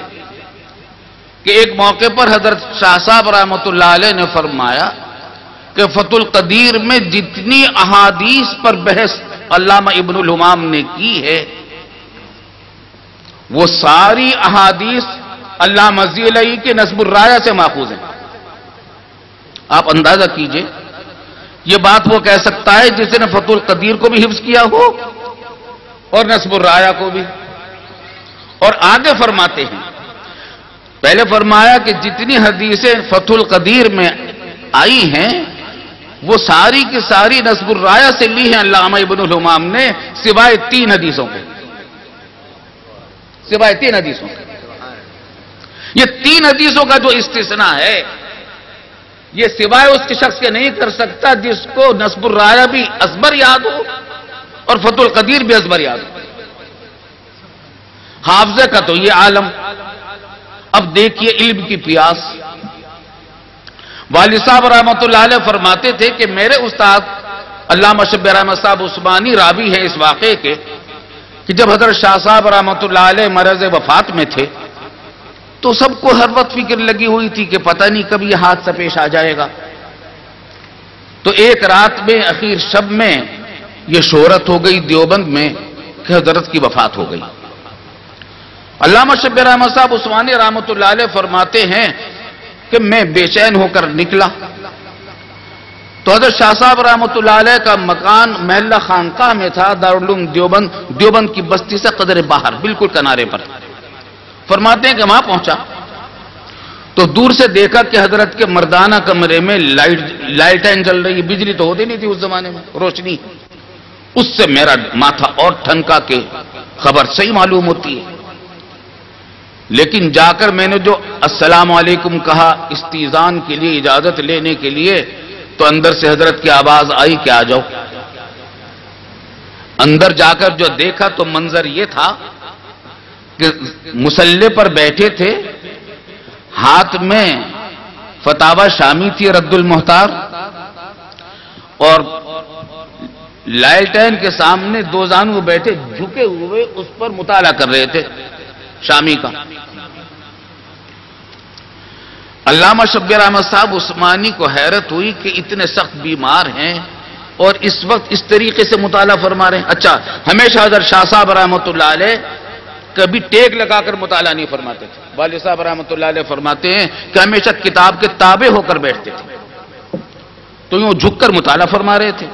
کہ ایک موقع پر حضرت شاہ صاحب رحمۃ اللہ علیہ نے فرمایا کہ فتح القدیر میں جتنی احادیث پر بحث علامہ ابن الہمام نے کی ہے وہ ساری احادیث علامہ ذیلی کے نصب الرایہ سے ماخوذ ہیں. آپ اندازہ کیجئے، یہ بات وہ کہہ سکتا ہے جس نے فتح القدیر کو بھی حفظ کیا ہو اور نصب الرایہ کو بھی. اور آگے فرماتے ہیں، پہلے فرمایا کہ جتنی حدیثیں فتح القدیر میں آئی ہیں وہ ساری کی ساری نصب الرایہ سے لی ہیں علامہ ابن الہمام نے، سوائے 3 حدیثوں کے. سوائے 3 حدیثوں کے. یہ 3 حدیثوں کا جو استثناء ہے یہ سوائے اس کے شخص کے نہیں کر سکتا جس کو نصب الرایہ بھی ازبر یاد ہو اور فتح القدیر بھی ازبر یاد ہو. حافظہ کا تو یہ عالم. اب دیکھیے علم کی پیاس. والد صاحب رحمۃ اللہ علیہ فرماتے تھے کہ میرے استاد علامہ شبیر احمد صاحب عثمانی راوی ہیں اس واقعے کے کہ جب حضرت شاہ صاحب رحمۃ اللہ علیہ مرض وفات میں تھے تو سب کو ہر وقت فکر لگی ہوئی تھی کہ پتہ نہیں کب یہ حادثہ پیش آ جائے گا. تو ایک رات میں اخیر شب میں یہ شہرت ہو گئی دیوبند میں کہ حضرت کی وفات ہو گئی. علامہ شبیر احمد صاحب عثمانی رحمۃ اللہ علیہ فرماتے ہیں کہ میں بے چین ہو کر نکلا تو حضرت شاہ صاحب رحمۃ اللہ علیہ کا مکان محلہ خانقاہ میں تھا، دارالعلوم دیوبند کی بستی سے قدر باہر بالکل کنارے پر. فرماتے ہیں کہ وہاں پہنچا تو دور سے دیکھا کہ حضرت کے مردانہ کمرے میں لائٹیں جل رہی، بجلی تو ہوتی نہیں تھی اس زمانے میں، روشنی. اس سے میرا ماتھا اور ٹھنکا کہ خبر صحیح معلوم ہوتی ہے. لیکن جا کر میں نے جو السلام علیکم کہا استیزان کے لیے، اجازت لینے کے لیے، تو اندر سے حضرت کی آواز آئی کہ آ جاؤ. اندر جا کر جو دیکھا تو منظر یہ تھا کہ مصلی پر بیٹھے تھے، ہاتھ میں فتاوی شامی تھی رد المحتار، اور لائٹین کے سامنے 2 زانو بیٹھے جھکے ہوئے اس پر مطالعہ کر رہے تھے شامی کا. علامہ شبیر احمد صاحب عثمانی کو حیرت ہوئی کہ اتنے سخت بیمار ہیں اور اس وقت اس طریقے سے مطالعہ فرما رہے ہیں. اچھا، ہمیشہ حضرت شاہ صاحب رحمۃ اللہ علیہ کبھی ٹیک لگا کر مطالعہ نہیں فرماتے تھے. والد صاحب رحمۃ اللہ علیہ فرماتے ہیں کہ ہمیشہ کتاب کے تابع ہو کر بیٹھتے تھے، تو یوں جھک کر مطالعہ فرما رہے تھے.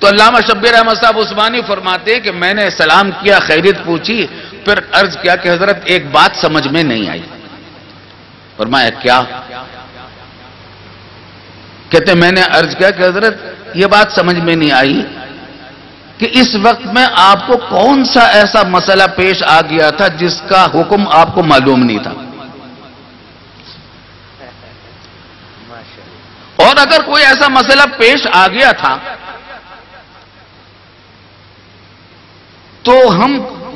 تو علامہ شبیر احمد صاحب عثمانی فرماتے ہیں کہ میں نے سلام کیا، خیریت پوچھی، پھر عرض کیا کہ حضرت ایک بات سمجھ میں نہیں آئی. فرمایا کیا؟ کہتے میں نے عرض کیا کہ حضرت یہ بات سمجھ میں نہیں آئی کہ اس وقت میں آپ کو کون سا ایسا مسئلہ پیش آ گیا تھا جس کا حکم آپ کو معلوم نہیں تھا، اور اگر کوئی ایسا مسئلہ پیش آ گیا تھا تو ہم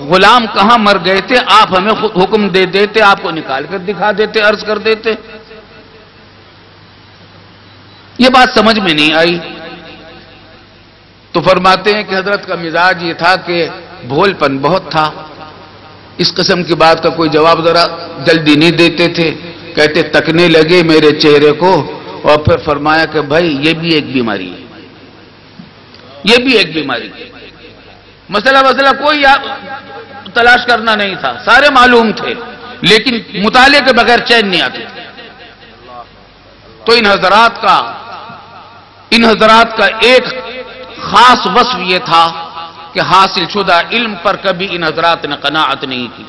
غلام کہاں مر گئے تھے، آپ ہمیں حکم دے دیتے، آپ کو نکال کر دکھا دیتے، عرض کر دیتے. یہ بات سمجھ میں نہیں آئی. تو فرماتے ہیں کہ حضرت کا مزاج یہ تھا کہ بھول پن بہت تھا، اس قسم کی بات کا کوئی جواب ذرا جلدی نہیں دیتے تھے. کہتے تکنے لگے میرے چہرے کو اور پھر فرمایا کہ بھائی یہ بھی ایک بیماری ہے، یہ بھی ایک بیماری ہے. مسئلہ کوئی تلاش کرنا نہیں تھا، سارے معلوم تھے، لیکن مطالعے کے بغیر چین نہیں آتی. تو ان حضرات کا ایک خاص وصف یہ تھا کہ حاصل شدہ علم پر کبھی ان حضرات نے قناعت نہیں کی.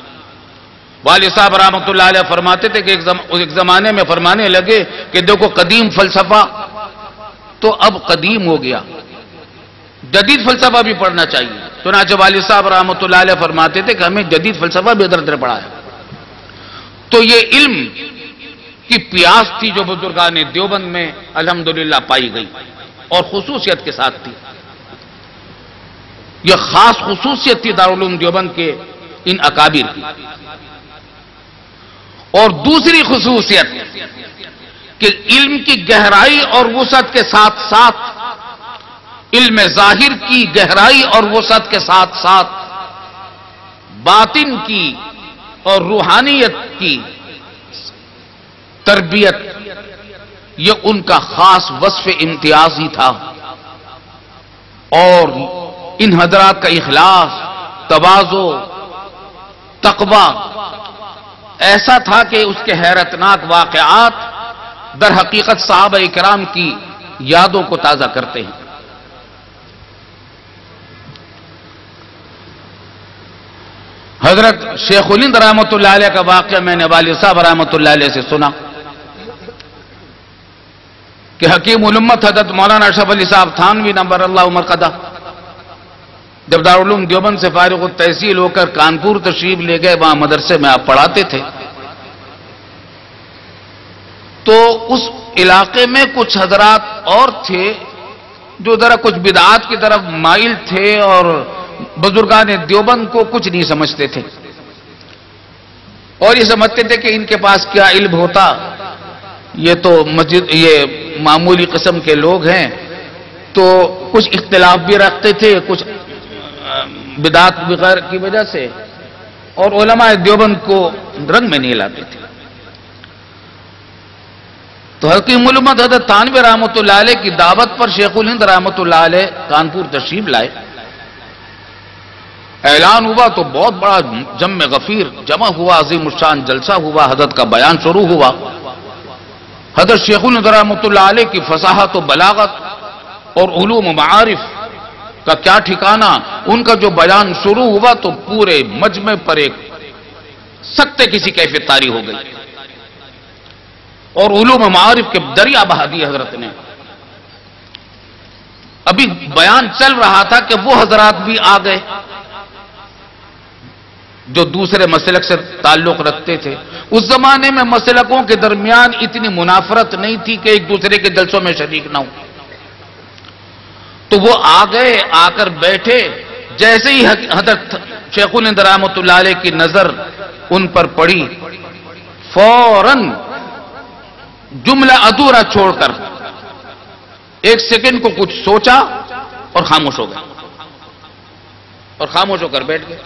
والد صاحب رحمۃ اللہ علیہ فرماتے تھے کہ ایک زمانے میں فرمانے لگے کہ دیکھو قدیم فلسفہ تو اب قدیم ہو گیا، جدید فلسفہ بھی پڑھنا چاہیے. چنانچہ والد صاحب رحمۃ اللہ علیہ فرماتے تھے کہ ہمیں جدید فلسفہ بھی حضرت نے پڑھایا. تو یہ علم کی پیاس تھی جو بزرگان دیوبند میں الحمدللہ پائی گئی اور خصوصیت کے ساتھ تھی. یہ خاص خصوصیت تھی دارالعلوم دیوبند کے ان اکابر کی. اور دوسری خصوصیت کہ علم کی گہرائی اور وسعت کے ساتھ ساتھ علم ظاہر کی گہرائی اور وسعت کے ساتھ ساتھ باطن کی اور روحانیت کی تربیت، یہ ان کا خاص وصف امتیازی تھا. اور ان حضرات کا اخلاص، تواضع، تقوی ایسا تھا کہ اس کے حیرتناک واقعات در حقیقت صحابہ کرام کی یادوں کو تازہ کرتے ہیں. حضرت شیخ الہند رحمۃ اللہ علیہ کا واقعہ میں نے والد صاحب رحمۃ اللہ علیہ سے سنا کہ حکیم الامت حضرت مولانا اشرف علی صاحب تھانوی نمبر اللہ مرقدہ جب دارالعلوم دیوبند سے فارغ التحصیل ہو کر کانپور تشریف لے گئے، وہاں مدرسے میں آپ پڑھاتے تھے. تو اس علاقے میں کچھ حضرات اور تھے جو ذرا کچھ بدعات کی طرف مائل تھے اور بزرگان دیوبند کو کچھ نہیں سمجھتے تھے، اور یہ سمجھتے تھے کہ ان کے پاس کیا علم ہوتا، یہ تو مسجد یہ معمولی قسم کے لوگ ہیں. تو کچھ اختلاف بھی رکھتے تھے کچھ بدعات بغیر کی وجہ سے، اور علماء دیوبند کو رنگ میں نہیں لاتے تھے. تو حکیم الامت حضرت تھانوی رحمۃ اللہ علیہ کی دعوت پر شیخ الہند رحمۃ اللہ علیہ کانپور تشریف لائے. اعلان ہوا تو بہت بڑا جم غفیر جمع ہوا، عظیم الشان جلسہ ہوا، حضرت کا بیان شروع ہوا. حضرت شیخ الہند رحمۃ اللہ علیہ کی فصاحت و بلاغت اور علوم و معارف کا کیا ٹھکانہ، ان کا جو بیان شروع ہوا تو پورے مجمع پر ایک سکتے کسی کیفیت طاری ہو گئی، اور علوم و معارف کے دریا بہا دی حضرت نے. ابھی بیان چل رہا تھا کہ وہ حضرات بھی آ گئے جو دوسرے مسلک سے تعلق رکھتے تھے. اس زمانے میں مسلکوں کے درمیان اتنی منافرت نہیں تھی کہ ایک دوسرے کے جلسوں میں شریک نہ ہو. تو وہ آ گئے، آ کر بیٹھے. جیسے ہی حضرت شیخ الہند رحمۃ اللہ علیہ کی نظر ان پر پڑی، فوراً جملہ ادھورا چھوڑ کر ایک سیکنڈ کو کچھ سوچا اور خاموش ہو گئے، اور خاموش ہو کر بیٹھ گئے.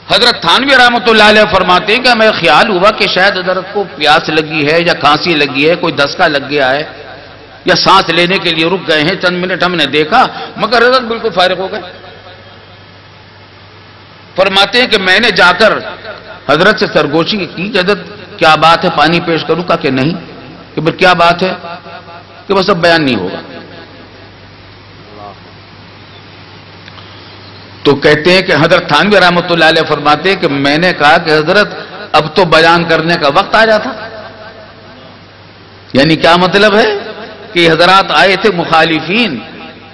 حضرت تھانوی رحمۃ اللہ علیہ فرماتے ہیں کہ ہمیں خیال ہوا کہ شاید حضرت کو پیاس لگی ہے یا کھانسی لگی ہے، کوئی دھسکا لگ گیا ہے، یا سانس لینے کے لیے رک گئے ہیں. چند منٹ ہم نے دیکھا مگر حضرت بالکل فارغ ہو گئے. فرماتے ہیں کہ میں نے جا کر حضرت سے سرگوشی کی کہ حضرت کیا بات ہے، پانی پیش کروں کا کہ نہیں؟ کہ بھئی کیا بات ہے؟ کہ بس اب بیان نہیں ہوگا. تو کہتے ہیں کہ حضرت تھانوی رحمۃ اللہ علیہ فرماتے ہیں کہ میں نے کہا کہ حضرت اب تو بیان کرنے کا وقت آ جاتا. یعنی کیا مطلب ہے کہ حضرات آئے تھے مخالفین،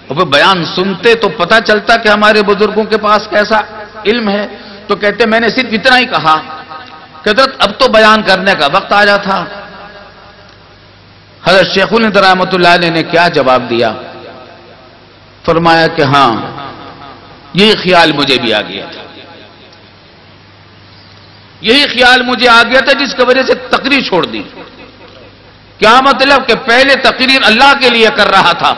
اور بیان سنتے تو پتہ چلتا کہ ہمارے بزرگوں کے پاس کیسا علم ہے. تو کہتے میں نے صرف اتنا ہی کہا کہ حضرت اب تو بیان کرنے کا وقت آ جاتا. حضرت شیخ الہند رحمۃ اللہ علیہ نے کیا جواب دیا؟ فرمایا کہ ہاں یہی خیال مجھے بھی آ گیا تھا، یہی خیال مجھے آ گیا تھا جس کی وجہ سے تقریر چھوڑ دی. کیا مطلب کہ پہلے تقریر اللہ کے لیے کر رہا تھا،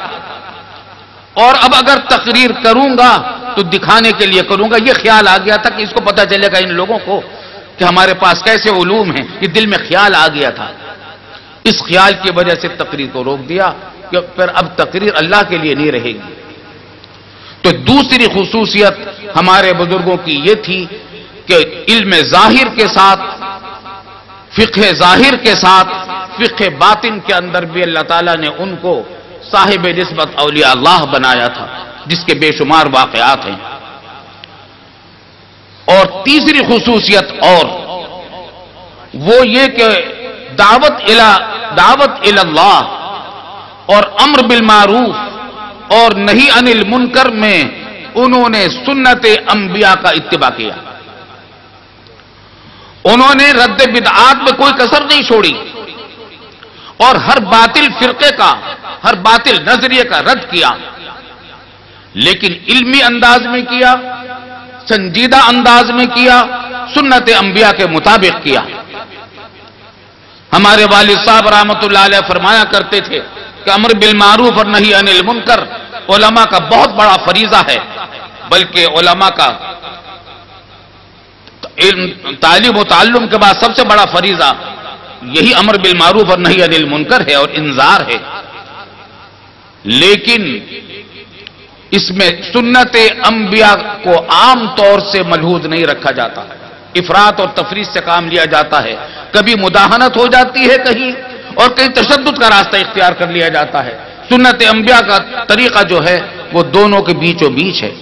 اور اب اگر تقریر کروں گا تو دکھانے کے لیے کروں گا. یہ خیال آ گیا تھا کہ اس کو پتہ چلے گا ان لوگوں کو کہ ہمارے پاس کیسے علوم ہیں. یہ دل میں خیال آ گیا تھا، اس خیال کی وجہ سے تقریر کو روک دیا کہ پھر اب تقریر اللہ کے لیے نہیں رہے گی. تو دوسری خصوصیت ہمارے بزرگوں کی یہ تھی کہ علم ظاہر کے ساتھ، فقہ ظاہر کے ساتھ فقہ باطن کے اندر بھی اللہ تعالیٰ نے ان کو صاحب نسبت اولیاء اللہ بنایا تھا، جس کے بے شمار واقعات ہیں. اور تیسری خصوصیت اور وہ یہ کہ دعوت الی اللہ اور امر بالمعروف اور نہیں انل منکر میں انہوں نے سنت انبیاء کا اتباع کیا. انہوں نے رد بدعات میں کوئی کسر نہیں چھوڑی اور ہر باطل فرقے کا، ہر باطل نظریے کا رد کیا، لیکن علمی انداز میں کیا، سنجیدہ انداز میں کیا، سنت انبیاء کے مطابق کیا. ہمارے والد صاحب رحمۃ اللہ علیہ فرمایا کرتے تھے کہ امر بالمعروف اور نہی عن المنکر علماء کا بہت بڑا فریضہ ہے، بلکہ علماء کا تعلیم و تعلم کے بعد سب سے بڑا فریضہ یہی امر بالمعروف اور نہی عن المنکر ہے اور انذار ہے. لیکن اس میں سنت انبیاء کو عام طور سے ملحوظ نہیں رکھا جاتا، افراط اور تفریط سے کام لیا جاتا ہے. کبھی مداہنت ہو جاتی ہے کہیں، اور کہیں تشدد کا راستہ اختیار کر لیا جاتا ہے. سنت انبیاء کا طریقہ جو ہے وہ دونوں کے بیچوں بیچ ہے.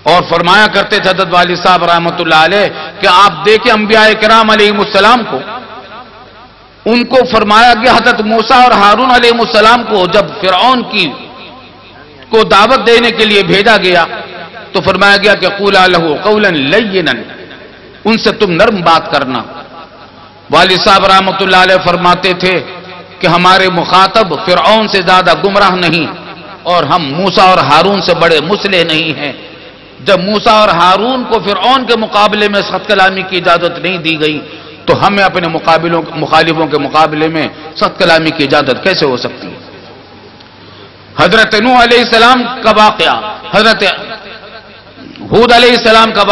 اور فرمایا کرتے تھے حضرت والد صاحب رحمۃ اللہ علیہ کہ آپ دیکھیں انبیاء کرام علیہ السلام کو، ان کو فرمایا گیا حضرت موسیٰ اور ہارون علیہ السلام کو جب فرعون کو دعوت دینے کے لیے بھیجا گیا تو فرمایا گیا کہ قولا لہ قولا لینا، ان سے تم نرم بات کرنا. والد صاحب رحمۃ اللہ علیہ فرماتے تھے کہ ہمارے مخاطب فرعون سے زیادہ گمراہ نہیں اور ہم موسیٰ اور ہارون سے بڑے مسلح نہیں ہیں. جب موسیٰ اور ہارون کو فرعون کے مقابلے میں سخت کلامی کی اجازت نہیں دی گئی تو ہمیں اپنے مخالفوں کے مقابلے میں سخت کلامی کی اجازت کیسے ہو سکتی ہے؟ حضرت نوح علیہ السلام کا واقعہ، حضرت ہود علیہ السلام کا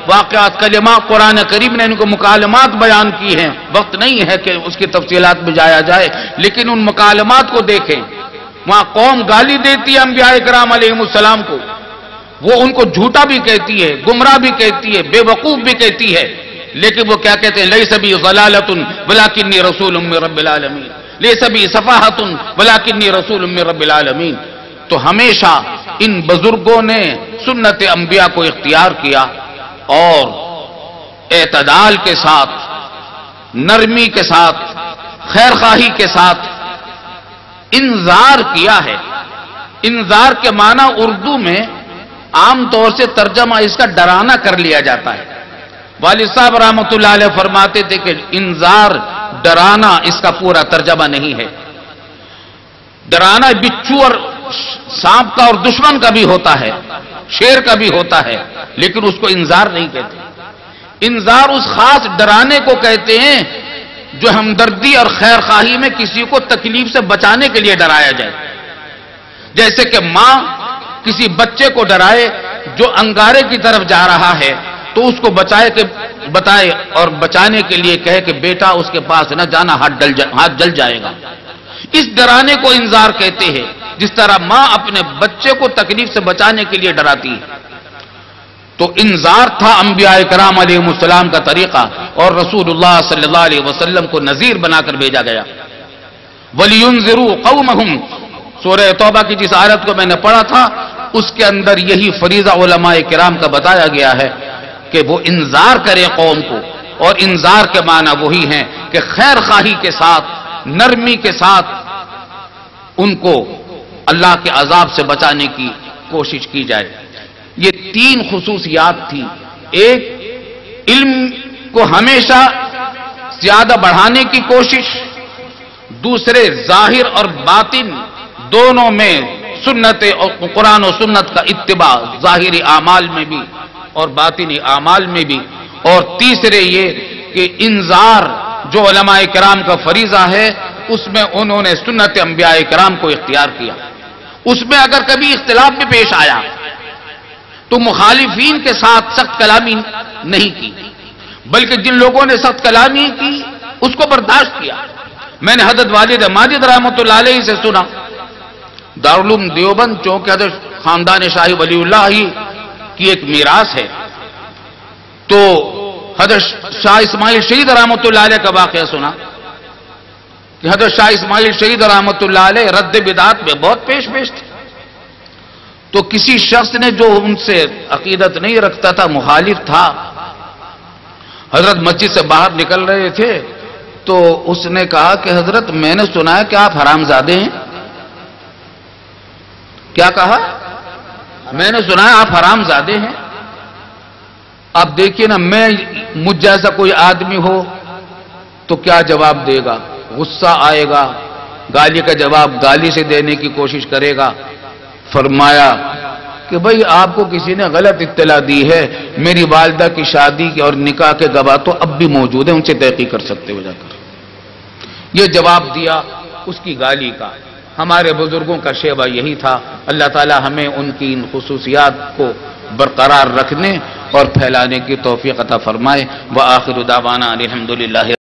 واقعات کلمات قرآن کریم نے ان کو مکالمات بیان کی ہیں. وقت نہیں ہے کہ اس کی تفصیلات میں جایا جائے، لیکن ان مکالمات کو دیکھیں. وہاں قوم گالی دیتی ہے انبیاء کرام علیہ السلام کو، وہ ان کو جھوٹا بھی کہتی ہے، گمراہ بھی کہتی ہے، بے وقوف بھی کہتی ہے، لیکن وہ کیا کہتے ہیں؟ لیس بی ضلالۃ ولکنی رسول من رب العالمین، لیس بی صفاحۃ ولکنی رسول من رب العالمین. تو ہمیشہ ان بزرگوں نے سنت انبیاء کو اختیار کیا اور اعتدال کے ساتھ، نرمی کے ساتھ، خیر خواہی کے ساتھ انذار کیا ہے. انذار کے معنی اردو میں عام طور سے ترجمہ اس کا ڈرانا کر لیا جاتا ہے. والد صاحب رحمۃ اللہ علیہ فرماتے تھے کہ انذار، ڈرانا اس کا پورا ترجمہ نہیں ہے. ڈرانا بچھو اور سانپ کا اور دشمن کا بھی ہوتا ہے، شیر کا بھی ہوتا ہے، لیکن اس کو انذار نہیں کہتے. انذار اس خاص ڈرانے کو کہتے ہیں جو ہمدردی اور خیر خواہی میں کسی کو تکلیف سے بچانے کے لیے ڈرایا جائے. جیسے کہ ماں کسی بچے کو ڈرائے جو انگارے کی طرف جا رہا ہے تو اس کو بتائے اور بچانے کے لیے کہے کہ بیٹا اس کے پاس نہ جانا، ہاتھ جل جائے گا. اس ڈرانے کو انذار کہتے ہیں، جس طرح ماں اپنے بچے کو تکلیف سے بچانے کے لیے ڈراتی ہے. تو انذار تھا انبیاء کرام علیہ السلام کا طریقہ، اور رسول اللہ صلی اللہ علیہ وسلم کو نذیر بنا کر بھیجا گیا. وَلِيُنذِرُوا قَوْمَهُمْ، سورہ توبہ کی جس آیت کو میں نے پڑھا تھا اس کے اندر یہی فریضہ علماء کرام کا بتایا گیا ہے کہ وہ انذار کرے قوم کو. اور انذار کے معنی وہی ہیں کہ خیر خواہی کے ساتھ، نرمی کے ساتھ ان کو اللہ کے عذاب سے بچانے کی کوشش کی جائے. یہ تین خصوصیات تھی. ایک، علم کو ہمیشہ زیادہ بڑھانے کی کوشش. دوسرے، ظاہر اور باطن دونوں میں سنت اور قرآن و سنت کا اتباع، ظاہری اعمال میں بھی اور باطنی اعمال میں بھی. اور تیسرے یہ کہ انذار جو علماء کرام کا فریضہ ہے اس میں انہوں نے سنت انبیاء کرام کو اختیار کیا. اس میں اگر کبھی اختلاف بھی پیش آیا تو مخالفین کے ساتھ سخت کلامی نہیں کی، بلکہ جن لوگوں نے سخت کلامی کی اس کو برداشت کیا. میں نے حضرت والد ماجد رحمۃ اللہ علیہ سے سنا، دارالعلوم دیوبند چونکہ حضرت خاندان شاہی ولی اللہ ہی کی ایک میراث ہے، تو حضرت شاہ اسماعیل شہید رحمۃ اللہ علیہ کا واقعہ سنا کہ حضرت شاہ اسماعیل شہید رحمۃ اللہ علیہ رد بدعات میں بہت پیش تھے. تو کسی شخص نے جو ان سے عقیدت نہیں رکھتا تھا، مخالف تھا، حضرت مسجد سے باہر نکل رہے تھے تو اس نے کہا کہ حضرت میں نے سنا ہے کہ آپ حرام زادے ہیں. کیا کہا؟ میں نے سنا ہے آپ حرام زادے ہیں. آپ دیکھیے نا، مجھ جیسا کوئی آدمی ہو تو کیا جواب دے گا؟ غصہ آئے گا، گالی کا جواب گالی سے دینے کی کوشش کرے گا. فرمایا کہ بھئی آپ کو کسی نے غلط اطلاع دی ہے، میری والدہ کی شادی کی اور نکاح کے گواہ تو اب بھی موجود ہیں، ان سے تحقیق کر سکتے ہو جا کر. یہ جواب دیا اس کی گالی کا. ہمارے بزرگوں کا شیوہ یہی تھا. اللہ تعالی ہمیں ان کی ان خصوصیات کو برقرار رکھنے اور پھیلانے کی توفیق عطا فرمائے. وآخر دعوانا الحمدللہ.